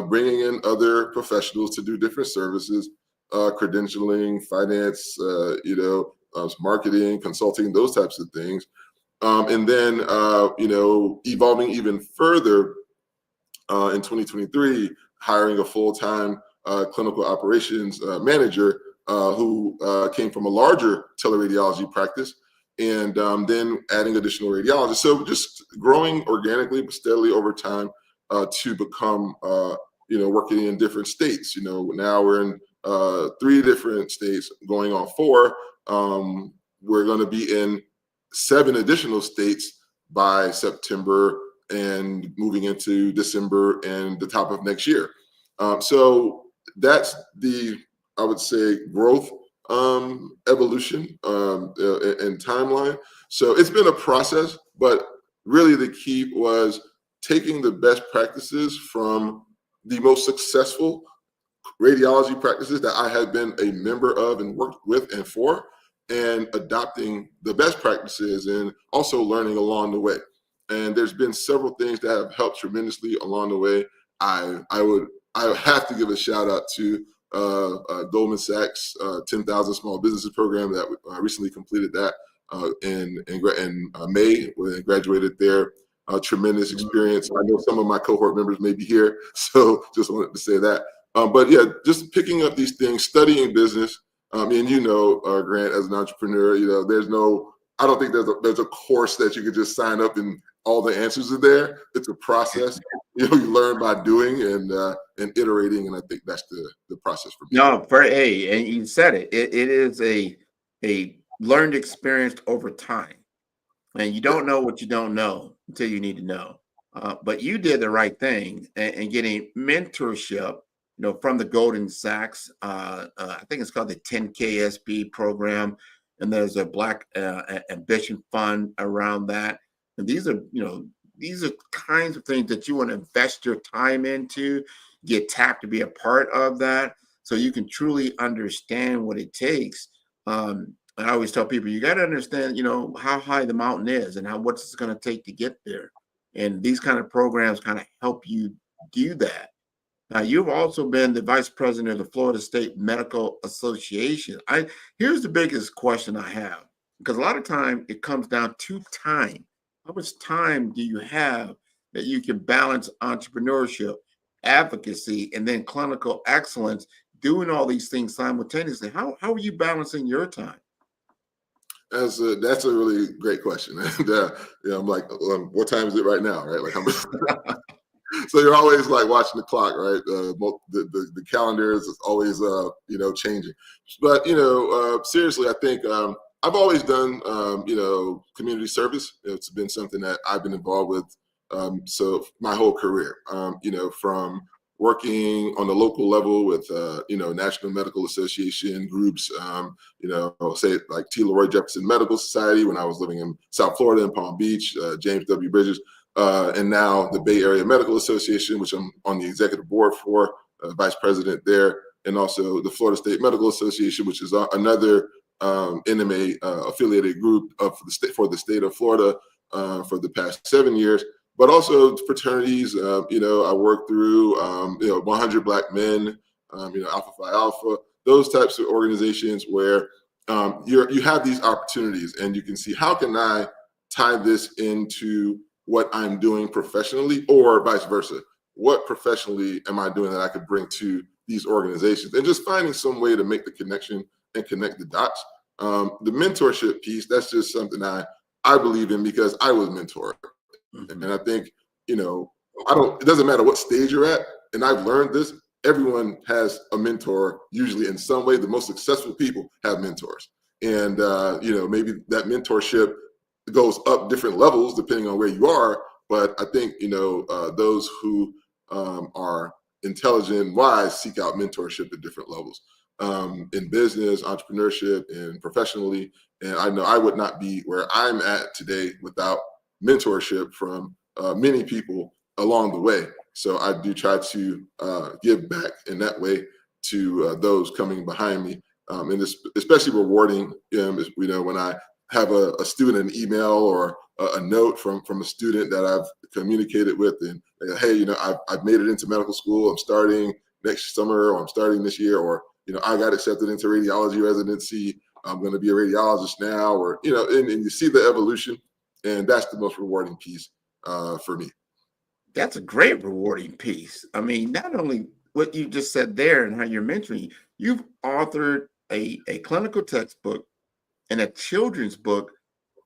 bringing in other professionals to do different services, credentialing, finance, marketing, consulting, those types of things. And then, evolving even further in 2023, hiring a full-time clinical operations manager who came from a larger teleradiology practice, and then adding additional radiologists. So just growing organically but steadily over time to become, working in different states. Now we're in 3 different states, going on 4. We're going to be in 7 additional states by September and moving into December and the top of next year. So that's the, I would say, growth evolution and timeline. So it's been a process, but really the key was taking the best practices from the most successful radiology practices that I had been a member of and worked with and for, and adopting the best practices and also learning along the way. And there's been several things that have helped tremendously along the way. I have to give a shout out to Goldman Sachs 10,000 Small Businesses program that recently completed that in May when I graduated there. Tremendous experience. I know some of my cohort members may be here, so just wanted to say that. But yeah, just picking up these things, studying business. And Grant, as an entrepreneur, there's no I don't think there's a course that you could just sign up and all the answers are there. It's a process. You learn by doing and iterating, and I think that's the process for me. No, and you said it. It is a learned experience over time, and you don't know what you don't know until you need to know. But you did the right thing and getting mentorship, from the Golden Sachs. I think it's called the 10KSP program, and there's a Black Ambition Fund around that. And these are kinds of things that you want to invest your time into, get tapped to be a part of that, so you can truly understand what it takes. I always tell people, you got to understand, how high the mountain is and what's it's going to take to get there. And these kind of programs kind of help you do that. Now, you've also been the vice president of the Florida State Medical Association. Here's the biggest question I have, because a lot of time it comes down to time. How much time do you have that you can balance entrepreneurship, advocacy, and then clinical excellence, doing all these things simultaneously? How are you balancing your time? That's a really great question. And I'm like, what time is it right now? Right? Like, so you're always like watching the clock, right? The calendar is always changing. But seriously, I think I've always done community service. It's been something that I've been involved with so my whole career. From working on the local level with National Medical Association groups, say like T. Leroy Jefferson Medical Society when I was living in South Florida in Palm Beach, James W. Bridges, and now the Bay Area Medical Association, which I'm on the executive board for, vice president there, and also the Florida State Medical Association, which is another NMA affiliated group for the state of Florida for the past 7 years. But also fraternities, I work through, 100 Black Men, Alpha Phi Alpha, those types of organizations where you have these opportunities and you can see, how can I tie this into what I'm doing professionally, or vice versa? What professionally am I doing that I could bring to these organizations? And just finding some way to make the connection and connect the dots. The mentorship piece, that's just something I believe in because I was mentored. And I think, it doesn't matter what stage you're at. And I've learned this, everyone has a mentor, usually in some way. The most successful people have mentors. And, maybe that mentorship goes up different levels depending on where you are. But I think, those who are intelligent and wise seek out mentorship at different levels in business, entrepreneurship, and professionally. And I know I would not be where I'm at today without mentorship from many people along the way. So I do try to give back in that way to those coming behind me. And it's especially rewarding, when I have a student an email or a note from a student that I've communicated with, and hey, I've made it into medical school. I'm starting next summer, or I'm starting this year, or I got accepted into radiology residency. I'm going to be a radiologist now, or and you see the evolution. And that's the most rewarding piece for me. That's a great rewarding piece. I mean, not only what you just said there and how you're mentoring, you've authored a clinical textbook and a children's book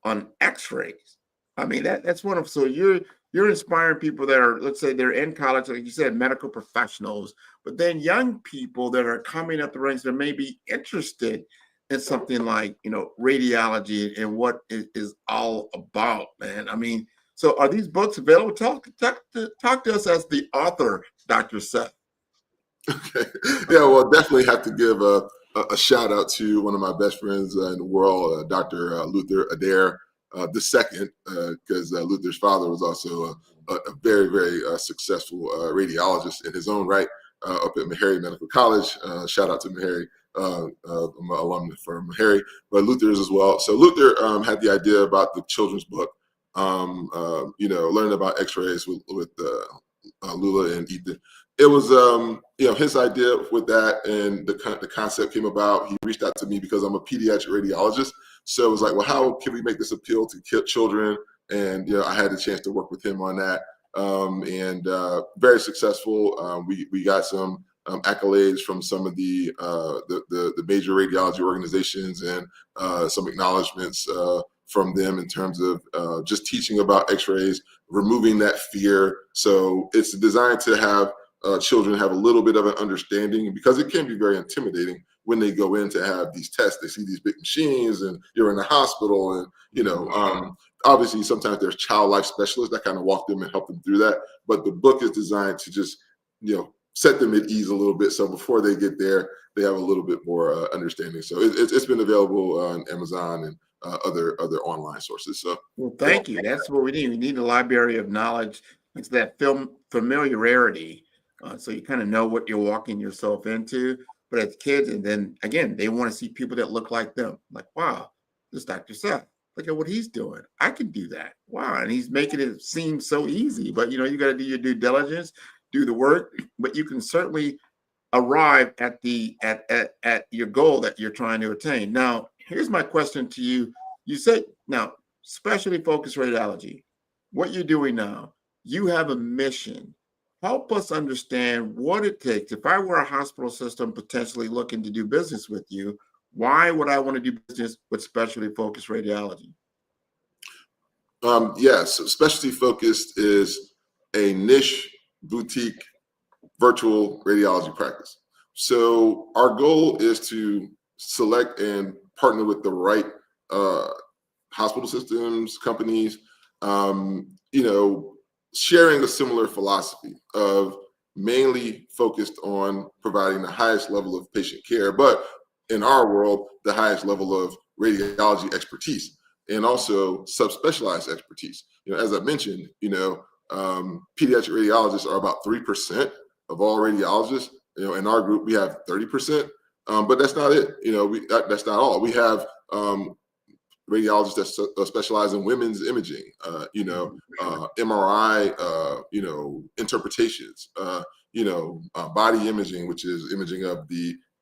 on x-rays. I mean, that's one of, so you're inspiring people that are, let's say they're in college, like you said, medical professionals, but then young people that are coming up the ranks that may be interested in something like, radiology and what it is all about, man. I mean, so are these books available? Talk to us as the author, Dr. Seth. Okay. Yeah, well, definitely have to give a shout out to one of my best friends in the world, Dr. Luther Adair II, because Luther's father was also a very, very successful radiologist in his own right up at Meharry Medical College. Shout out to Meharry. I'm an alumni from Meharry, but Luther's as well. So Luther had the idea about the children's book, learning about x-rays with Lula and Ethan. It was, his idea with that, and the concept came about. He reached out to me because I'm a pediatric radiologist. So it was like, well, how can we make this appeal to children? And, I had a chance to work with him on that. And very successful. We got some accolades from some of the major radiology organizations, and some acknowledgments from them in terms of just teaching about x-rays, removing that fear. So it's designed to have children have a little bit of an understanding, because it can be very intimidating when they go in to have these tests. They see these big machines and you're in the hospital, and obviously sometimes there's child life specialists that kind of walk them and help them through that. But the book is designed to just set them at ease a little bit, so before they get there they have a little bit more understanding. So it's been available on Amazon and other online sources. So well, thank you. That's what we need. We need a library of knowledge. It's that familiarity, so you kind of know what you're walking yourself into. But as kids, and then again, they want to see people that look like them. Like, wow, this Dr. Seth, look at what he's doing. I can do that. Wow, and he's making it seem so easy. But you got to do your due diligence, do the work. But you can certainly arrive at at your goal that you're trying to attain. Now, here's my question to you. You said now specialty focused radiology. What you're doing now, you have a mission. Help us understand what it takes. If I were a hospital system potentially looking to do business with you, why would I want to do business with specialty focused radiology? Yes, specialty focused is a niche boutique virtual radiology practice. So our goal is to select and partner with the right hospital systems, companies, sharing a similar philosophy of mainly focused on providing the highest level of patient care, but in our world, the highest level of radiology expertise and also subspecialized expertise. As I mentioned, pediatric radiologists are about 3% of all radiologists. In our group, we have 30%, but that's not it. That's not all. We have radiologists that specialize in women's imaging, MRI, interpretations, body imaging, which is imaging of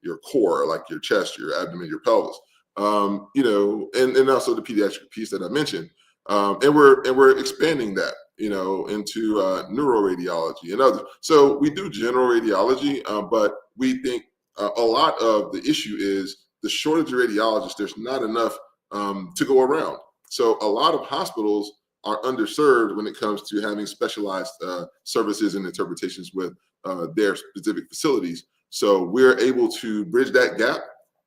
your core, like your chest, your abdomen, your pelvis, and also the pediatric piece that I mentioned. And we're expanding that, into neuroradiology and others. So we do general radiology, but we think a lot of the issue is the shortage of radiologists. There's not enough to go around. So a lot of hospitals are underserved when it comes to having specialized services and interpretations with their specific facilities. So we're able to bridge that gap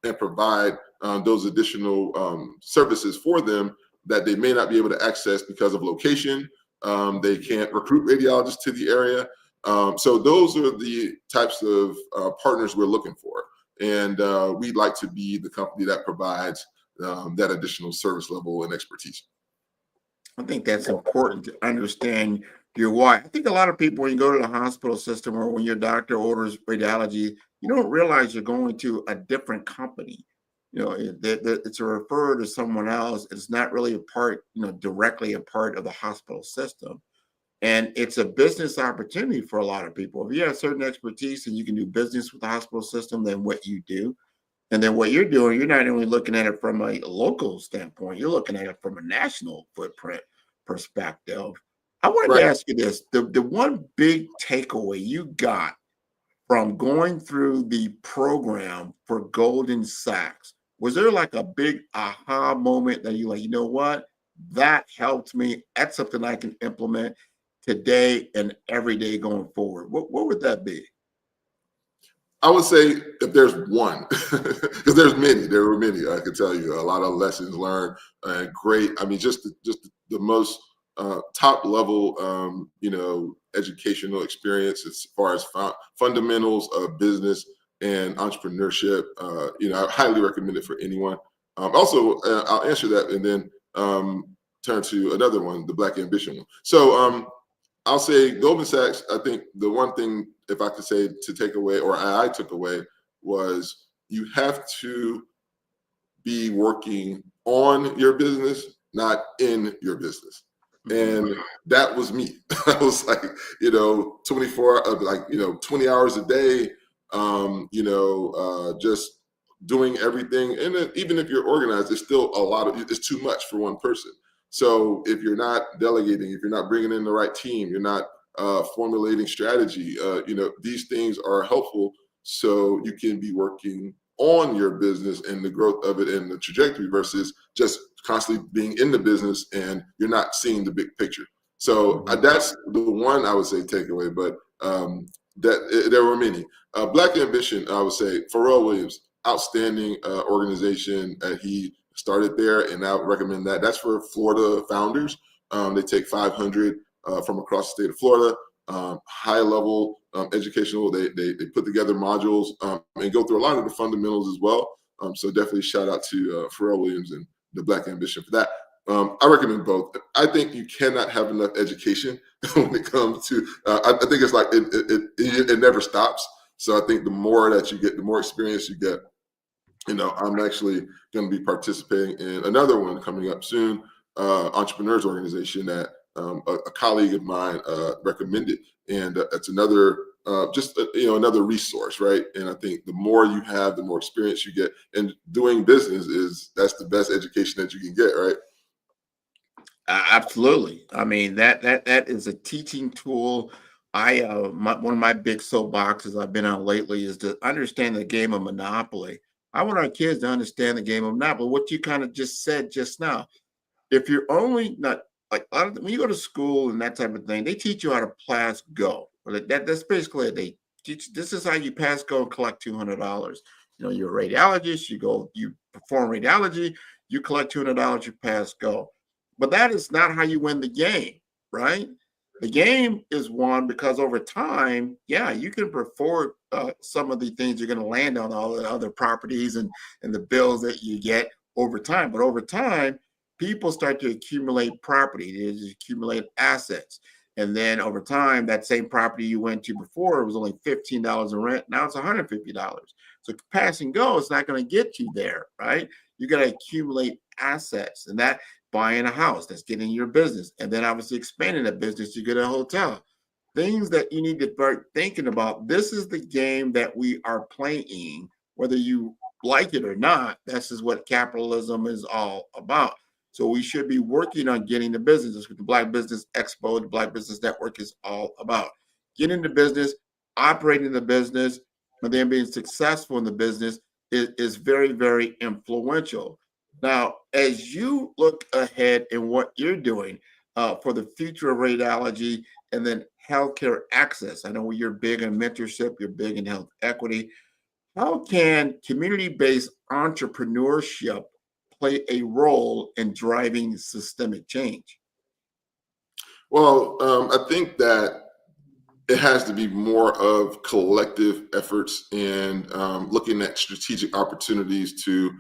and provide those additional services for them that they may not be able to access because of location. They can't recruit radiologists to the area. So those are the types of partners we're looking for. And we'd like to be the company that provides that additional service level and expertise. I think that's important to understand your why. I think a lot of people, when you go to the hospital system or when your doctor orders radiology, you don't realize you're going to a different company. It's a referrer to someone else. It's not really a part, directly a part of the hospital system. And it's a business opportunity for a lot of people. If you have certain expertise and you can do business with the hospital system, then what you do. And then what you're doing, you're not only looking at it from a local standpoint, you're looking at it from a national footprint perspective. I wanted to ask you this. The one big takeaway you got from going through the program for Goldman Sachs, was there like a big aha moment that you like, you know what? That helped me. That's something I can implement today and every day going forward. What would that be? I would say if there's one, because there were many, I could tell you a lot of lessons learned and great. I mean, just the most top level, educational experience as far as fundamentals of business and entrepreneurship. I highly recommend it for anyone. Also, I'll answer that and then turn to another one, the Black Ambition one. So I'll say Goldman Sachs, I think the one thing, if I could say to take away, or I took away, was you have to be working on your business, not in your business. And that was me. I was like, 20 hours a day, just doing everything. And even if you're organized, it's still it's too much for one person. So if you're not delegating, if you're not bringing in the right team, you're not formulating strategy, these things are helpful so you can be working on your business and the growth of it and the trajectory versus just constantly being in the business and you're not seeing the big picture. So that's the one I would say takeaway, but there were many. Black Ambition, I would say, Pharrell Williams, outstanding organization. He started there, and I would recommend that. That's for Florida founders. They take 500 from across the state of Florida, high level educational. They put together modules and go through a lot of the fundamentals as well. So definitely shout out to Pharrell Williams and the Black Ambition for that. I recommend both. I think you cannot have enough education when it comes to. I think it's like it never stops. So I think the more that you get, the more experience you get. I'm actually going to be participating in another one coming up soon, entrepreneurs organization that a colleague of mine recommended, and it's another another resource, right? And I think the more you have, the more experience you get, and doing business that's the best education that you can get, right? Absolutely. I mean, that is a teaching tool. One of my big soapboxes I've been on lately is to understand the game of Monopoly. I want our kids to understand the game of Monopoly. What you kind of just said just now. If you're only not like when you go to school and that type of thing, they teach you how to pass go. That's basically it. They teach this is how you pass go and collect $200. You're a radiologist. You perform radiology. You collect $200. You pass go. But that is not how you win the game, right? The game is won because over time, you can afford some of the things you're going to land on, all the other properties and the bills that you get over time. But over time, people start to accumulate property, they accumulate assets. And then over time, that same property you went to before was only $15 in rent. Now it's $150. So pass and go is not going to get you there, right? You got to accumulate assets, and that buying a house, that's getting your business. And then obviously expanding that business, you get a hotel. Things that you need to start thinking about. This is the game that we are playing, whether you like it or not. This is what capitalism is all about. So we should be working on getting the business. That's what the Black Business Expo, the Black Business Network is all about. Getting the business, operating the business, and then being successful in the business is very, very influential. Now, as you look ahead in what you're doing for the future of radiology and then healthcare access, I know you're big in mentorship, you're big in health equity. How can community-based entrepreneurship play a role in driving systemic change? Well, I think that it has to be more of collective efforts and looking at strategic opportunities to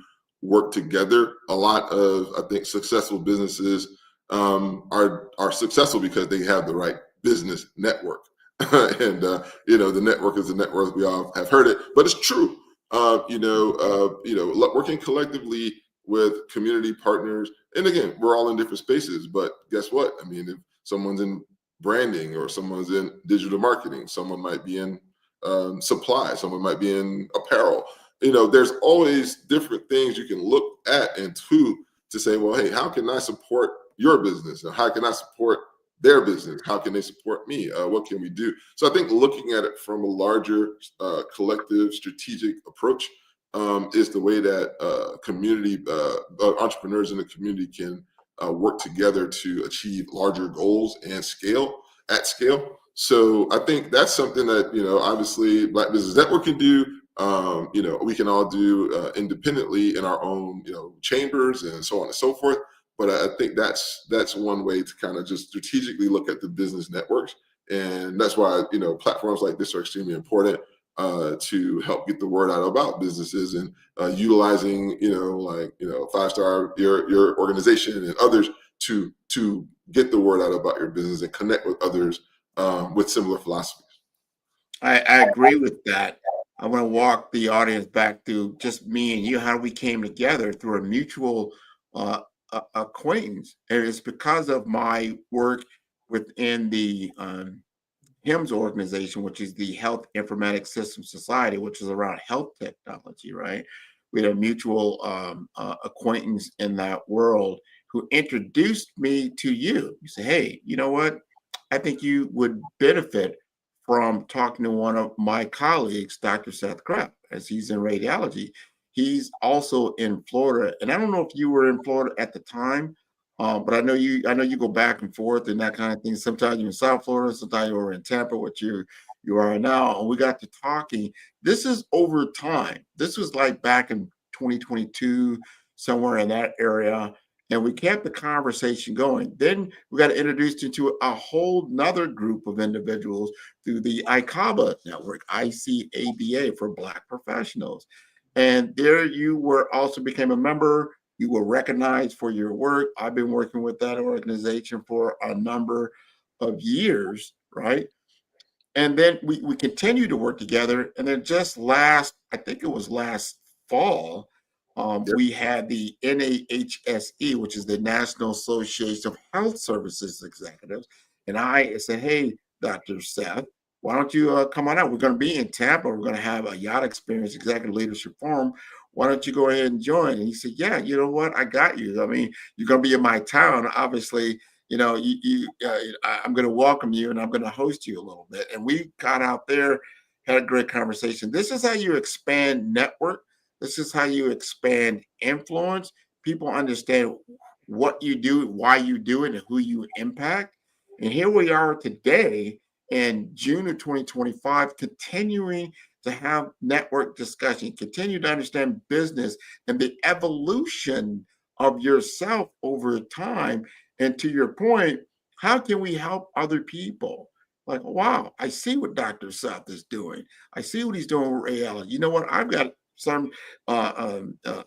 work together. A lot of, I think, successful businesses are successful because they have the right business network. And the network is the network. We all have heard it, but it's true. Working collectively with community partners, and again, we're all in different spaces. But guess what? I mean, if someone's in branding, or someone's in digital marketing, someone might be in supply, someone might be in apparel. There's always different things you can look at and to say, well, hey, how can I support your business? And how can I support their business? How can they support me? What can we do? So I think looking at it from a larger collective strategic approach is the way that community entrepreneurs in the community can work together to achieve larger goals and at scale. So I think that's something that, obviously Black Business Network can do. We can all do independently in our own, chambers and so on and so forth. But I think that's one way to kind of just strategically look at the business networks. And that's why, platforms like this are extremely important to help get the word out about businesses, and utilizing, 5-star, your organization and others to get the word out about your business and connect with others with similar philosophies. I agree with that. I want to walk the audience back to just me and you, how we came together through a mutual acquaintance. And it's because of my work within the HIMSS organization, which is the Health Informatics Systems Society, which is around health technology, right? We had a mutual acquaintance in that world who introduced me to you. You say, hey, you know what? I think you would benefit from talking to one of my colleagues, Dr. Seth Krepp, as he's in radiology. He's also in Florida, and I don't know if you were in Florida at the time, but I know you go back and forth and that kind of thing. Sometimes you're in South Florida, sometimes you're in Tampa, which you are now. And we got to talking. This is over time. This was like back in 2022, somewhere in that area. And we kept the conversation going. Then we got introduced into a whole nother group of individuals through the ICABA network, ICABA for Black professionals. And there you were also became a member. You were recognized for your work. I've been working with that organization for a number of years, right? And then we continue to work together. And then just I think it was last fall, we had the NAHSE, which is the National Association of Health Services Executives. And I said, hey, Dr. Seth, why don't you come on out? We're going to be in Tampa. We're going to have a Yacht Experience Executive Leadership Forum. Why don't you go ahead and join? And he said, yeah, you know what? I got you. I mean, you're going to be in my town. Obviously, you know, I'm going to welcome you and I'm going to host you a little bit. And we got out there, had a great conversation. This is how you expand network. This is how you expand influence. People understand what you do, why you do it, and who you impact. And here we are today in June of 2025, continuing to have network discussion, continue to understand business and the evolution of yourself over time. And to your point, how can we help other people? Like, wow, I see what Dr. Seth is doing. I see what he's doing with reality. You know what? I've got some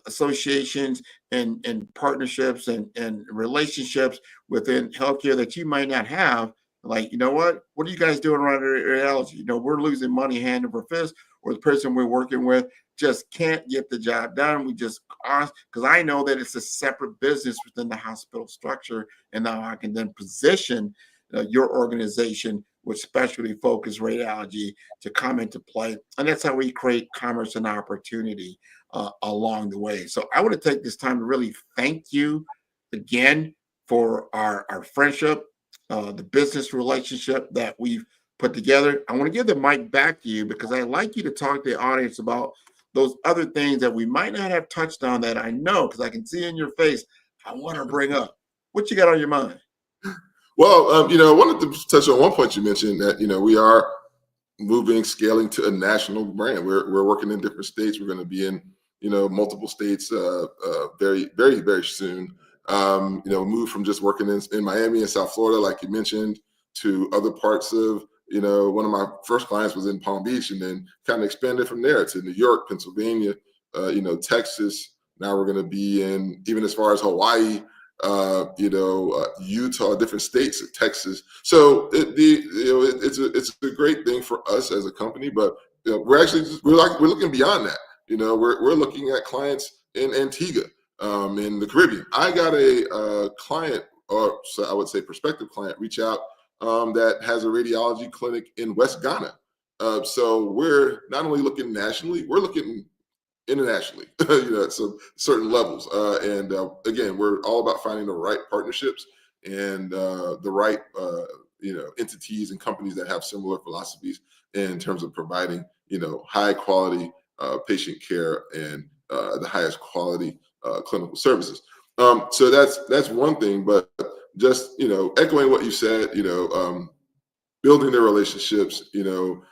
associations and partnerships and relationships within healthcare that you might not have. Like, you know what are you guys doing around radiology? You know, we're losing money hand over fist, or the person we're working with just can't get the job done. We just cost, because I know that it's a separate business within the hospital structure. And now I can then position your organization with specialty focused radiology to come into play. And that's how we create commerce and opportunity along the way. So I want to take this time to really thank you again for our friendship, the business relationship that we've put together. I want to give the mic back to you because I'd like you to talk to the audience about those other things that we might not have touched on that I know, because I can see in your face, I want to bring up. What you got on your mind? Well, you know, I wanted to touch on one point you mentioned that, you know, we are scaling to a national brand. We're working in different states. We're going to be in, you know, multiple states very, very, very soon. You know, move from just working in Miami and South Florida, like you mentioned, to other parts of, you know, one of my first clients was in Palm Beach, and then kind of expanded from there to New York, Pennsylvania, you know, Texas. Now we're going to be in, even as far as Hawaii, you know, Utah, different states, Texas. So it's a great thing for us as a company, but you know, we're looking beyond that. You know, we're looking at clients in Antigua, in the Caribbean. I got a client, or so I would say prospective client, reach out that has a radiology clinic in West Ghana. So we're not only looking nationally, we're looking internationally, you know, at some certain levels. And again, we're all about finding the right partnerships and the right, you know, entities and companies that have similar philosophies in terms of providing, you know, high quality patient care and the highest quality clinical services. So that's one thing, but just, you know, echoing what you said, you know, building their relationships, you know,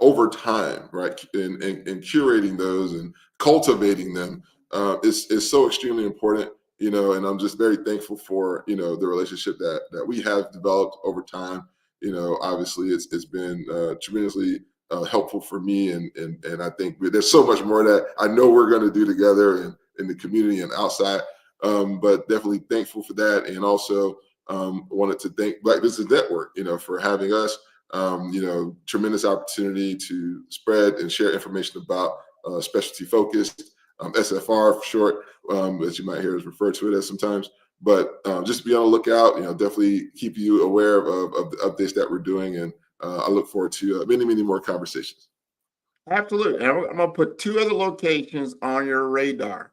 over time, right, and curating those and cultivating them is so extremely important, you know. And I'm just very thankful for, you know, the relationship that we have developed over time. You know, obviously it's been tremendously helpful for me, and I think there's so much more that I know we're going to do together and in the community and outside. But definitely thankful for that, and also wanted to thank Black Business Network, you know, for having us. You know, tremendous opportunity to spread and share information about specialty focused, SFR for short, as you might hear us refer to it as sometimes. But just be on the lookout. You know, definitely keep you aware of the updates that we're doing, and I look forward to many more conversations. Absolutely. And I'm going to put two other locations on your radar.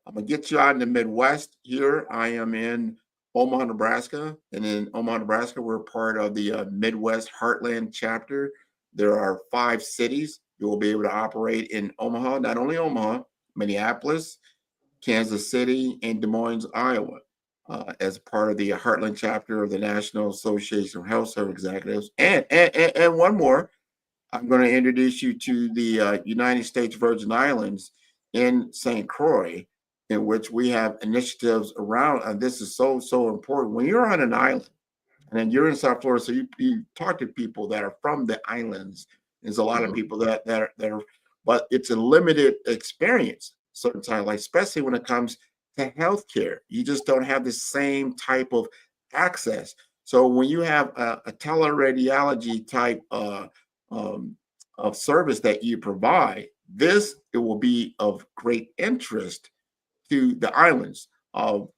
I'm going to get you out in the Midwest here. I am in Omaha, Nebraska. And in Omaha, Nebraska, we're part of the Midwest Heartland chapter. There are 5 cities. You will be able to operate in Omaha, not only Omaha, Minneapolis, Kansas City, and Des Moines, Iowa, as part of the Heartland chapter of the National Association of Health Service Executives. And one more, I'm going to introduce you to the United States Virgin Islands in St. Croix, in which we have initiatives around, and this is so important. When you're on an island, and then you're in South Florida, so you talk to people that are from the islands. There's a lot of people that are, but it's a limited experience certain times, like especially when it comes to healthcare. You just don't have the same type of access. So when you have a teleradiology type of service that you provide, it will be of great interest to the islands of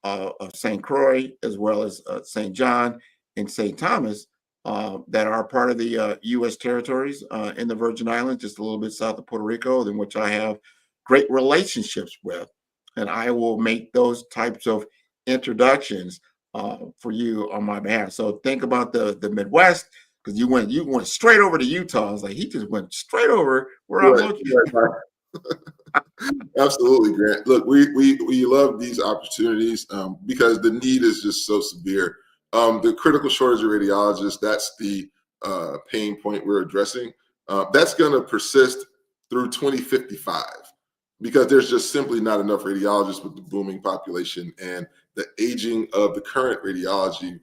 St. Croix, as well as St. John and St. Thomas, that are part of the U.S. territories in the Virgin Islands, just a little bit south of Puerto Rico, in which I have great relationships with. And I will make those types of introductions for you on my behalf. So think about the Midwest, because you went straight over to Utah. I was like, he just went straight over where I'm looking. Absolutely, Grant. Look, we love these opportunities because the need is just so severe. The critical shortage of radiologists, that's the pain point we're addressing. That's going to persist through 2055 because there's just simply not enough radiologists with the booming population and the aging of the current radiology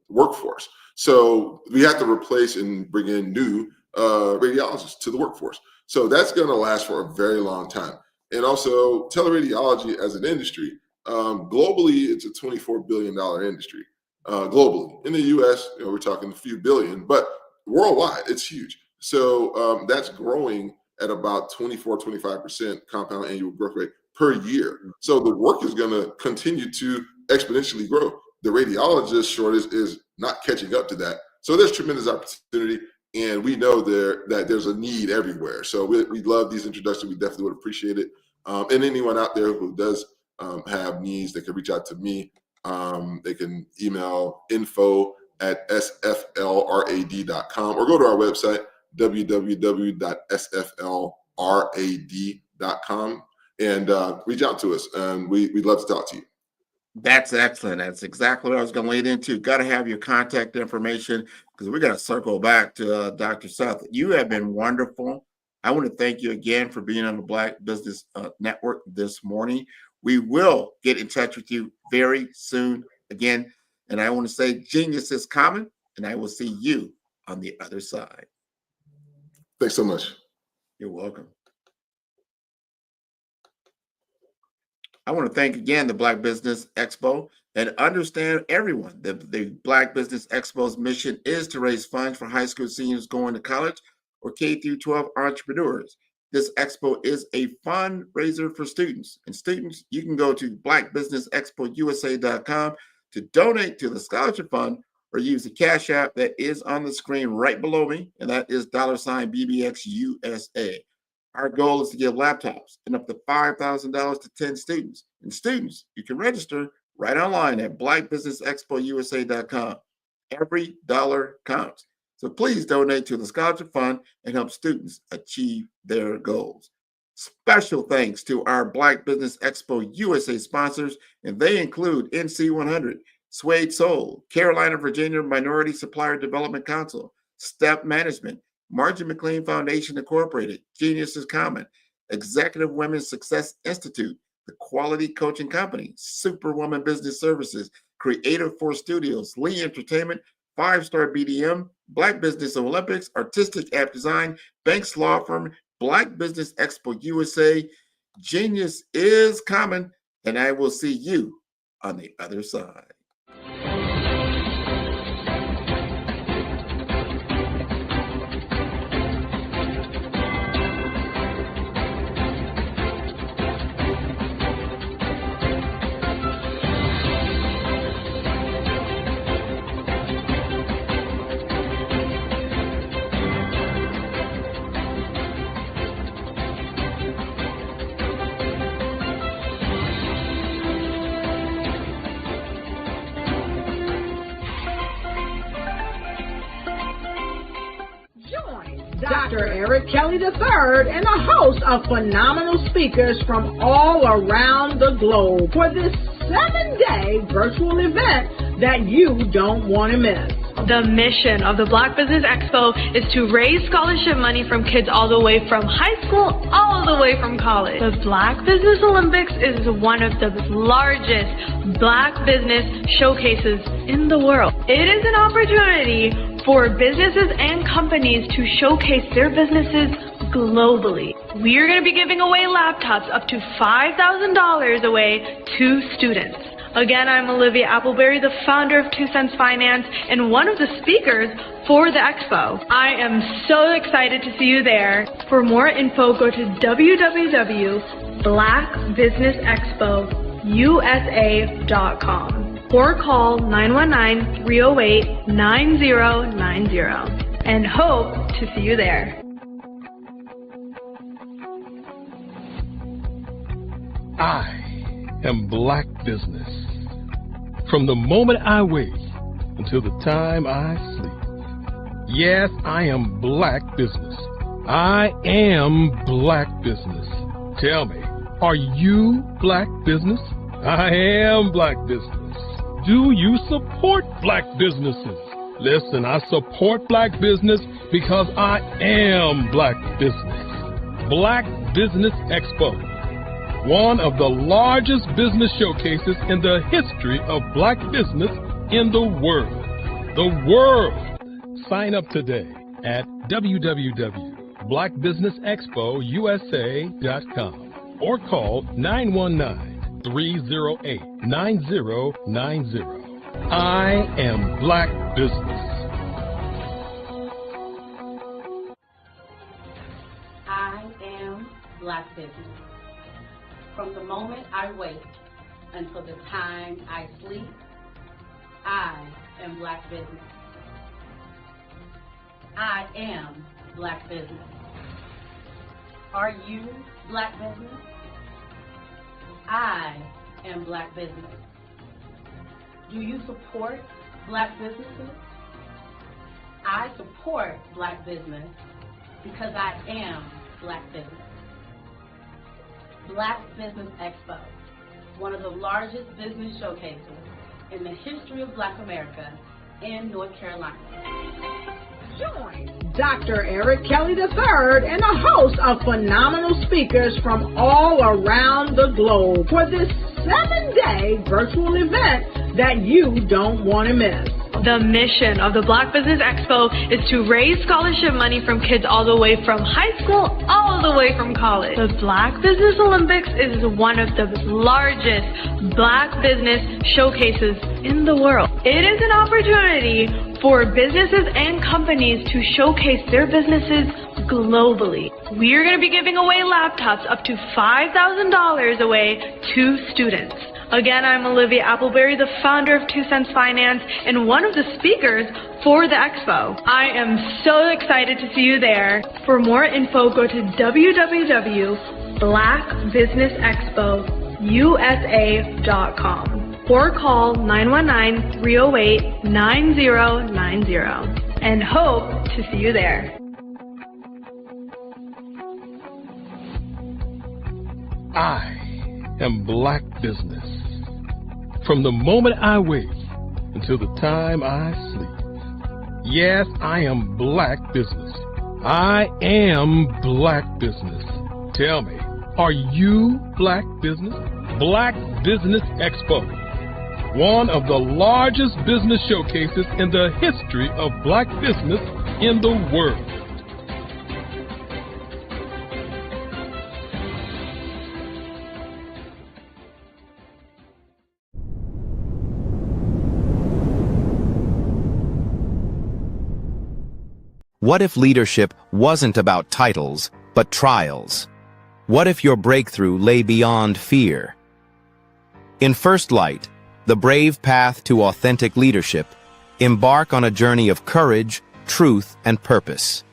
workforce. So we have to replace and bring in new radiologists to the workforce. So that's going to last for a very long time. And also teleradiology as an industry, globally, it's a $24 billion industry. Globally, in the US, we're talking a few billion, but worldwide, it's huge. So that's growing at about 24-25% compound annual growth rate per year. So the work is going to continue to exponentially grow. The radiologist shortage is not catching up to that. So there's tremendous opportunity. And we know that there's a need everywhere. So we love these introductions. We definitely would appreciate it. And anyone out there who does have needs, they can reach out to me. They can email info@sflrad.com or go to our website, www.sflrad.com, and reach out to us. And we'd love to talk to you. That's excellent. That's exactly what I was going to lead into. Got to have your contact information because we're going to circle back to Dr. Seth. You have been wonderful. I want to thank you again for being on the Black Business Network this morning. We will get in touch with you very soon again. And I want to say genius is common, and I will see you on the other side. Thanks so much. You're welcome. I want to thank again the Black Business Expo and understand everyone. The Black Business Expo's mission is to raise funds for high school seniors going to college or K through 12 entrepreneurs. This expo is a fundraiser for students. And students, you can go to blackbusinessexpousa.com to donate to the scholarship fund or use the Cash App that is on the screen right below me, and that is $BBXUSA. Our goal is to give laptops and up to $5,000 to 10 students. And students, you can register right online at blackbusinessexpousa.com. Every dollar counts. So please donate to the scholarship fund and help students achieve their goals. Special thanks to our Black Business Expo USA sponsors, and they include NC100, Suede Soul, Carolina, Virginia Minority Supplier Development Council, Step Management, Margin McLean Foundation Incorporated, Genius is Common, Executive Women's Success Institute, The Quality Coaching Company, Superwoman Business Services, Creative Force Studios, Lee Entertainment, 5-Star BDM, Black Business Olympics, Artistic App Design, Banks Law Firm, Black Business Expo USA. Genius is common, and I will see you on the other side. Dr. Eric Kelly III and a host of phenomenal speakers from all around the globe for this 7-day virtual event that you don't want to miss. The mission of the Black Business Expo is to raise scholarship money from kids all the way from high school, all the way from college. The Black Business Olympics is one of the largest Black business showcases in the world. It is an opportunity for businesses and companies to showcase their businesses globally. We are going to be giving away laptops up to $5,000 away to students. Again, I'm Olivia Appleberry, the founder of 2 Cents Finance and one of the speakers for the expo. I am so excited to see you there. For more info, go to www.blackbusinessexpousa.com or call 919-308-9090 and hope to see you there. I am Black Business. From the moment I wake until the time I sleep. Yes, I am Black Business. I am Black Business. Tell me, are you Black Business? I am Black Business. Do you support Black businesses? Listen, I support Black business because I am Black Business. Black Business Expo, one of the largest business showcases in the history of Black business in the world. The world! Sign up today at www.blackbusinessexpousa.com or call 919-308-9090. I am Black Business. I am Black Business. From the moment I wake until the time I sleep, I am Black Business. I am Black Business. Are you Black Business? I am Black Business. Do you support Black businesses? I support Black business because I am Black Business. Black Business Expo, one of the largest business showcases in the history of Black America in North Carolina. Join Dr. Eric Kelly III and a host of phenomenal speakers from all around the globe for this 7-day virtual event that you don't want to miss. The mission of the Black Business Expo is to raise scholarship money from kids all the way from high school, all the way from college. The Black Business Olympics is one of the largest Black business showcases in the world. It is an opportunity for businesses and companies to showcase their businesses globally. We are going to be giving away laptops up to $5,000 away to students. Again, I'm Olivia Appleberry, the founder of 2 Cents Finance and one of the speakers for the expo. I am so excited to see you there. For more info, go to www.blackbusinessexpousa.com or call 919-308-9090 and hope to see you there. I am Black Business. From the moment I wake until the time I sleep. Yes, I am Black Business. I am Black Business. Tell me, are you Black Business? Black Business Expo, one of the largest business showcases in the history of Black business in the world. What if leadership wasn't about titles, but trials? What if your breakthrough lay beyond fear? In First Light, The Brave Path to Authentic Leadership, embark on a journey of courage, truth, and purpose.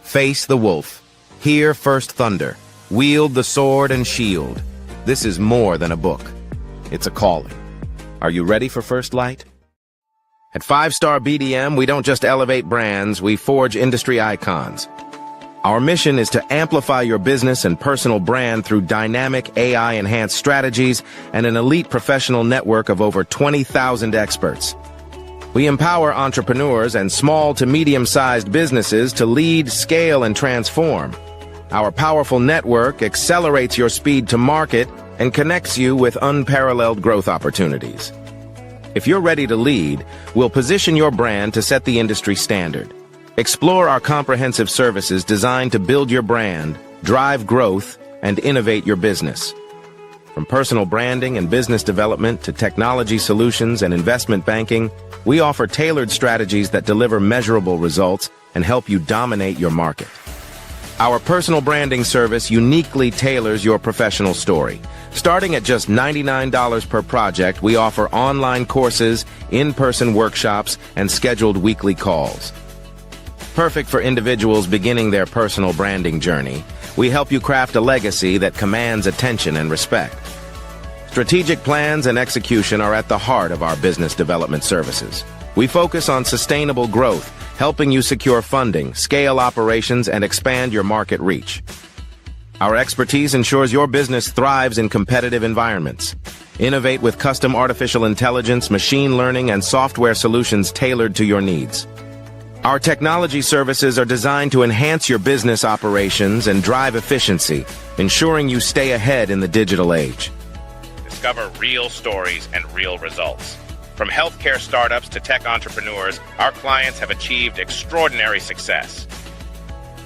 Face the wolf, hear first thunder, wield the sword and shield. This is more than a book. It's a calling. Are you ready for First Light? At 5-Star BDM, we don't just elevate brands, we forge industry icons. Our mission is to amplify your business and personal brand through dynamic AI-enhanced strategies and an elite professional network of over 20,000 experts. We empower entrepreneurs and small to medium-sized businesses to lead, scale, and transform. Our powerful network accelerates your speed to market and connects you with unparalleled growth opportunities. If you're ready to lead, we'll position your brand to set the industry standard. Explore our comprehensive services designed to build your brand, drive growth, and innovate your business. From personal branding and business development to technology solutions and investment banking, we offer tailored strategies that deliver measurable results and help you dominate your market. Our personal branding service uniquely tailors your professional story. Starting at just $99 per project, we offer online courses, in-person workshops, and scheduled weekly calls. Perfect for individuals beginning their personal branding journey, we help you craft a legacy that commands attention and respect. Strategic plans and execution are at the heart of our business development services. We focus on sustainable growth, helping you secure funding, scale operations, and expand your market reach. Our expertise ensures your business thrives in competitive environments. Innovate with custom artificial intelligence, machine learning, and software solutions tailored to your needs. Our technology services are designed to enhance your business operations and drive efficiency, ensuring you stay ahead in the digital age. Discover real stories and real results. From healthcare startups to tech entrepreneurs, our clients have achieved extraordinary success.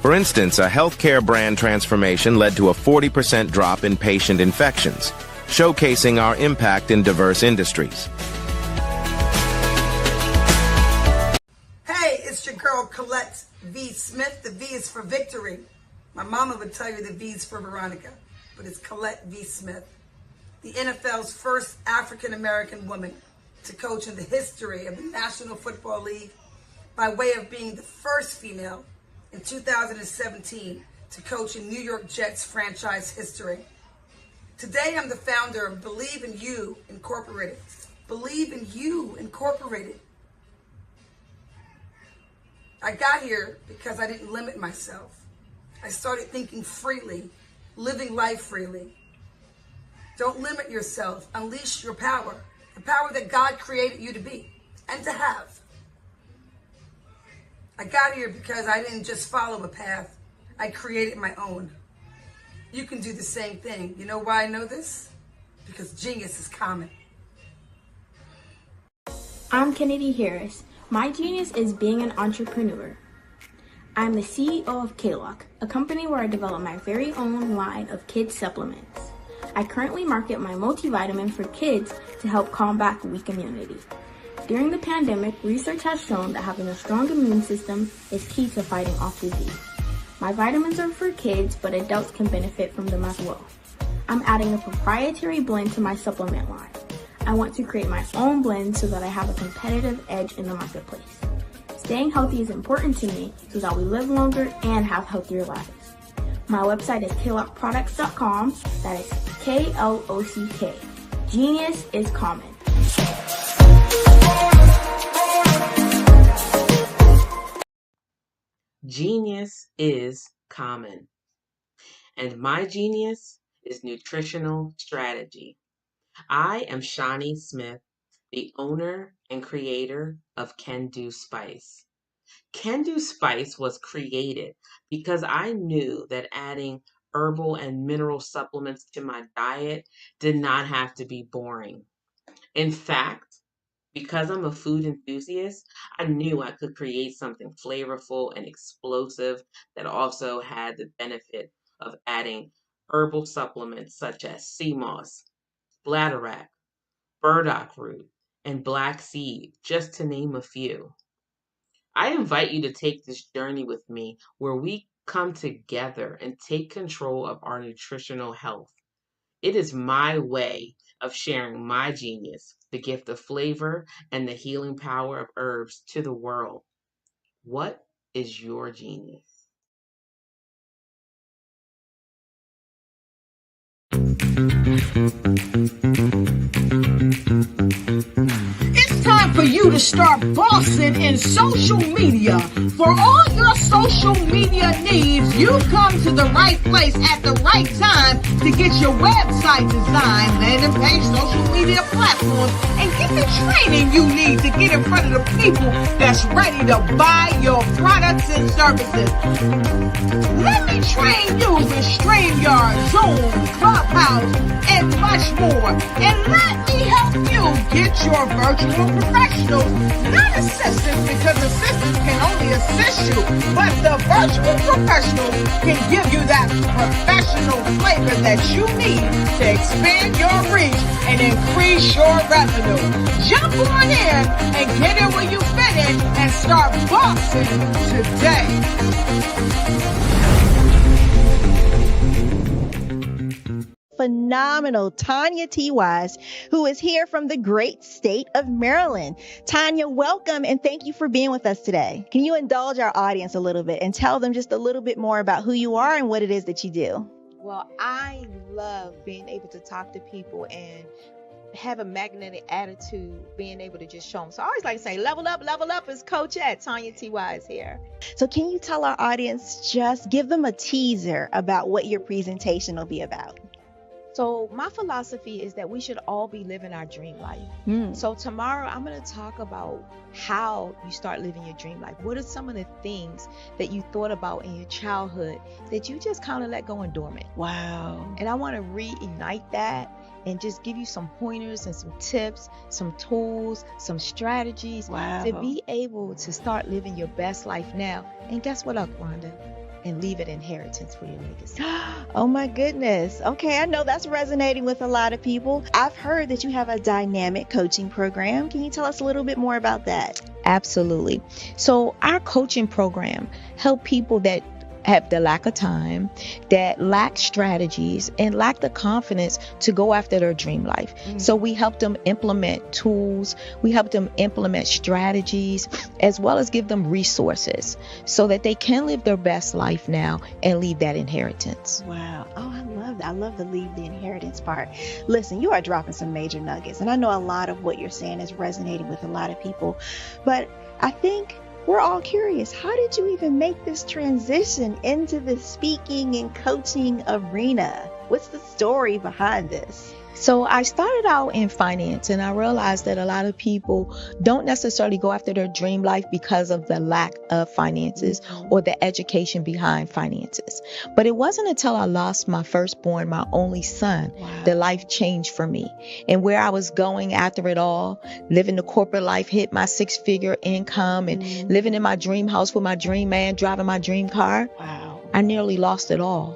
For instance, a healthcare brand transformation led to a 40% drop in patient infections, showcasing our impact in diverse industries. Hey, it's your girl Colette V. Smith. The V is for victory. My mama would tell you the V is for Veronica, but it's Colette V. Smith, the NFL's first African-American woman to coach in the history of the National Football League, by way of being the first female in 2017 to coach in New York Jets franchise history. Today, I'm the founder of Believe in You Incorporated. Believe in You Incorporated. I got here because I didn't limit myself. I started thinking freely, living life freely. Don't limit yourself. Unleash your power. The power that God created you to be and to have. I got here because I didn't just follow a path. I created my own. You can do the same thing. You know why I know this? Because genius is common. I'm Kennedy Harris. My genius is being an entrepreneur. I'm the CEO of K-Lock, a company where I develop my very own line of kids supplements. I currently market my multivitamin for kids to help combat weak immunity. During the pandemic, research has shown that having a strong immune system is key to fighting off disease. My vitamins are for kids, but adults can benefit from them as well. I'm adding a proprietary blend to my supplement line. I want to create my own blend so that I have a competitive edge in the marketplace. Staying healthy is important to me so that we live longer and have healthier lives. My website is klockproducts.com. That is K-L-O-C-K. Genius is common. Genius is common. And my genius is nutritional strategy. I am Shawnee Smith, the owner and creator of Can Do Spice. Can Do Spice was created because I knew that adding herbal and mineral supplements to my diet did not have to be boring. In fact, because I'm a food enthusiast, I knew I could create something flavorful and explosive that also had the benefit of adding herbal supplements such as sea moss, bladderwrack, burdock root, and black seed, just to name a few. I invite you to take this journey with me where we come together and take control of our nutritional health. It is my way of sharing my genius, the gift of flavor and the healing power of herbs to the world. What is your genius? It's time for you to to start bossing in social media. For all your social media needs, you've come to the right place at the right time to get your website designed, landing page, social media platforms, and get the training you need to get in front of the people that's ready to buy your products and services. Let me train you with StreamYard, Zoom, Clubhouse, and much more. And let me help you get your virtual professionals, not assistants, because assistants can only assist you, but the virtual professionals can give you that professional flavor that you need to expand your reach and increase your revenue. Jump on in and get in where you fit in and start bossing today. Phenomenal Tanya T. Wise, who is here from the great state of Maryland. Tanya, welcome and thank you for being with us today. Can you indulge our audience a little bit and tell them just a little bit more about who you are and what it is that you do? Well, I love being able to talk to people and have a magnetic attitude, being able to just show them. So I always like to say, level up is Coach at Tanya T. Wise here. So can you tell our audience, just give them a teaser about what your presentation will be about? So my philosophy is that we should all be living our dream life. So tomorrow I'm going to talk about how you start living your dream life. What are some of the things that you thought about in your childhood that you just kind of let go and dormant? Wow. And I want to reignite that and just give you some pointers and some tips, some tools, some strategies to be able to start living your best life now. And guess what, Wanda? And leave an inheritance for your legacy. Oh my goodness. Okay, I know that's resonating with a lot of people. I've heard that you have a dynamic coaching program. Can you tell us a little bit more about that? Absolutely. So our coaching program help people that have the lack of time, that lack strategies, and lack the confidence to go after their dream life. So we help them implement tools, we help them implement strategies, as well as give them resources so that they can live their best life now and leave that inheritance. Wow. Oh, I love that. I love the leave the inheritance part. Listen, you are dropping some major nuggets, and I know a lot of what you're saying is resonating with a lot of people, but I think we're all curious. How did you even make this transition into the speaking and coaching arena? What's the story behind this? So I started out in finance, and I realized that a lot of people don't necessarily go after their dream life because of the lack of finances or the education behind finances. But it wasn't until I lost my firstborn, my only son, that life changed for me. And where I was going after it all, living the corporate life, hit my 6-figure income and living in my dream house with my dream man, driving my dream car. I nearly lost it all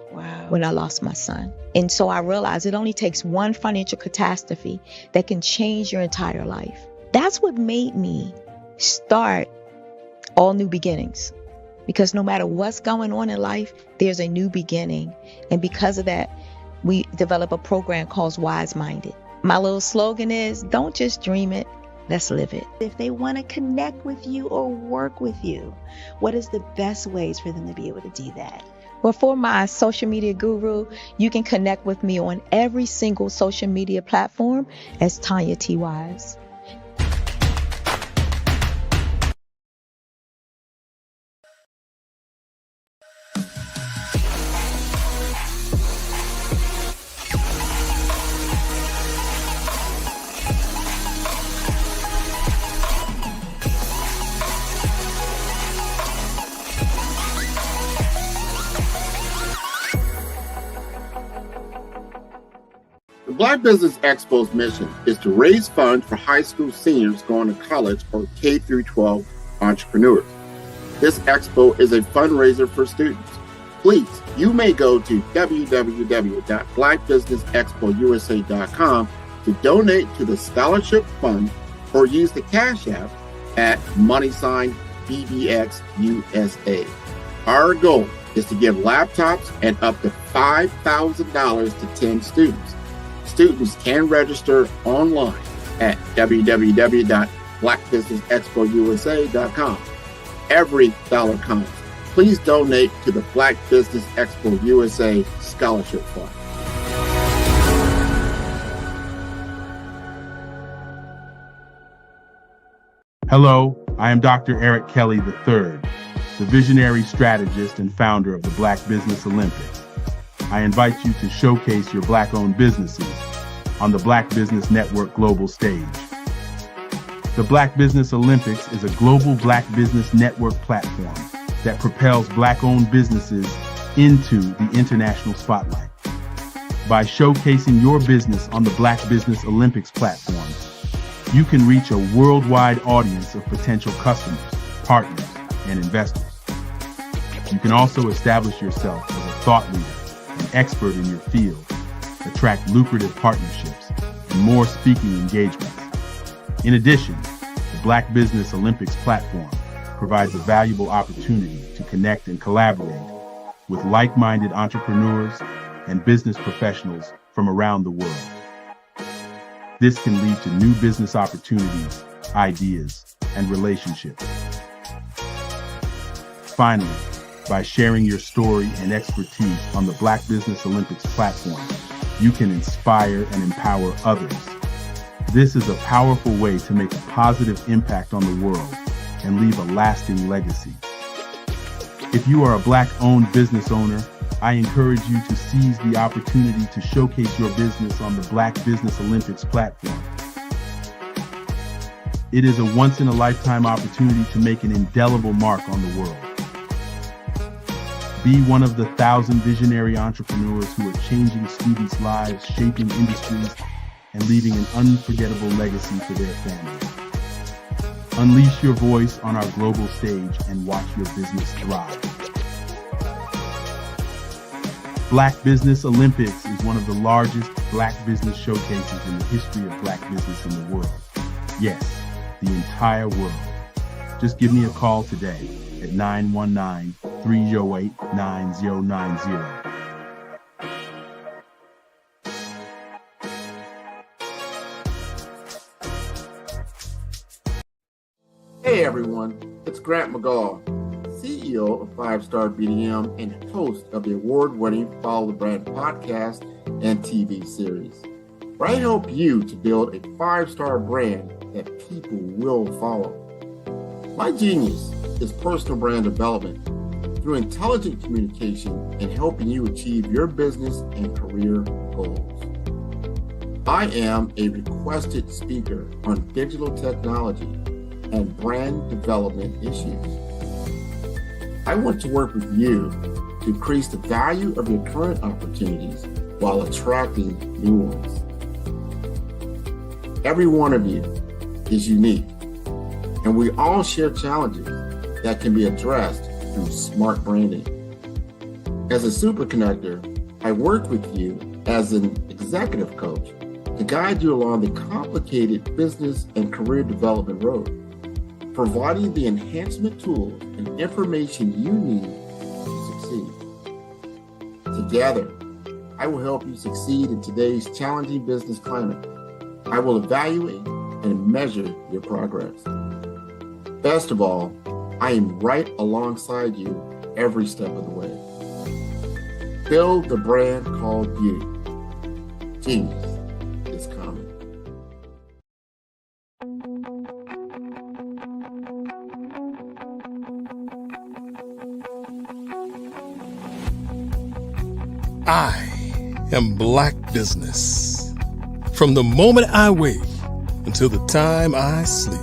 when I lost my son. And so I realized it only takes one financial catastrophe that can change your entire life. That's what made me start All New Beginnings. Because no matter what's going on in life, there's a new beginning. And because of that, we develop a program called Wise Minded. My little slogan is, don't just dream it, let's live it. If they want to connect with you or work with you, what is the best ways for them to be able to do that? Well, for my social media guru, you can connect with me on every single social media platform as Tanya T. Wise. The Black Business Expo's mission is to raise funds for high school seniors going to college or K-12 entrepreneurs. This expo is a fundraiser for students. Please, you may go to www.blackbusinessexpousa.com to donate to the scholarship fund or use the Cash App at $BBXUSA. Our goal is to give laptops and up to $5,000 to 10 students. Students can register online at www.blackbusinessexpousa.com. Every dollar counts. Please donate to the Black Business Expo USA Scholarship Fund. Hello, I am Dr. Eric Kelly III, the visionary strategist and founder of the Black Business Olympics. I invite you to showcase your Black-owned businesses on the Black Business Network global stage. The Black Business Olympics is a global Black Business Network platform that propels Black-owned businesses into the international spotlight. By showcasing your business on the Black Business Olympics platform, you can reach a worldwide audience of potential customers, partners, and investors. You can also establish yourself as a thought leader and expert in your field, attract lucrative partnerships, and more speaking engagements. In addition, the Black Business Olympics platform provides a valuable opportunity to connect and collaborate with like-minded entrepreneurs and business professionals from around the world. This can lead to new business opportunities, ideas, and relationships. Finally, by sharing your story and expertise on the Black Business Olympics platform, you can inspire and empower others. This is a powerful way to make a positive impact on the world and leave a lasting legacy. If you are a Black-owned business owner, I encourage you to seize the opportunity to showcase your business on the Black Business Olympics platform. It is a once-in-a-lifetime opportunity to make an indelible mark on the world. Be one of the 1,000 visionary entrepreneurs who are changing students' lives, shaping industries, and leaving an unforgettable legacy for their families. Unleash your voice on our global stage and watch your business thrive. Black Business Olympics is one of the largest Black business showcases in the history of Black business in the world. Yes, the entire world. Just give me a call today at 919-308-9090. Hey everyone, it's Grant McGaw, CEO of 5-Star BDM and host of the award-winning Follow the Brand podcast and TV series, where I help you to build a 5-star brand that people will follow. My genius is personal brand development through intelligent communication and helping you achieve your business and career goals. I am a requested speaker on digital technology and brand development issues. I want to work with you to increase the value of your current opportunities while attracting new ones. Every one of you is unique, and we all share challenges that can be addressed through smart branding. As a super connector, I work with you as an executive coach to guide you along the complicated business and career development road, providing the enhancement tools and information you need to succeed. Together, I will help you succeed in today's challenging business climate. I will evaluate and measure your progress. Best of all, I am right alongside you every step of the way. Build the brand called you. Genius is coming. I am Black Business. From the moment I wake until the time I sleep.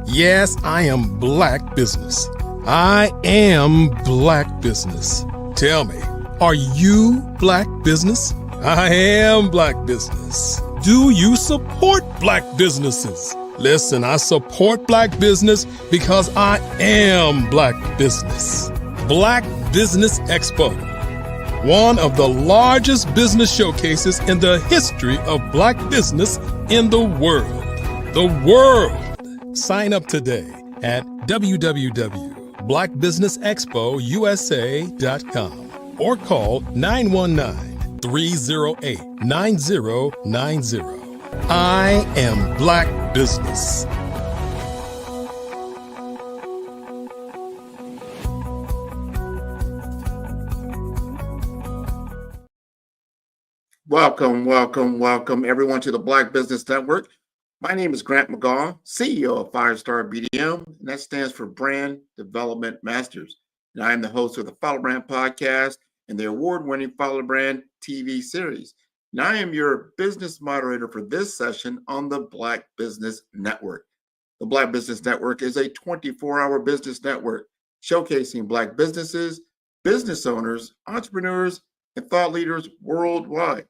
Yes, I am Black Business. I am Black Business. Tell me, are you Black Business? I am Black Business. Do you support Black businesses? Listen, I support Black business because I am Black Business. Black Business Expo, one of the largest business showcases in the history of Black business in the world. The world! Sign up today at www.blackbusinessexpousa.com or call 919-308-9090. I am Black Business. Welcome, welcome, welcome everyone to the Black Business Network. My name is Grant McGaw, CEO of 5-Star BDM, and that stands for Brand Development Masters. And I am the host of the Follow Brand podcast and the award-winning Follow Brand TV series. And I am your business moderator for this session on the Black Business Network. The Black Business Network is a 24-hour business network showcasing Black businesses, business owners, entrepreneurs, and thought leaders worldwide.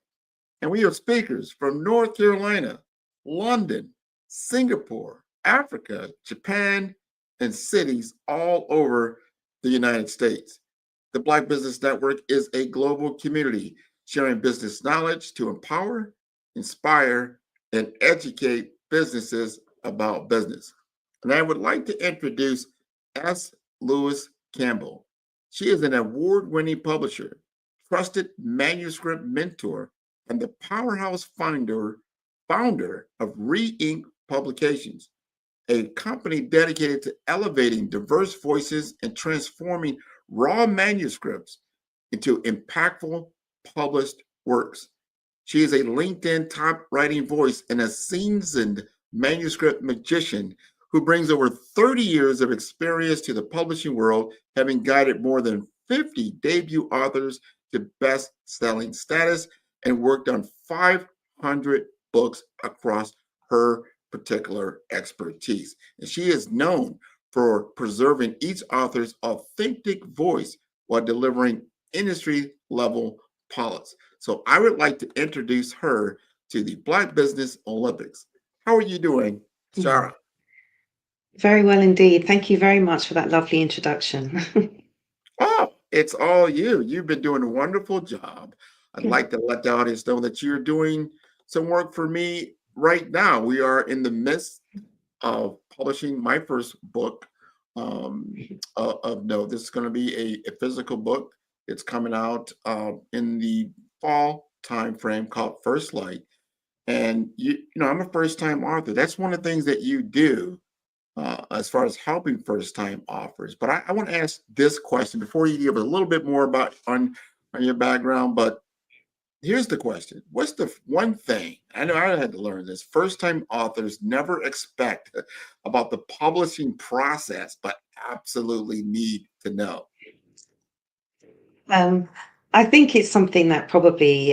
And we have speakers from North Carolina, London, Singapore, Africa, Japan, and cities all over the United States. The Black Business Network is a global community sharing business knowledge to empower, inspire, and educate businesses about business. And I would like to introduce S. Lewis Campbell. She is an award-winning publisher, trusted manuscript mentor, and the powerhouse founder of Re-Ink Publications, a company dedicated to elevating diverse voices and transforming raw manuscripts into impactful published works. She is a LinkedIn top writing voice and a seasoned manuscript magician who brings over 30 years of experience to the publishing world, having guided more than 50 debut authors to best-selling status and worked on 500 books across her particular expertise. And she is known for preserving each author's authentic voice while delivering industry-level policy. So I would like to introduce her to the Black Business Olympics. How are you doing, Shara? Very well indeed. Thank you very much for that lovely introduction. Oh, it's all you. You've been doing a wonderful job. I'd like to let the audience know that you're doing some work for me right now. We are in the midst of publishing my first book of note. This is going to be a physical book. It's coming out in the fall time frame called First Light. And you know, I'm a first-time author. That's one of the things that you do as far as helping first-time authors. But I want to ask this question before you give a little bit more about on your background. But here's the question. What's the one thing, I know I had to learn this, first-time authors never expect about the publishing process, but absolutely need to know? I think it's something that probably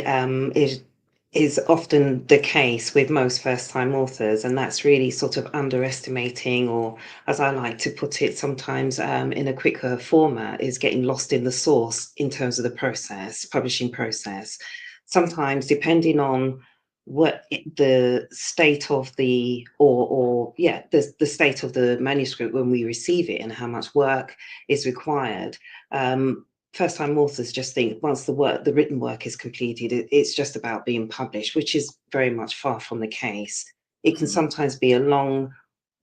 is often the case with most first-time authors, and that's really sort of underestimating, or as I like to put it sometimes in a quicker format, is getting lost in the source in terms of the process, publishing process. Sometimes, depending on what the state of the the state of the manuscript when we receive it and how much work is required. First-time authors just think once the written work is completed, it's just about being published, which is very much far from the case. It can sometimes be a long,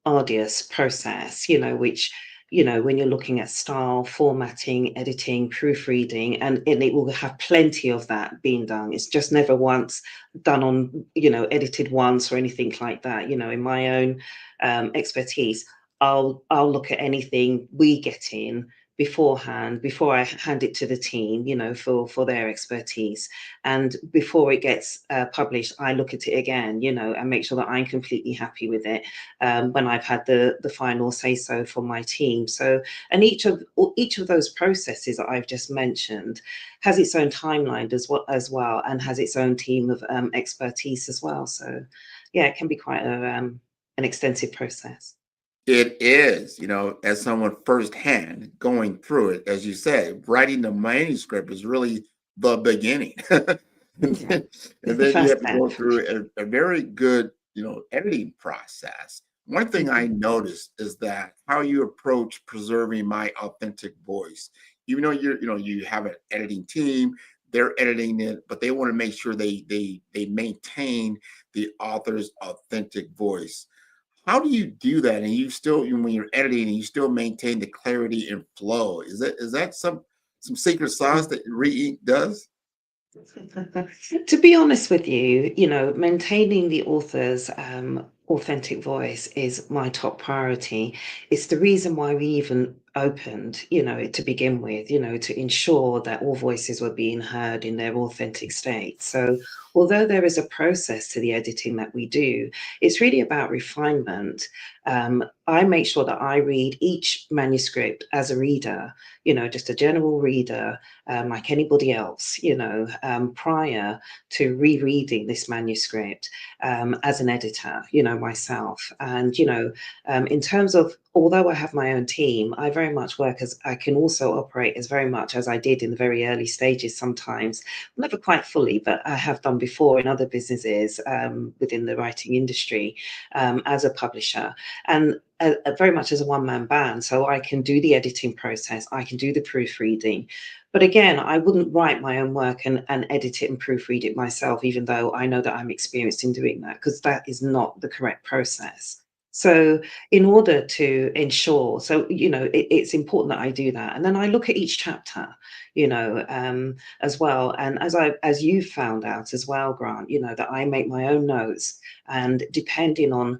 arduous process, which, when you're looking at style, formatting, editing, proofreading, and it will have plenty of that being done. It's just never once done on, edited once or anything like that. In my own expertise, I'll look at anything we get in beforehand, before I hand it to the team, for their expertise. And before it gets published, I look at it again, and make sure that I'm completely happy with it when I've had the final say so from my team. So, and each of those processes that I've just mentioned has its own timeline as well, and has its own team of expertise as well. So, yeah, it can be quite an extensive process. It is, as someone firsthand going through it, as you say, writing the manuscript is really the beginning. and then you have to go through a very good, editing process. One thing I noticed is that how you approach preserving my authentic voice. Even though you have an editing team, they're editing it, but they want to make sure they maintain the author's authentic voice. How do you do that? And you still, when you're editing, you still maintain the clarity and flow. Is that some secret sauce that Re-Ink does? To be honest with you, maintaining the author's authentic voice is my top priority. It's the reason why we even opened, to begin with, to ensure that all voices were being heard in their authentic state. So although there is a process to the editing that we do, it's really about refinement. I make sure that I read each manuscript as a reader, just a general reader, like anybody else, prior to rereading this manuscript as an editor, myself. And, in terms of, although I have my own team, I very much work as, I can also operate as very much as I did in the very early stages sometimes, never quite fully, but I have done before in other businesses within the writing industry as a publisher. And very much as a one-man band. So I can do the editing process, I can do the proofreading. But again, I wouldn't write my own work and edit it and proofread it myself, even though I know that I'm experienced in doing that, because that is not the correct process. So in order to ensure, it's important that I do that. And then I look at each chapter, as well. And as you found out as well, Grant, that I make my own notes, and depending on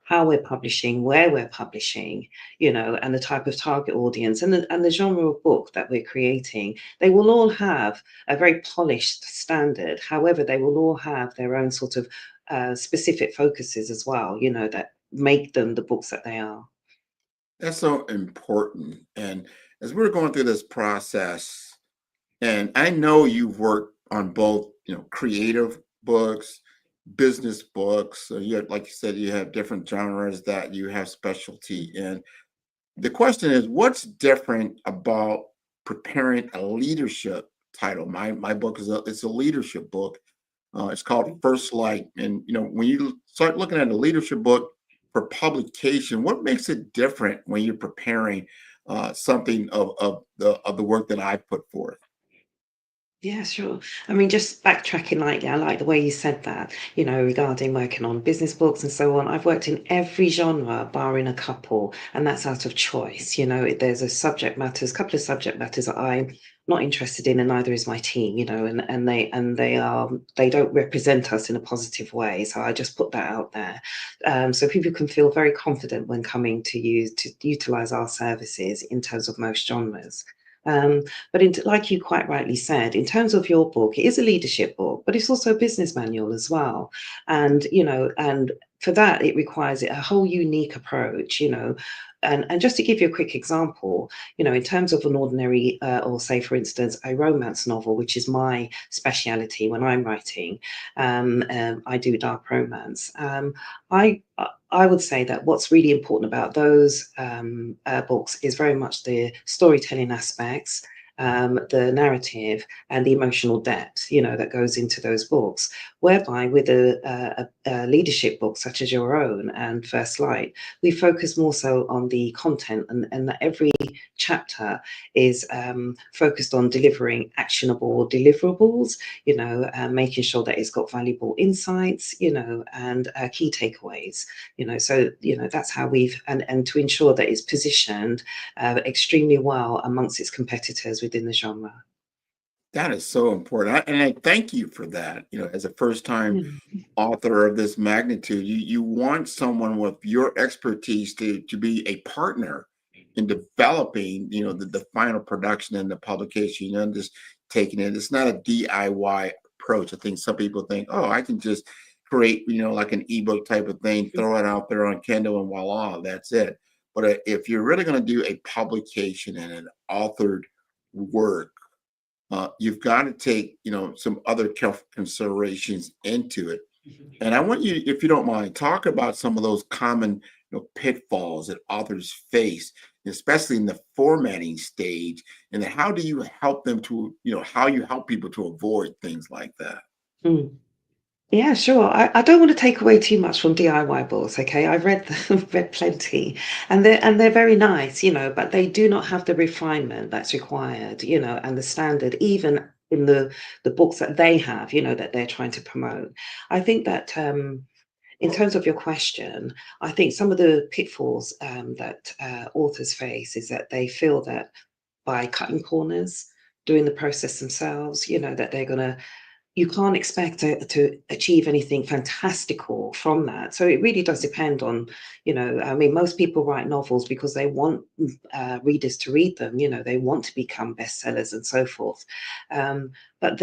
how we're publishing, where we're publishing, and the type of target audience and the genre of book that we're creating, they will all have a very polished standard. However, they will all have their own sort of specific focuses as well, that make them the books that they are. That's so important. And as we're going through this process, and I know you've worked on both, creative books, business books. So you have, like you said, you have different genres that you have specialty in. The question is, what's different about preparing a leadership title? My book it's a leadership book. It's called First Light. And when you start looking at a leadership book for publication, what makes it different when you're preparing something of the work that I put forth? Yeah, sure. I mean, just backtracking lightly, I like the way you said that, regarding working on business books and so on. I've worked in every genre, barring a couple, and that's out of choice. There's a couple of subject matters that I'm not interested in, and neither is my team, they don't represent us in a positive way. So I just put that out there. So people can feel very confident when coming to utilize our services in terms of most genres. But like you quite rightly said, in terms of your book, it is a leadership book, but it's also a business manual as well. And, and for that, it requires a whole unique approach, and just to give you a quick example, in terms of an ordinary, or say, for instance, a romance novel, which is my speciality when I'm writing, I do dark romance. I would say that what's really important about those books is very much the storytelling aspects, the narrative, and the emotional depth, that goes into those books. Whereby with a leadership book such as your own and First Light, we focus more so on the content, and that every chapter is focused on delivering actionable deliverables, making sure that it's got valuable insights, and key takeaways, so that's how we've and to ensure that it's positioned extremely well amongst its competitors within the genre. That is so important. And I thank you for that. As a first time author of this magnitude, you want someone with your expertise to be a partner in developing, the final production and the publication, and just taking it. It's not a DIY approach. I think some people think, oh, I can just create, like an ebook type of thing, throw it out there on Kindle and voila, that's it. But if you're really going to do a publication and an authored work, you've got to take, some other considerations into it. And I want you, if you don't mind, talk about some of those common, pitfalls that authors face, especially in the formatting stage, and then how do you help them to, how you help people to avoid things like that? Mm. Yeah, sure. I don't want to take away too much from DIY books, okay? I've read them, read plenty, and they're very nice, but they do not have the refinement that's required, and the standard, even in the books that they have, that they're trying to promote. I think that in terms of your question, I think some of the pitfalls that authors face is that they feel that by cutting corners, doing the process themselves, that they're going to you can't expect to achieve anything fantastical from that. So it really does depend on, I mean, most people write novels because they want readers to read them. They want to become bestsellers and so forth. But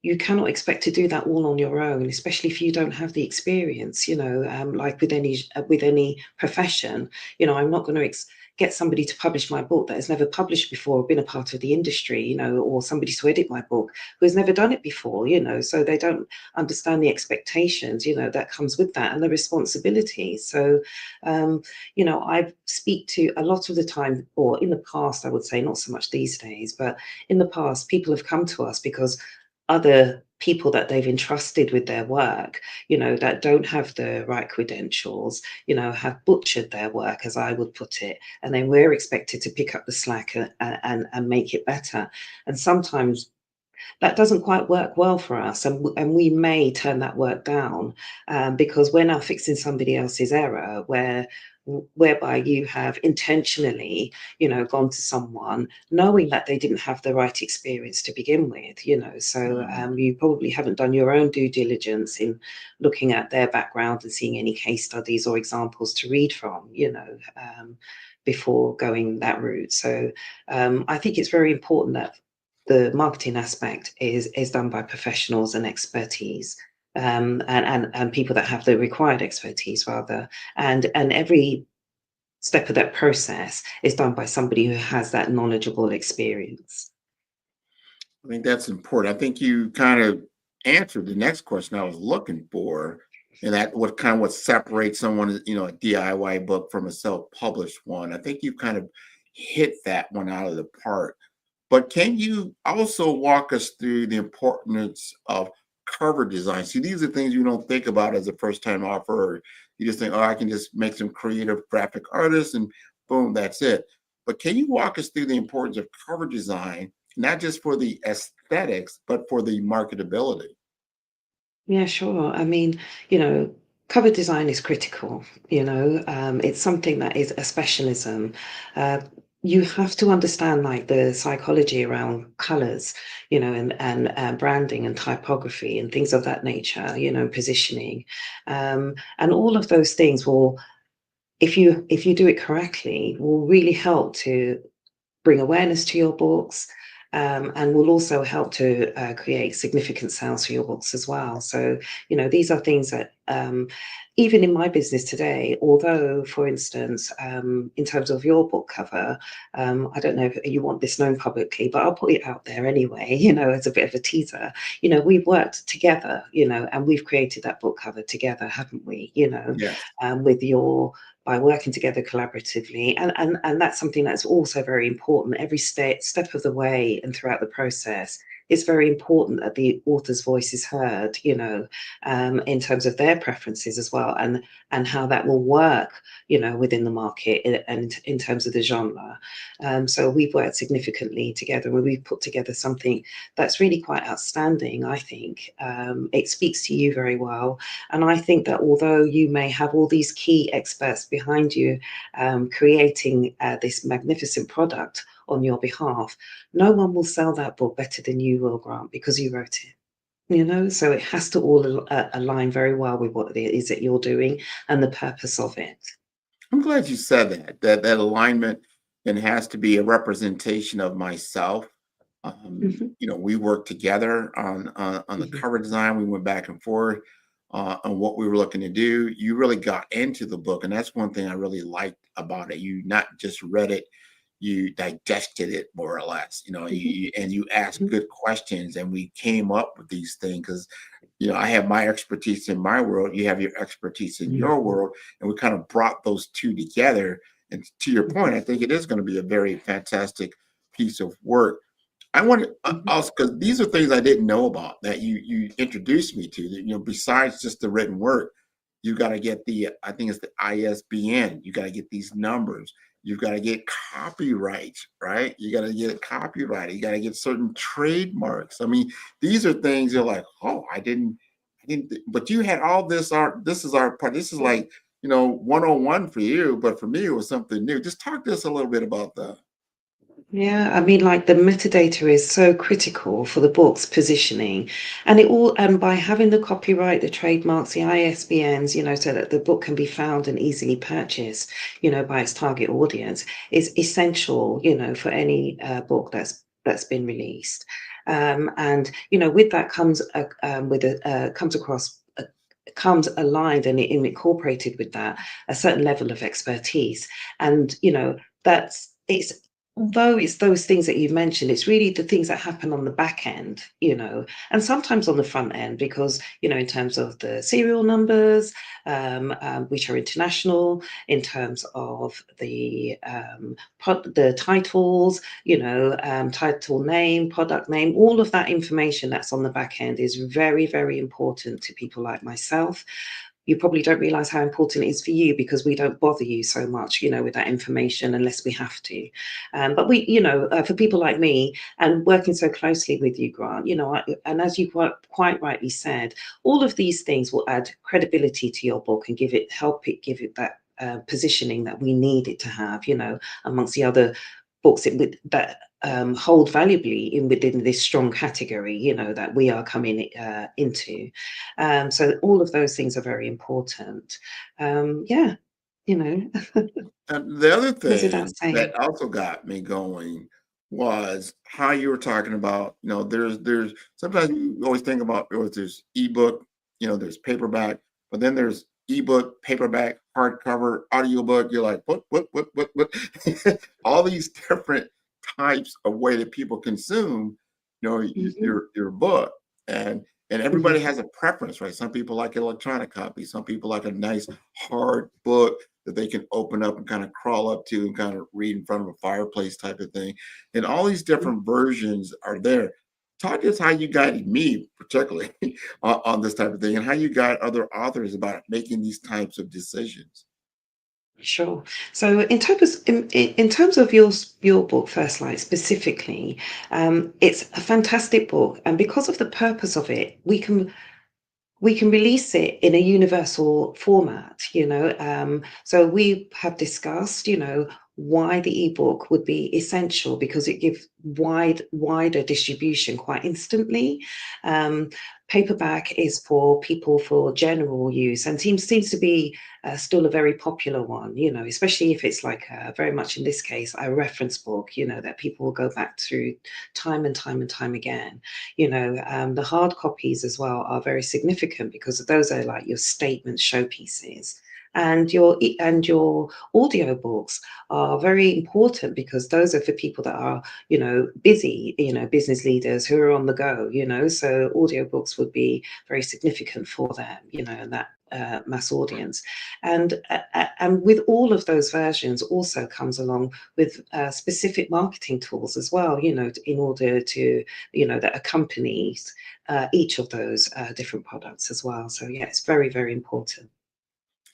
you cannot expect to do that all on your own, especially if you don't have the experience. Like with any profession. I'm not going to get somebody to publish my book that has never published before or been a part of the industry, or somebody to edit my book who has never done it before, so they don't understand the expectations, that comes with that, and the responsibility. So, I speak to a lot of the time, or in the past, I would say, not so much these days, but in the past, people have come to us because other people that they've entrusted with their work, that don't have the right credentials, have butchered their work, as I would put it, and then we're expected to pick up the slack and make it better. And sometimes that doesn't quite work well for us, and we may turn that work down because we're now fixing somebody else's error, whereby you have intentionally, gone to someone knowing that they didn't have the right experience to begin with, so you probably haven't done your own due diligence in looking at their background and seeing any case studies or examples to read from, before going that route. So I think it's very important that the marketing aspect is done by professionals and expertise, and people that have the required expertise, rather, and every step of that process is done by somebody who has that knowledgeable experience. I think that's important. I think you kind of answered the next question I was looking for, and that what separates someone, a DIY book from a self-published one. I think you kind of hit that one out of the park. But can you also walk us through the importance of cover design? See, these are things you don't think about as a first-time author. Or you just think, oh, I can just make some creative graphic artists and boom, that's it. But can you walk us through the importance of cover design, not just for the aesthetics, but for the marketability? Yeah, sure. I mean, cover design is critical. It's something that is a specialism. You have to understand like the psychology around colors, and branding and typography and things of that nature, positioning, and all of those things will, if you do it correctly, will really help to bring awareness to your books, and will also help to create significant sales for your books as well. So, these are things that even in my business today, although, for instance, in terms of your book cover, I don't know if you want this known publicly, but I'll put it out there anyway, as a bit of a teaser. We've worked together, and we've created that book cover together, haven't we? Yes. By working together collaboratively, and that's something that's also very important. Every step of the way and throughout the process, it's very important that the author's voice is heard, in terms of their preferences as well, and how that will work, within the market and in terms of the genre. So we've worked significantly together, where we've put together something that's really quite outstanding, I think. It speaks to you very well. And I think that although you may have all these key experts behind you, creating this magnificent product on your behalf, no one will sell that book better than you will, Grant, because you wrote it. So it has to all align very well with what it is that you're doing and the purpose of it. I'm glad you said that alignment, it has to be a representation of myself. We worked together on the cover design. We went back and forth on what we were looking to do. You really got into the book, and that's one thing I really liked about it. You not just read it, you digested it more or less, and you asked good questions, and we came up with these things because, I have my expertise in my world, you have your expertise in your world, and we kind of brought those two together. And to your point, I think it is going to be a very fantastic piece of work. I want to ask, because these are things I didn't know about that you introduced me to. That, besides just the written work, you got to get I think it's the ISBN. You got to get these numbers. You've got to get copyright, right? You got to get it copyrighted. You got to get certain trademarks. I mean, these are things you're like, oh, I didn't, but you had all this art. This is our part. This is like, 101 for you, but for me, it was something new. Just talk to us a little bit about that. Yeah, I mean, like the metadata is so critical for the book's positioning, and it all, and by having the copyright, the trademarks, the ISBNs, so that the book can be found and easily purchased, by its target audience, is essential, for any book that's been released. And with that comes comes across. Comes aligned and incorporated with that a certain level of expertise, and that's it's although it's those things that you've mentioned, it's really the things that happen on the back end, and sometimes on the front end, because, in terms of the serial numbers, which are international, in terms of the titles, title name, product name, all of that information that's on the back end is very, very important to people like myself. You probably don't realize how important it is for you, because we don't bother you so much, with that information unless we have to. But we, for people like me, and working so closely with you, Grant, and as you quite rightly said, all of these things will add credibility to your book and help it give it that positioning that we need it to have, amongst the other books that hold valuably within this strong category, that we are coming into. So all of those things are very important. Yeah, you know, And the other goes without thing saying. that also got me going was how you were talking about, there's sometimes you always think about, there's ebook, there's paperback, but then there's ebook, paperback, hardcover, audiobook. You're like, what? All these different types of way that people consume, your book. And everybody has a preference, right? Some people like electronic copies. Some people like a nice hard book that they can open up and kind of crawl up to and kind of read in front of a fireplace type of thing. And all these different versions are there. Talk to us how you guided me, particularly on this type of thing, and how you guide other authors about making these types of decisions. Sure. So in terms of your book, First Light specifically, it's a fantastic book, and because of the purpose of it, we can release it in a universal format. So we have discussed, why the ebook would be essential, because it gives wider distribution quite instantly. um, Paperback is for people for general use, and seems to be still a very popular one, especially if it's like very much in this case a reference book, that people will go back through time and time and time again. The hard copies as well are very significant, because those are like your statement showpieces. And your audio books are very important, because those are for people that are, busy, business leaders who are on the go. So audiobooks would be very significant for them, and that mass audience. And with all of those versions also comes along with specific marketing tools as well, in order to, that accompanies each of those different products as well. So yeah, it's very, very important.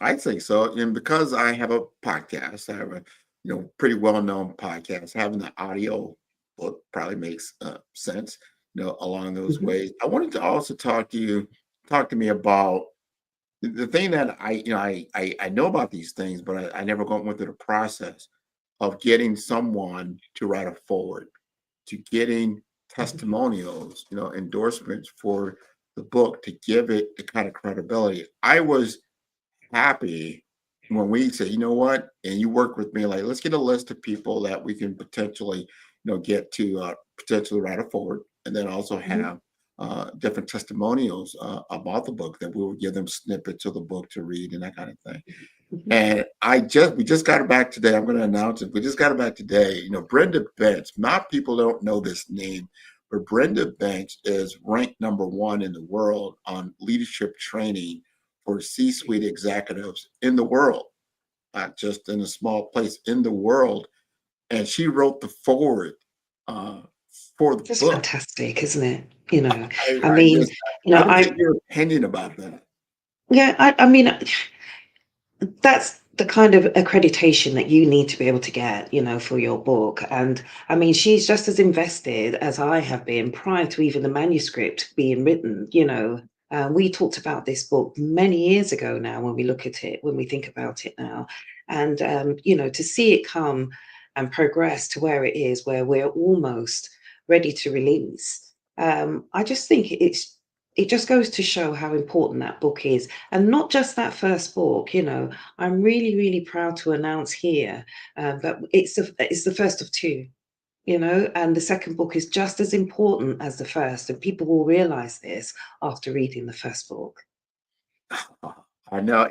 I think so. And because I have a podcast, I have a pretty well-known podcast. Having the audio book probably makes sense, along those Mhm. ways. I wanted to also talk to me about the thing that I know about these things, but I never went through the process of getting someone to write a forward, to getting testimonials, endorsements for the book, to give it the kind of credibility. I was happy when we say, you know what, and you work with me, like, let's get a list of people that we can potentially, get to potentially write a forward, and then also Mhm. have different testimonials about the book, that we will give them snippets of the book to read and that kind of thing. Mhm. And we just got it back today. I'm going to announce it. We just got it back today. Brenda Bench. Not people don't know this name, but Brenda Bench is ranked #1 in the world on leadership training for C-suite executives in the world, not just in a small place, in the world. And she wrote the foreword uh, for the It's book. fantastic, isn't it? I I mean, just, I want to I get your opinion about that. yeah, I mean, that's the kind of accreditation that you need to be able to get, for your book. And I mean, she's just as invested as I have been prior to even the manuscript being written. We talked about this book many years ago now, when we think about it now. And, to see it come and progress to where it is, where we're almost ready to release. I just think it just goes to show how important that book is, and not just that first book. I'm really, really proud to announce here that it's the first of two. And the second book is just as important as the first, and people will realize this after reading the first book. I know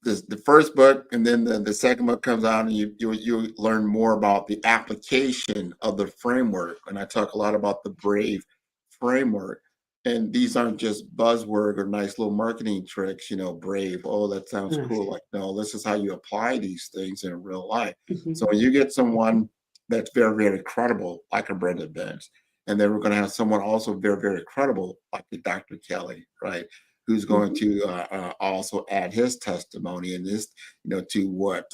the first book, and then the second book comes out, and you learn more about the application of the framework. And I talk a lot about the BRAVE framework. And these aren't just buzzword or nice little marketing tricks, BRAVE. Oh, that sounds cool. Like, no, this is how you apply these things in real life. So when you get someone that's very, very credible, like a Brenda Benz, and then we're going to have someone also very, very credible, like the Dr. Kelly, right? Who's going to also add his testimony and this, to what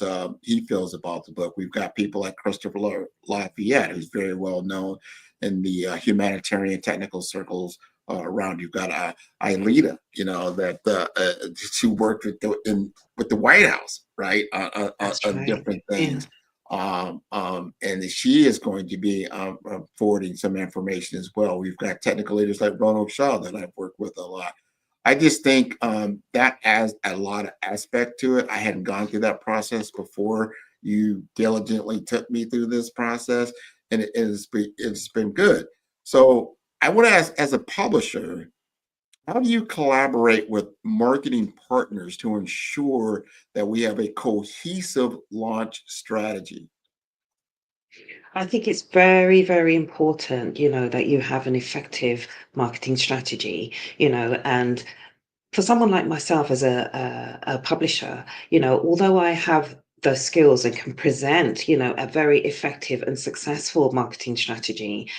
he feels about the book. We've got people like Christopher Lafayette, who's very well known in the humanitarian technical circles around. You've got Ailita, that she worked with the White House, right, on different things. And she is going to be forwarding some information as well. We've got technical leaders like Ronald Shaw that I've worked with a lot. I just think that adds a lot of aspect to it. I hadn't gone through that process before you diligently took me through this process, and it's been good. So I want to ask, as a publisher, how do you collaborate with marketing partners to ensure that we have a cohesive launch strategy? I think it's very, very important, that you have an effective marketing strategy, and for someone like myself as a publisher, although I have the skills and can present, a very effective and successful marketing strategy,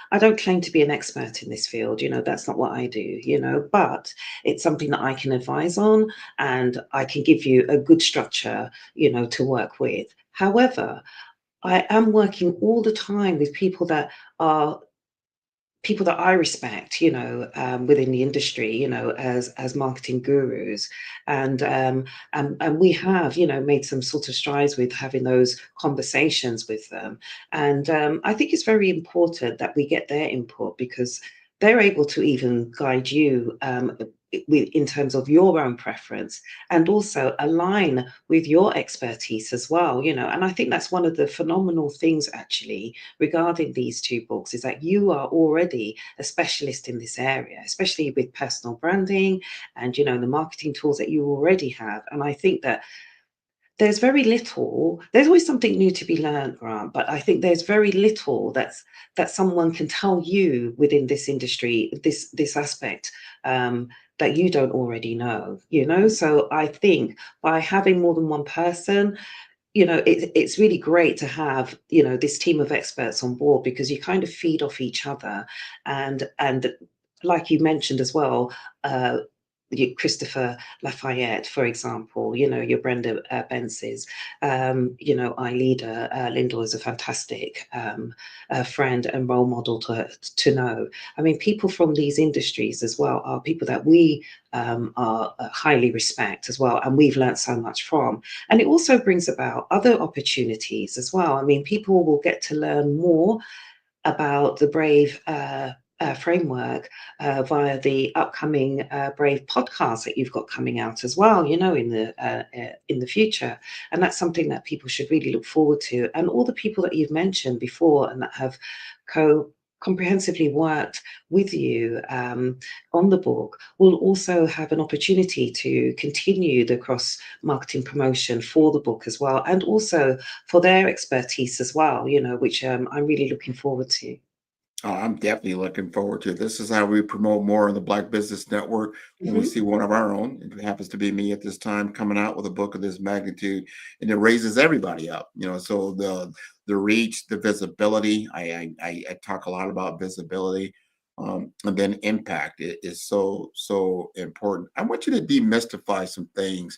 I don't claim to be an expert in this field, that's not what I do, but it's something that I can advise on, and I can give you a good structure, to work with. However, I am working all the time with people that I respect, within the industry, as marketing gurus, and we have, made some sort of strides with having those conversations with them, and I think it's very important that we get their input, because they're able to even guide you in terms of your own preference, and also align with your expertise as well. And I think that's one of the phenomenal things actually regarding these two books, is that you are already a specialist in this area, especially with personal branding and the marketing tools that you already have. And I think that there's always something new to be learned, Grant, but I think there's very little that someone can tell you within this industry, this aspect, that you don't already know. So I think by having more than one person, it's really great to have, this team of experts on board, because you kind of feed off each other, and like you mentioned as well, Christopher Lafayette, for example, your Brenda Benzes, Ilida Lindor is a fantastic friend and role model to know. I mean, people from these industries as well are people that we are highly respect as well, and we've learned so much from. And it also brings about other opportunities as well. I mean, people will get to learn more about the Brave framework via the upcoming Brave podcast that you've got coming out as well, in the future. And that's something that people should really look forward to. And all the people that you've mentioned before and that have comprehensively worked with you on the book will also have an opportunity to continue the cross marketing promotion for the book as well, and also for their expertise as well, which I'm really looking forward to. Oh, I'm definitely looking forward to it. This is how we promote more on the Black Business Network. When we see one of our own, it happens to be me at this time, coming out with a book of this magnitude, and it raises everybody up. So the reach, the visibility. I talk a lot about visibility, and then impact is so important. I want you to demystify some things.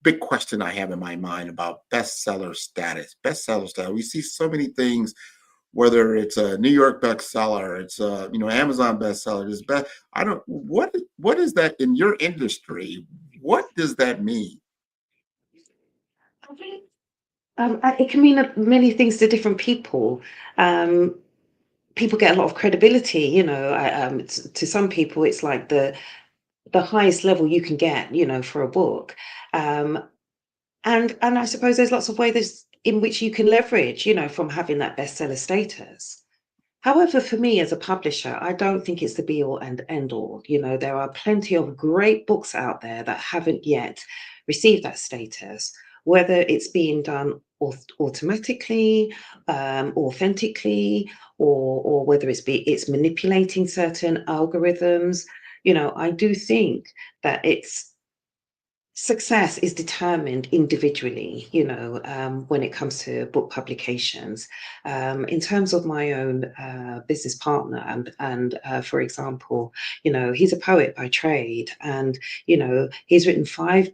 Big question I have in my mind about bestseller status. Bestseller status. We see so many things, whether it's a New York bestseller, it's Amazon bestseller. What is that in your industry? What does that mean? It can mean many things to different people. Um, People get a lot of credibility, to some people, it's like the highest level you can get, for a book. Um, and I suppose there's lots of ways in which you can leverage, from having that bestseller status. However, for me as a publisher, I don't think it's the be all and end all. There are plenty of great books out there that haven't yet received that status, whether it's being done automatically, authentically, or whether it's manipulating certain algorithms. I do think that success is determined individually, when it comes to book publications. In terms of my own business partner, and for example, he's a poet by trade, and he's written 5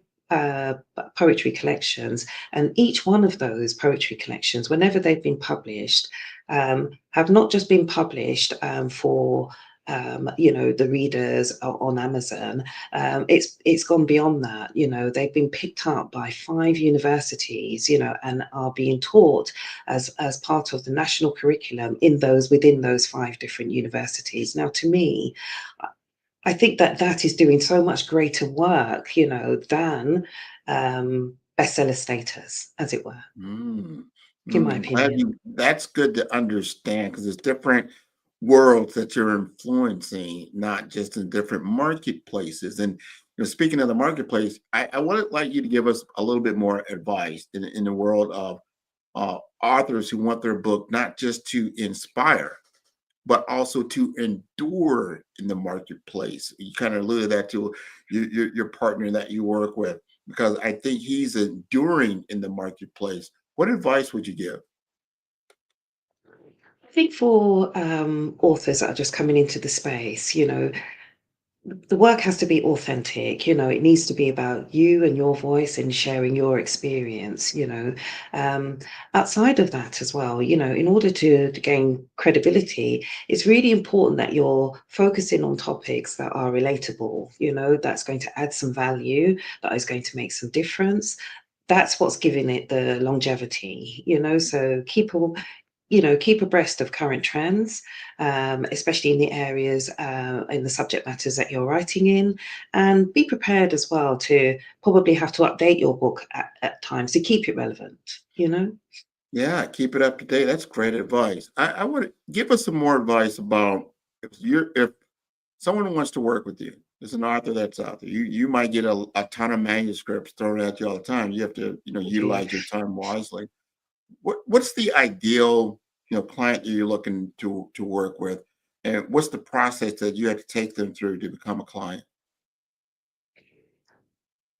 poetry collections, and each one of those poetry collections, whenever they've been published, have not just been published for the readers on Amazon. It's gone beyond that. They've been picked up by 5 universities, and are being taught as part of the national curriculum within those 5 different universities. Now, to me, I think that is doing so much greater work, than bestseller status, as it were, in my opinion. That's good to understand because there's different worlds that you're influencing, not just in different marketplaces. And speaking of the marketplace, I would like you to give us a little bit more advice in the world of authors who want their book not just to inspire, but also to endure in the marketplace. You kind of alluded that to your partner that you work with, because I think he's enduring in the marketplace. What advice would you give? I think for authors that are just coming into the space, the work has to be authentic. It needs to be about you and your voice and sharing your experience. Outside of that as well, in order to gain credibility, it's really important that you're focusing on topics that are relatable, that's going to add some value, that is going to make some difference. That's what's giving it the longevity. So keep abreast of current trends, especially in the areas, in the subject matters that you're writing in, and be prepared as well to probably have to update your book at times to keep it relevant. Yeah, keep it up to date. That's great advice. I want to give us some more advice about if someone wants to work with you. There's an author that's out there. You might get a ton of manuscripts thrown at you all the time. You have to utilize your time wisely. What's the ideal client that you're looking to work with, and what's the process that you have to take them through to become a client?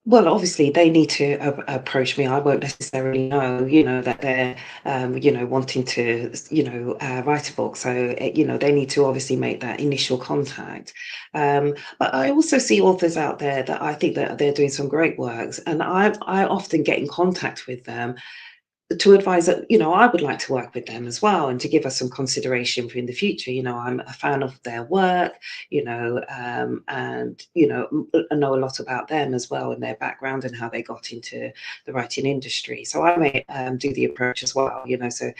Well, obviously, they need to approach me. I won't necessarily know, that they're, wanting to, write a book. So, they need to obviously make that initial contact. But I also see authors out there that I think that they're doing some great works, and I often get in contact with them to advise that I would like to work with them as well, and to give us some consideration for in the future. I'm a fan of their work, and I know a lot about them as well, and their background and how they got into the writing industry. So I may do the approach as well. So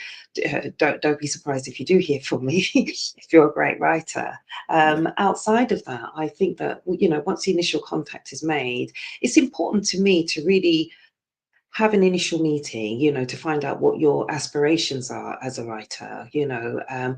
don't be surprised if you do hear from me if you're a great writer. Outside of that, I think that once the initial contact is made, it's important to me to really have an initial meeting, to find out what your aspirations are as a writer. I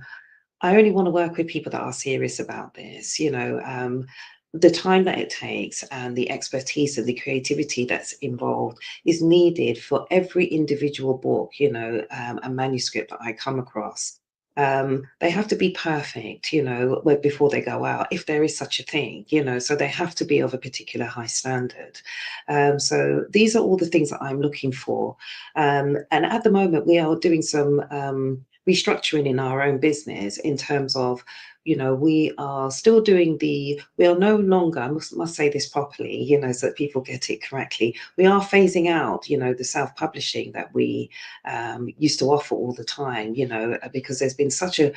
only want to work with people that are serious about this. The time that it takes and the expertise and the creativity that's involved is needed for every individual book, a manuscript that I come across. They have to be perfect, before they go out, if there is such a thing, so they have to be of a particular high standard. So these are all the things that I'm looking for. And at the moment, we are doing some restructuring in our own business in terms of, we are still doing we are no longer, I must say this properly, so that people get it correctly. We are phasing out, the self-publishing that we used to offer all the time, because there's been such a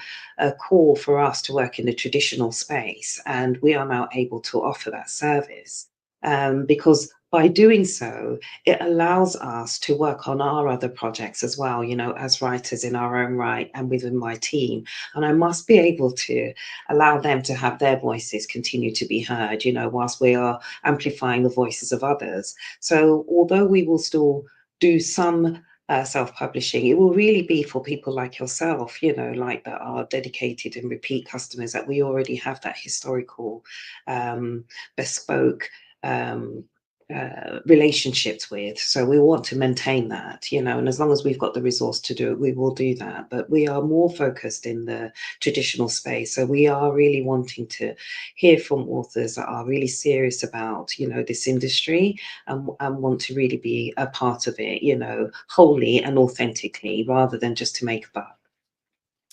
call for us to work in the traditional space, and we are now able to offer that service. because by doing so, it allows us to work on our other projects as well, as writers in our own right and within my team. And I must be able to allow them to have their voices continue to be heard, whilst we are amplifying the voices of others. So although we will still do some self-publishing, it will really be for people like yourself, like that are dedicated and repeat customers, that we already have that historical, bespoke relationships with. So we want to maintain that, and as long as we've got the resource to do it, we will do that. But we are more focused in the traditional space. So we are really wanting to hear from authors that are really serious about, this industry, and want to really be a part of it, wholly and authentically, rather than just to make a buck.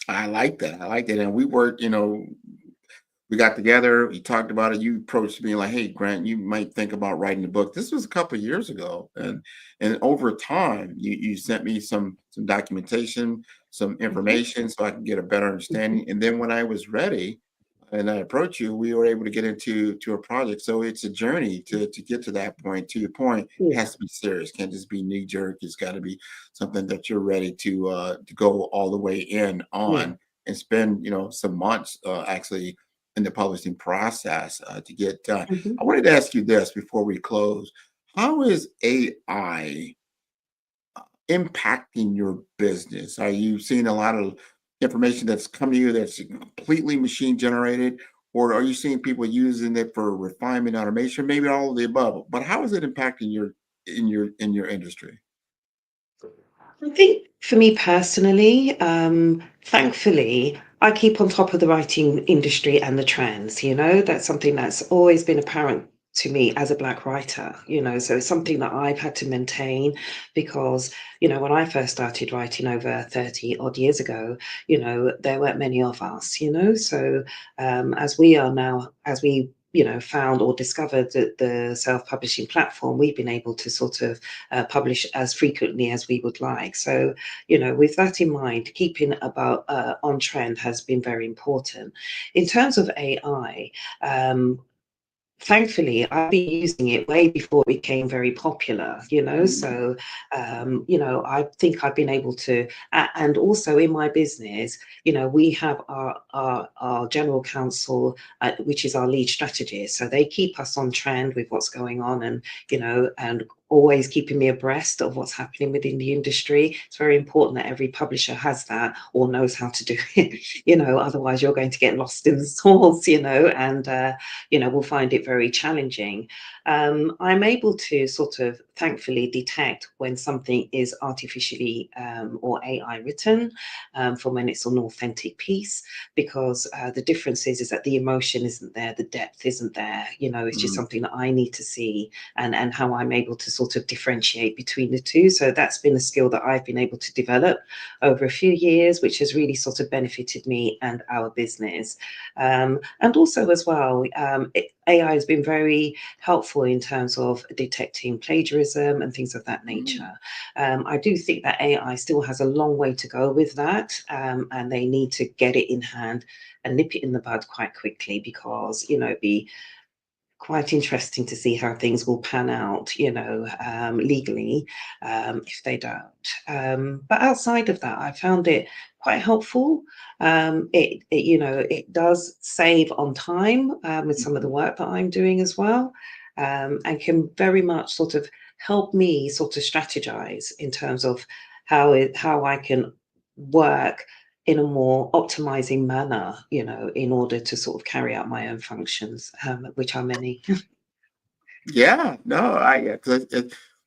I like that. I like that. And we worked, we got together, we talked about it. You approached me like, hey, Grant, you might think about writing a book. This was a couple of years ago. And over time, you sent me some documentation, some information so I can get a better understanding. And then when I was ready and I approached you, we were able to get into a project. So it's a journey to get to that point. To your point, it has to be serious. Can't just be knee jerk. It's got to be something that you're ready to go all the way in on and spend, some months actually in the publishing process to get done. I wanted to ask you this before we close. How is AI impacting your business? Are you seeing a lot of information that's coming to you that's completely machine generated, or are you seeing people using it for refinement, automation, maybe all of the above? But how is it impacting your industry? I think for me personally, thankfully, I keep on top of the writing industry and the trends. That's something that's always been apparent to me as a Black writer, so it's something that I've had to maintain because, when I first started writing over 30 odd years ago, there weren't many of us, so as we are now, as we found or discovered the self-publishing platform, we've been able to sort of publish as frequently as we would like. So, with that in mind, keeping about on trend has been very important. In terms of AI, thankfully, I've been using it way before it became very popular, so, I think I've been able to, and also in my business, we have our general counsel, which is our lead strategist. So they keep us on trend with what's going on and always keeping me abreast of what's happening within the industry. It's very important that every publisher has that or knows how to do it, otherwise you're going to get lost in the sauce, and, we'll find it very challenging. I'm able to sort of thankfully detect when something is artificially or AI written from when it's an authentic piece, because the difference is that the emotion isn't there, the depth isn't there, it's just something that I need to see, and how I'm able to sort of differentiate between the two. So that's been a skill that I've been able to develop over a few years, which has really sort of benefited me and our business. And also as well, AI has been very helpful in terms of detecting plagiarism and things of that nature. I do think that AI still has a long way to go with that, and they need to get it in hand and nip it in the bud quite quickly, because, it'd be quite interesting to see how things will pan out, legally, if they don't. But outside of that, I found it quite helpful. It does save on time with some of the work that I'm doing as well, and can very much sort of help me sort of strategize in terms of how I can work in a more optimizing manner, in order to sort of carry out my own functions, which are many. Yeah, no, cause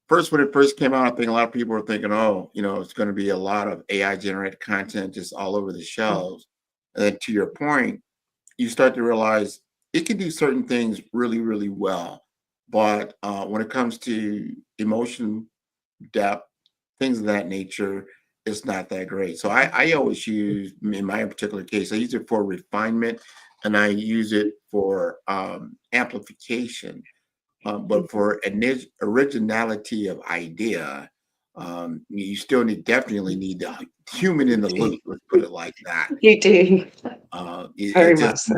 first, when it first came out, I think a lot of people were thinking, oh, it's going to be a lot of AI generated content just all over the shelves. And then to your point, you start to realize it can do certain things really, really well. But when it comes to emotion, depth, things of that nature, it's not that great. So I always use, in my particular case, I use it for refinement and I use it for amplification. But for originality of idea, you still definitely need the human in the loop. Let's put it like that. You do. It's Very much just so.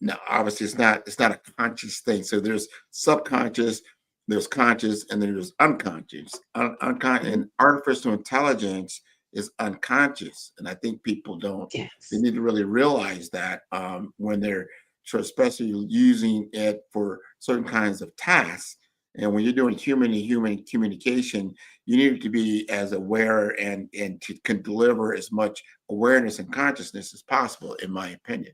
No, obviously it's not a conscious thing. So there's subconscious, there's conscious, and then there's unconscious. And artificial intelligence is unconscious. And I think people don't, they need to really realize that when they're, so especially using it for certain kinds of tasks. And when you're doing human to human communication, you need to be as aware and can deliver as much awareness and consciousness as possible, in my opinion,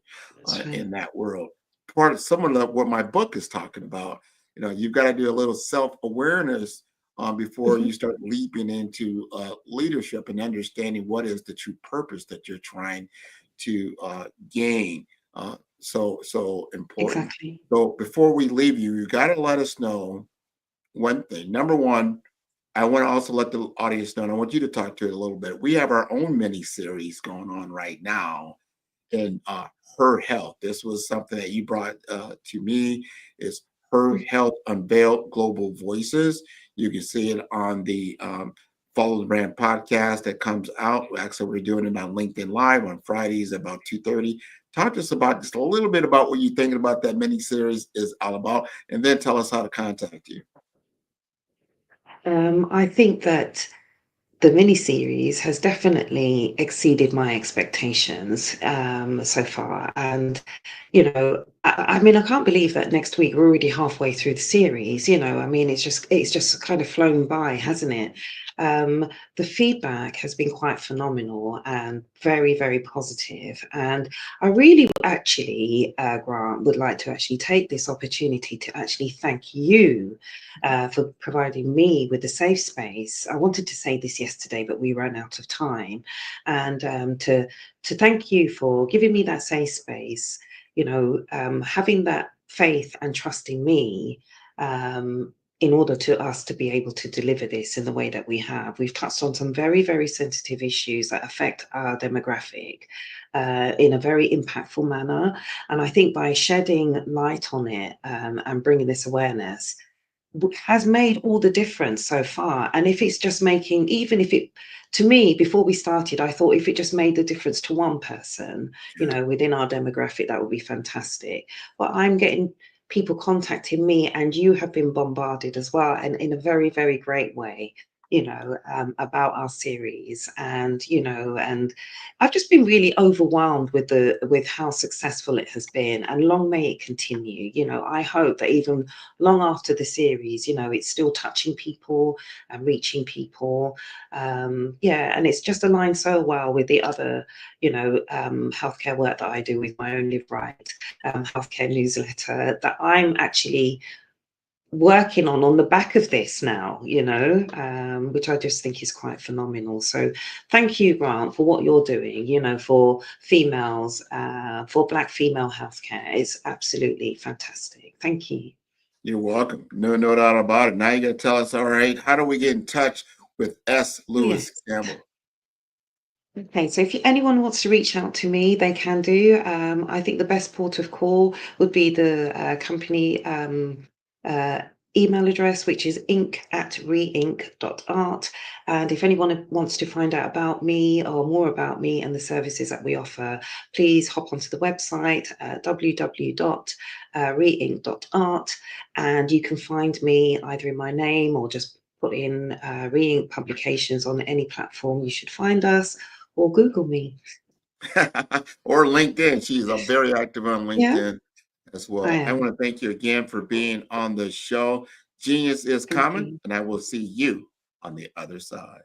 in that world. Part of some of what my book is talking about, you've got to do a little self-awareness before you start leaping into leadership and understanding what is the true purpose that you're trying to gain. So important. Exactly. So before we leave you, you got to let us know one thing. Number one, I want to also let the audience know, and I want you to talk to it a little bit. We have our own mini series going on right now in Her Health. This was something that you brought to me. Is Her Health Unveiled Global Voices. You can see it on the Follow the Brand podcast that comes out. Actually, we're doing it on LinkedIn Live on Fridays about 2:30. Talk to us about just a little bit about what you're thinking about that mini series is all about, and then tell us how to contact you. I think that the mini-series has definitely exceeded my expectations so far. And, I mean, I can't believe that next week we're already halfway through the series. I mean, it's just kind of flown by, hasn't it? The feedback has been quite phenomenal and very, very positive. And I really actually, Grant, would like to actually take this opportunity to actually thank you for providing me with a safe space. I wanted to say this yesterday, but we ran out of time. And to thank you for giving me that safe space, having that faith and trust in me, in order to us to be able to deliver this in the way that we have. We've touched on some very, very sensitive issues that affect our demographic in a very impactful manner. And I think by shedding light on it and bringing this awareness has made all the difference so far. And if it's just making, even if it, to me, before we started, I thought if it just made the difference to one person, within our demographic, that would be fantastic. But I'm getting people contacting me, and you have been bombarded as well, and in a very, very great way, about our series. And and I've just been really overwhelmed with how successful it has been, and long may it continue. I hope that even long after the series, it's still touching people and reaching people. And it's just aligned so well with the other healthcare work that I do with my own Live Right healthcare newsletter, that I'm actually working on the back of this now, which I just think is quite phenomenal. So thank you, Grant, for what you're doing, for females, for Black female healthcare. It's absolutely fantastic. Thank you. You're welcome. No doubt about it. Now you got to tell us, all right, how do we get in touch with S. Lewis Campbell? Okay, so if anyone wants to reach out to me, they can do. I think the best port of call would be the company email address, which is inc@reinc.art. And if anyone wants to find out about me or more about me and the services that we offer, please hop onto the website, www.reinc.art, and you can find me either in my name or just put in Reinc Publications on any platform. You should find us, or Google me. Or LinkedIn. She's very active on LinkedIn as well. I want to thank you again for being on the show. Genius is common, and I will see you on the other side.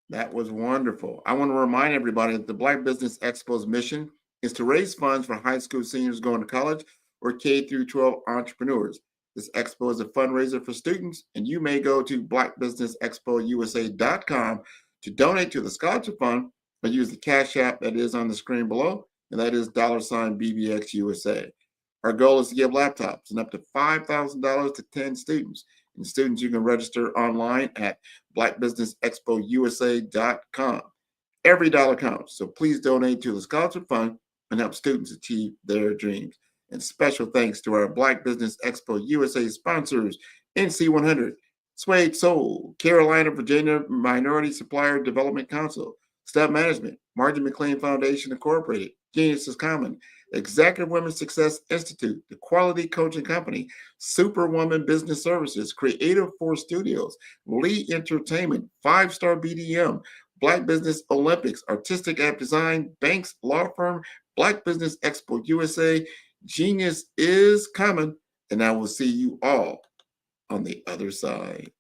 That was wonderful. I want to remind everybody that the Black Business Expo's mission is to raise funds for high school seniors going to college or K through 12 entrepreneurs. This expo is a fundraiser for students, and you may go to blackbusinessexpousa.com to donate to the scholarship fund, or use the Cash App that is on the screen below, and that is $BBXUSA. Our goal is to give laptops and up to $5,000 to 10 students. And students, you can register online at blackbusinessexpousa.com. Every dollar counts, so please donate to the scholarship fund and help students achieve their dreams. And special thanks to our Black Business Expo USA sponsors, NC100, Suede Soul, Carolina, Virginia Minority Supplier Development Council, Staff Management, Margie McLean Foundation Incorporated, Genius is Common, Executive Women's Success Institute, The Quality Coaching Company, Superwoman Business Services, Creative Force Studios, Lee Entertainment, 5-Star BDM, Black Business Olympics, Artistic App Design, Banks Law Firm, Black Business Expo USA, Genius is Coming, and I will see you all on the other side.